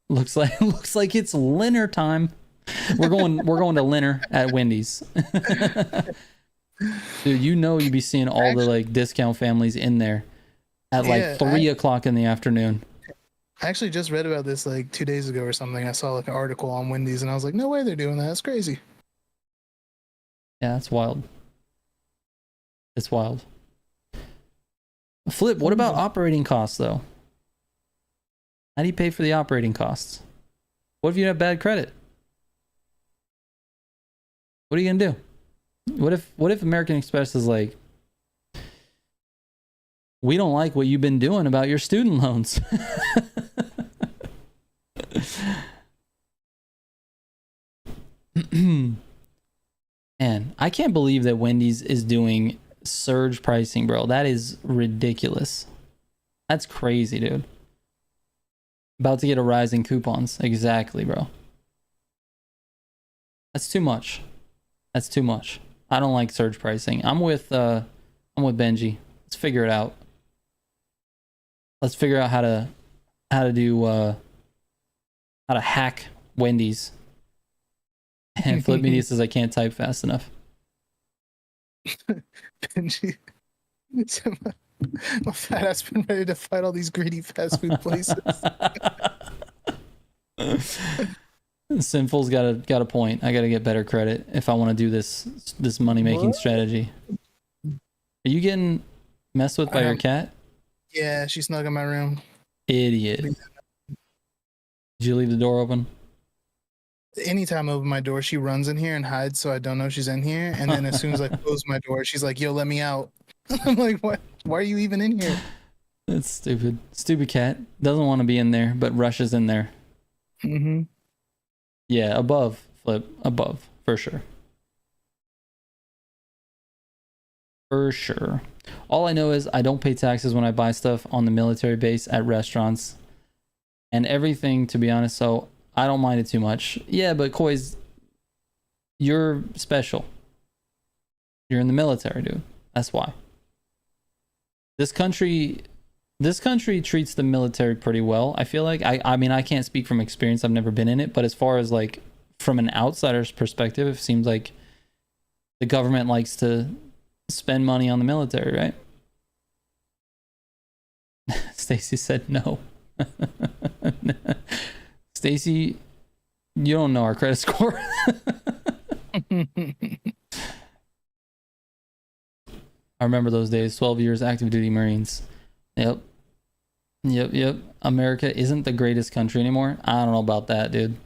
looks like it's dinner time. We're going to dinner at Wendy's. Dude, you know you'd be seeing all the like discount families in there at like 3 o'clock in the afternoon. I actually just read about this like 2 days ago or something. I saw like an article on Wendy's and I was like, no way they're doing that. It's crazy. Yeah, that's wild. It's wild. Flip, what about operating costs though? How do you pay for the operating costs? What if you have bad credit? What are you gonna do? What if American Express is like, we don't like what you've been doing about your student loans? Man, I can't believe that Wendy's is doing surge pricing, bro. That is ridiculous. That's crazy, dude. About to get a rise in coupons. Exactly, bro. That's too much. That's too much. I don't like surge pricing. I'm with Benji. Let's figure it out. Let's figure out how to hack Wendy's. And Flip Media says I can't type fast enough. Benji, my fat ass been ready to fight all these greedy fast food places. Sinful's got a point. I got to get better credit if I want to do this money making strategy. Are you getting messed with by your cat? Yeah, she snug in my room. Idiot. Did you leave the door open? Anytime I open my door, she runs in here and hides so I don't know she's in here. And then as soon as I close my door, she's like, yo, let me out. I'm like, what? Why are you even in here? That's stupid. Stupid cat. Doesn't want to be in there, but rushes in there. Mm-hmm. Yeah, above. Flip. Above. For sure. For sure. All I know is I don't pay taxes when I buy stuff on the military base at restaurants. And everything, to be honest, so I don't mind it too much. Yeah, but Koi's, you're special. You're in the military, dude. That's why. This country treats the military pretty well. I feel like I mean, I can't speak from experience. I've never been in it, but as far as like from an outsider's perspective, it seems like the government likes to spend money on the military, right? Stacy said no. Stacy, you don't know our credit score. I remember those days. 12 years active duty Marines. Yep. America isn't the greatest country anymore. I don't know about that, dude.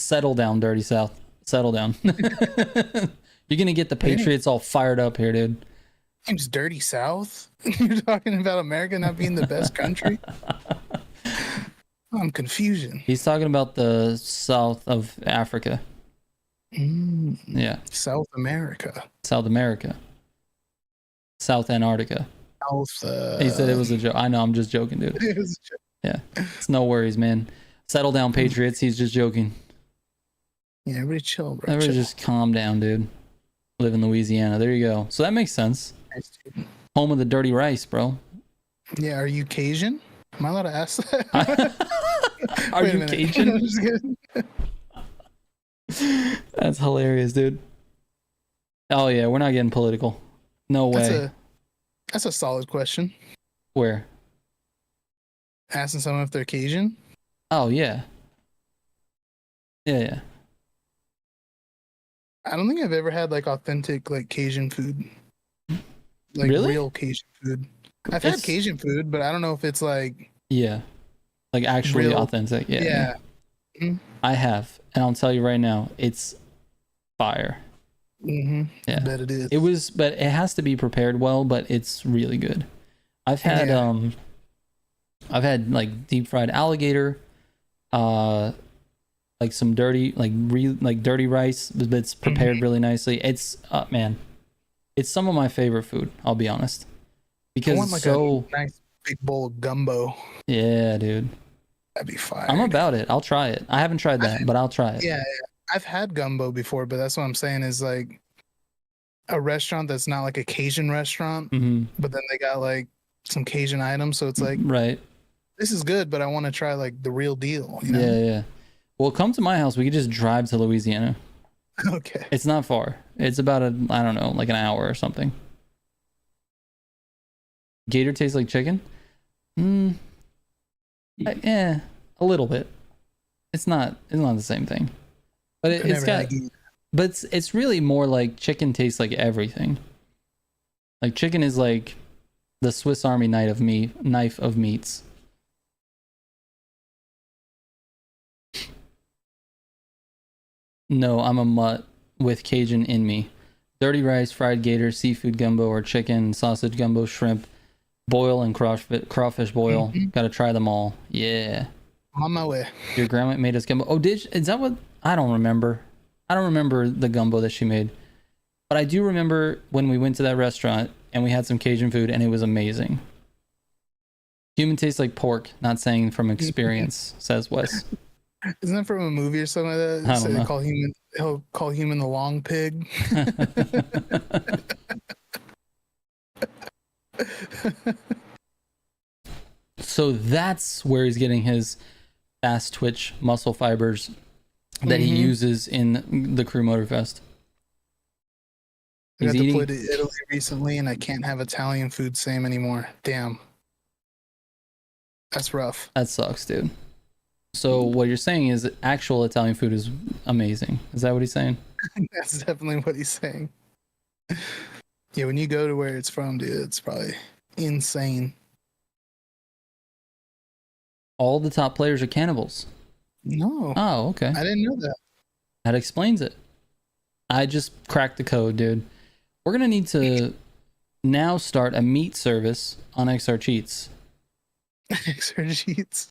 Settle down, Dirty South. Settle down. You're gonna get the Patriots all fired up here, dude. It's Dirty South? You're talking about America not being the best country? I'm confusion. He's talking about the south of Africa. Yeah. South America. South America. South Antarctica. South. He said it was a joke. I know, I'm just joking, dude. It was a joke. Yeah. It's no worries, man. Settle down, Patriots. He's just joking. Yeah, everybody chill, bro. Everybody chill. just calm down, dude. Live in Louisiana. There you go. So that makes sense. Nice, dude. Home of the dirty rice, bro. Yeah, are you Cajun? Am I allowed to ask that? Are you Cajun? That's hilarious, dude. Oh yeah, we're not getting political. No way. That's a solid question. Where? Asking someone if they're Cajun? Oh yeah. Yeah. I don't think I've ever had like authentic like Cajun food. Like really? Real Cajun food. I've had Cajun food, but I don't know if it's like like actually real, authentic. Yeah. Mm-hmm. I have, and I'll tell you right now, it's fire. Mm-hmm. Yeah, I bet it is. It was, but it has to be prepared well. But it's really good. I've had like deep fried alligator, like some dirty, like dirty rice that's prepared really nicely. It's man, it's some of my favorite food. I'll be honest, because I want like a nice big bowl of gumbo. Yeah, dude, that'd be fire. I'm about it. I'll try it. I haven't tried that, but I'll try it. Yeah, I've had gumbo before, but that's what I'm saying is like a restaurant that's not like a Cajun restaurant, but then they got like some Cajun items, so it's like right. This is good, but I want to try like the real deal. You know? Yeah. Well, come to my house. We could just drive to Louisiana. Okay. It's not far. It's about I don't know, like an hour or something. Gator tastes like chicken? A little bit. It's not the same thing. But it's really more like chicken tastes like everything. Like chicken is like the Swiss Army knife of meats. No, I'm a mutt with Cajun in me. Dirty rice, fried gator, seafood gumbo, or chicken, sausage gumbo, shrimp, boil, and crawfish boil. Gotta try them all. Yeah. On my way. Your grandma made us gumbo. Oh, is that what? I don't remember. I don't remember the gumbo that she made. But I do remember when we went to that restaurant and we had some Cajun food and it was amazing. Human tastes like pork, not saying from experience, says Wes. Isn't that from a movie or something like that? I don't know. He'll call human the long pig. So that's where he's getting his fast twitch muscle fibers that he uses in the Crew Motorfest. I got deployed to Italy recently and I can't have Italian food same anymore. Damn. That's rough. That sucks, dude. So what you're saying is actual Italian food is amazing. Is that what he's saying? That's definitely what he's saying. Yeah, when you go to where it's from, dude, it's probably insane. All the top players are cannibals. No, Oh, okay. I didn't know that. That explains it. I just cracked the code, dude. We're gonna need to now start a meat service on XR Cheats. XR Cheats.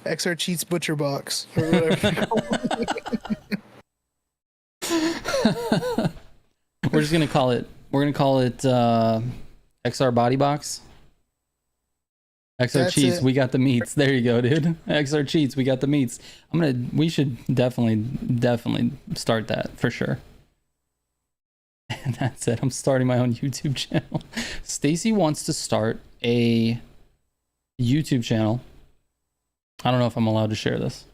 XR Cheats Butcher Box or whatever. We're just gonna call it. We're gonna call it XR Body Box. XR That's Cheats, it. we got the meats. There you go, dude. XR Cheats, we got the meats. We should definitely start that for sure. And that's it. I'm starting my own YouTube channel. Stacy wants to start a YouTube channel. I don't know if I'm allowed to share this.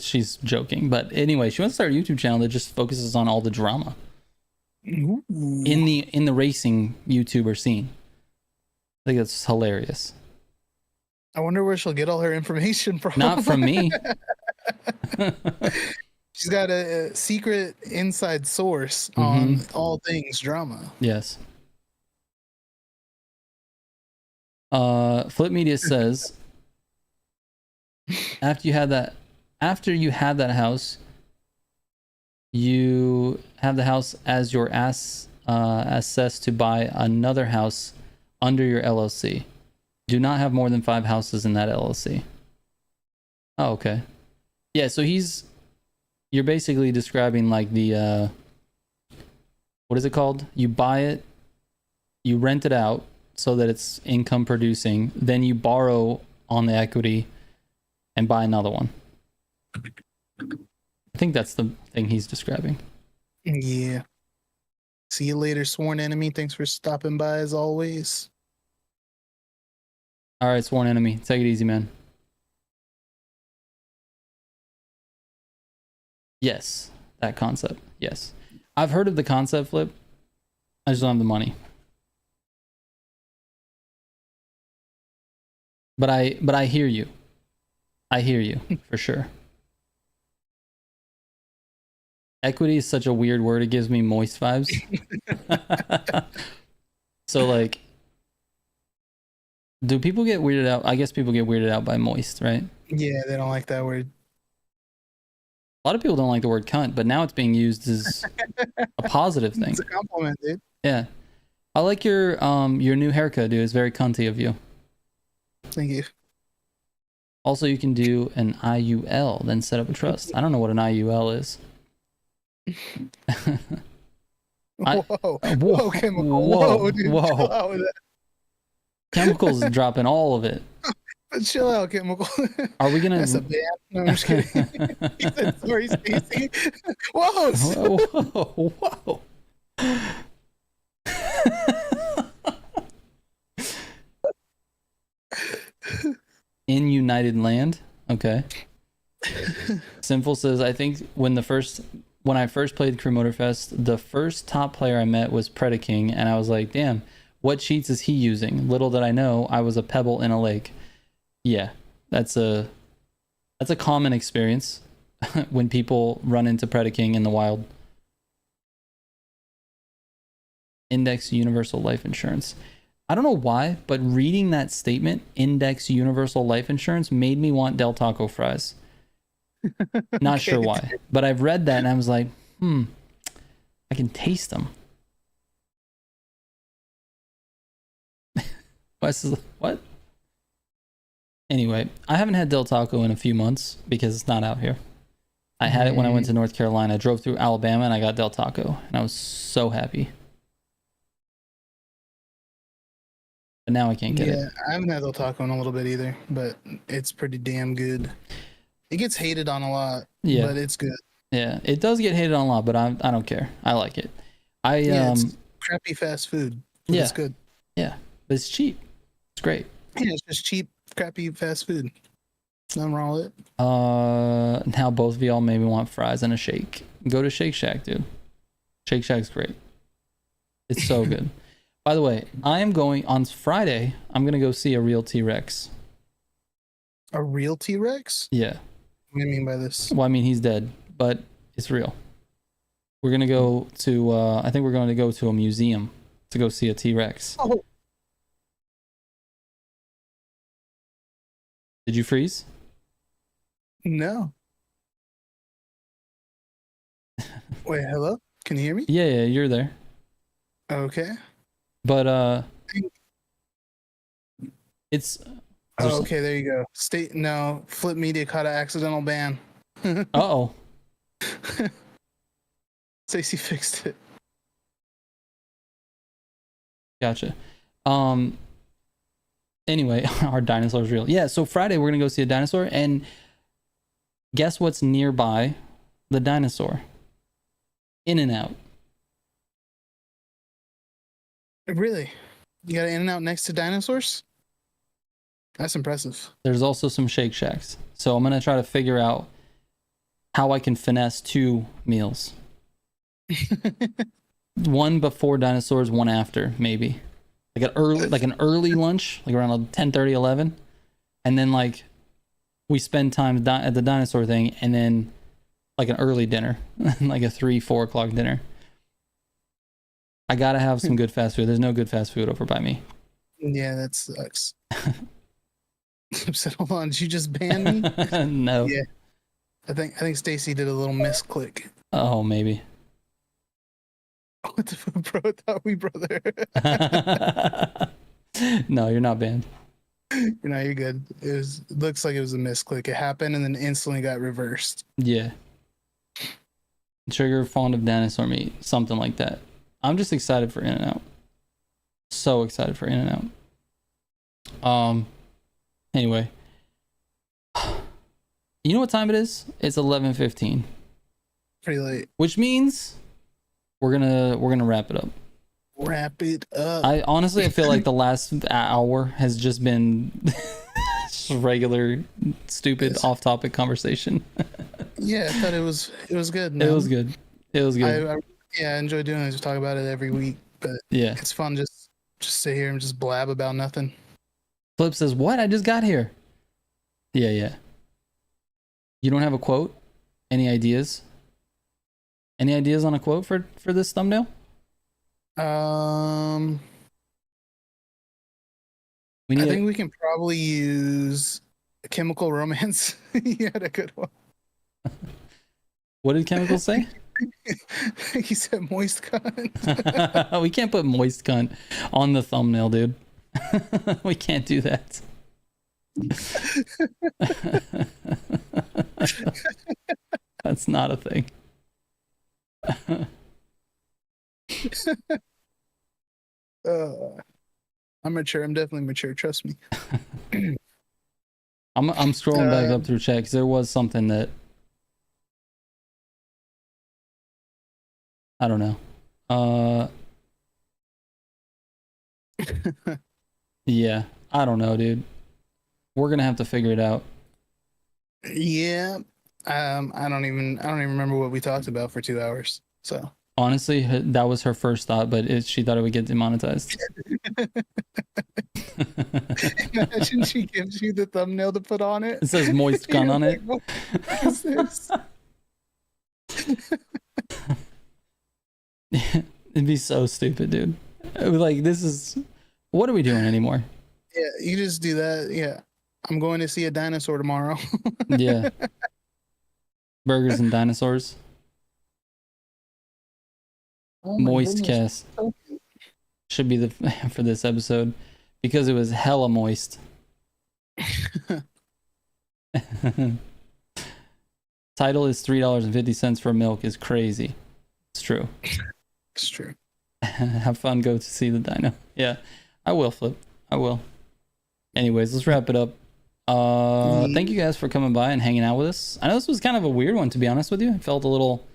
She's joking, but anyway, she wants to start a YouTube channel that just focuses on all the drama Ooh. in the racing YouTuber scene. I think that's hilarious. I wonder where she'll get all her information from. Not from me. She's got a secret inside source on all things drama. Yes. Flip Media says after you had that house, you have the house as your assess to buy another house under your LLC. Do not have more than 5 houses in that LLC. Oh, okay. Yeah, so you're basically describing like the what is it called? You buy it, you rent it out so that it's income producing, then you borrow on the equity and buy another one. I think that's the thing he's describing. Yeah. See you later, sworn enemy. Thanks for stopping by as always. All right, sworn enemy. Take it easy, man. Yes, that concept. Yes. I've heard of the concept, Flip. I just don't have the money. But I hear you. I hear you for sure. Equity is such a weird word. It gives me moist vibes. So like, do people get weirded out? I guess people get weirded out by moist, right? Yeah, they don't like that word. A lot of people don't like the word cunt, but now it's being used as a positive thing. It's a compliment, dude. Yeah. I like your new haircut, dude. It's very cunty of you. Thank you. Also, you can do an IUL, then set up a trust. I don't know what an IUL is. Whoa, chemical. Whoa, dude. Whoa. Chill out with that. Chemicals is dropping all of it. Chill out, chemical. Are we gonna? That's a band. No, I'm just kidding. He said, sorry, Stacy. Whoa. Whoa. In United Land. Okay. Sinful says, I think when I first played Crew Motorfest, the first top player I met was Predaking, and I was like, damn, what cheats is he using? Little did I know I was a pebble in a lake. Yeah, that's a common experience when people run into Predaking in the wild. Index Universal Life Insurance. I don't know why, but reading that statement, Index Universal Life Insurance, made me want Del Taco fries. Not sure why, but I've read that and I was like, I can taste them. What? Anyway, I haven't had Del Taco in a few months because it's not out here. I had it when I went to North Carolina. I drove through Alabama and I got Del Taco and I was so happy. But now I can't get it. Yeah, I haven't had Del Taco in a little bit either, but it's pretty damn good. It gets hated on a lot, but it's good. Yeah, it does get hated on a lot, but I don't care. I like it. It's crappy fast food. But it's good. Yeah, but it's cheap. It's great. Yeah, it's just cheap, crappy fast food. Nothing wrong with it. Now both of y'all maybe want fries and a shake. Go to Shake Shack, dude. Shake Shack's great. It's so good. By the way, I am going on Friday. I'm gonna go see a real T-Rex. A real T-Rex? Yeah. What do you mean by this? Well, I mean he's dead, but it's real. We're gonna go to. I think we're going to go to a museum to go see a T-Rex. Oh. Did you freeze? No. Wait, hello? Can you hear me? Yeah, you're there. Okay. But it's Oh, okay, there you go. No, Flip Media caught an accidental ban. uh-oh. Stacy fixed it. Gotcha. Anyway, our dinosaur's real. Yeah, so Friday we're gonna go see a dinosaur, and guess what's nearby the dinosaur? In-N-Out. Really? You got an In-N-Out next to dinosaurs? That's impressive. There's also some Shake Shacks. So I'm gonna try to figure out how I can finesse 2 meals. One before dinosaurs, one after, maybe. Like an early lunch, like around 10:30, 11. And then like we spend time at the dinosaur thing, and then like an early dinner, like a 3-4 o'clock dinner. I gotta have some good fast food. There's no good fast food over by me. Yeah, that sucks. So, hold on, did you just ban me? No. Yeah. I think Stacy did a little misclick. Oh, maybe. What the fuck, bro? I thought we brother. No, you're not banned. You're good. It looks like it was a misclick. It happened and then instantly got reversed. Yeah. Trigger fond of dinosaur meat, something like that. I'm just excited for In-N-Out. So excited for In-N-Out. Anyway. You know what time it is? It's 11:15. Pretty late. Which means we're gonna wrap it up. Wrap it up. I honestly feel like the last hour has just been just regular stupid off-topic conversation. Yeah, I thought it was good. Man. It was good. I enjoy doing it. Just talk about it every week, but yeah, it's fun just sit here and just blab about nothing. Flip says, "What? I just got here." Yeah. You don't have a quote? Any ideas? Any ideas on a quote for this thumbnail? I think we can probably use Chemical Romance. You had a good one. What did Chemical say? He said moist cunt. We can't put moist cunt on the thumbnail, dude. We can't do that. That's not a thing. I'm mature. I'm definitely mature. Trust me. I'm scrolling back up through chat because there was something that I don't know. Yeah, I don't know, dude. We're gonna have to figure it out. Yeah. I don't even remember what we talked about for 2 hours. So honestly, that was her first thought, but she thought it would get demonetized. Imagine she gives you the thumbnail to put on it. It says moist cunt on it. What is this? It'd be so stupid, dude. Like, this is, what are we doing anymore? Yeah, you just do that. Yeah, I'm going to see a dinosaur tomorrow. Yeah, burgers and dinosaurs. Oh moist cast should be the for this episode because it was hella moist. Title is $3.50 for milk is crazy. It's true. It's true. Have fun. Go to see the dino. Yeah, I will, Flip. I will. Anyways, let's wrap it up. Thank you guys for coming by and hanging out with us. I know this was kind of a weird one, to be honest with you. It felt a little,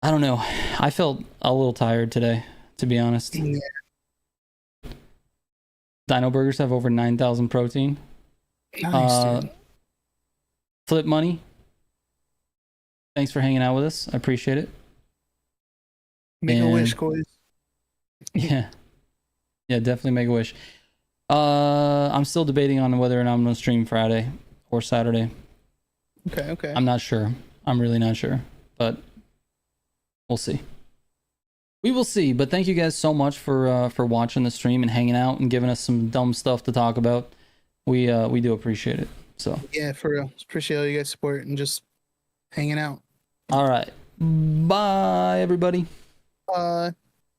I don't know. I felt a little tired today, to be honest. Yeah. Dino burgers have over 9,000 protein. Nice, dude. Flip Money, thanks for hanging out with us. I appreciate it. Make a wish, boys. Yeah, definitely make a wish. I'm still debating on whether or not I'm gonna stream Friday or Saturday. Okay. I'm not sure. I'm really not sure, but we'll see. We will see. But thank you guys so much for watching the stream and hanging out and giving us some dumb stuff to talk about. We do appreciate it. So Yeah, for real. Appreciate all you guys' support and just hanging out. all right. Bye everybody. Bye.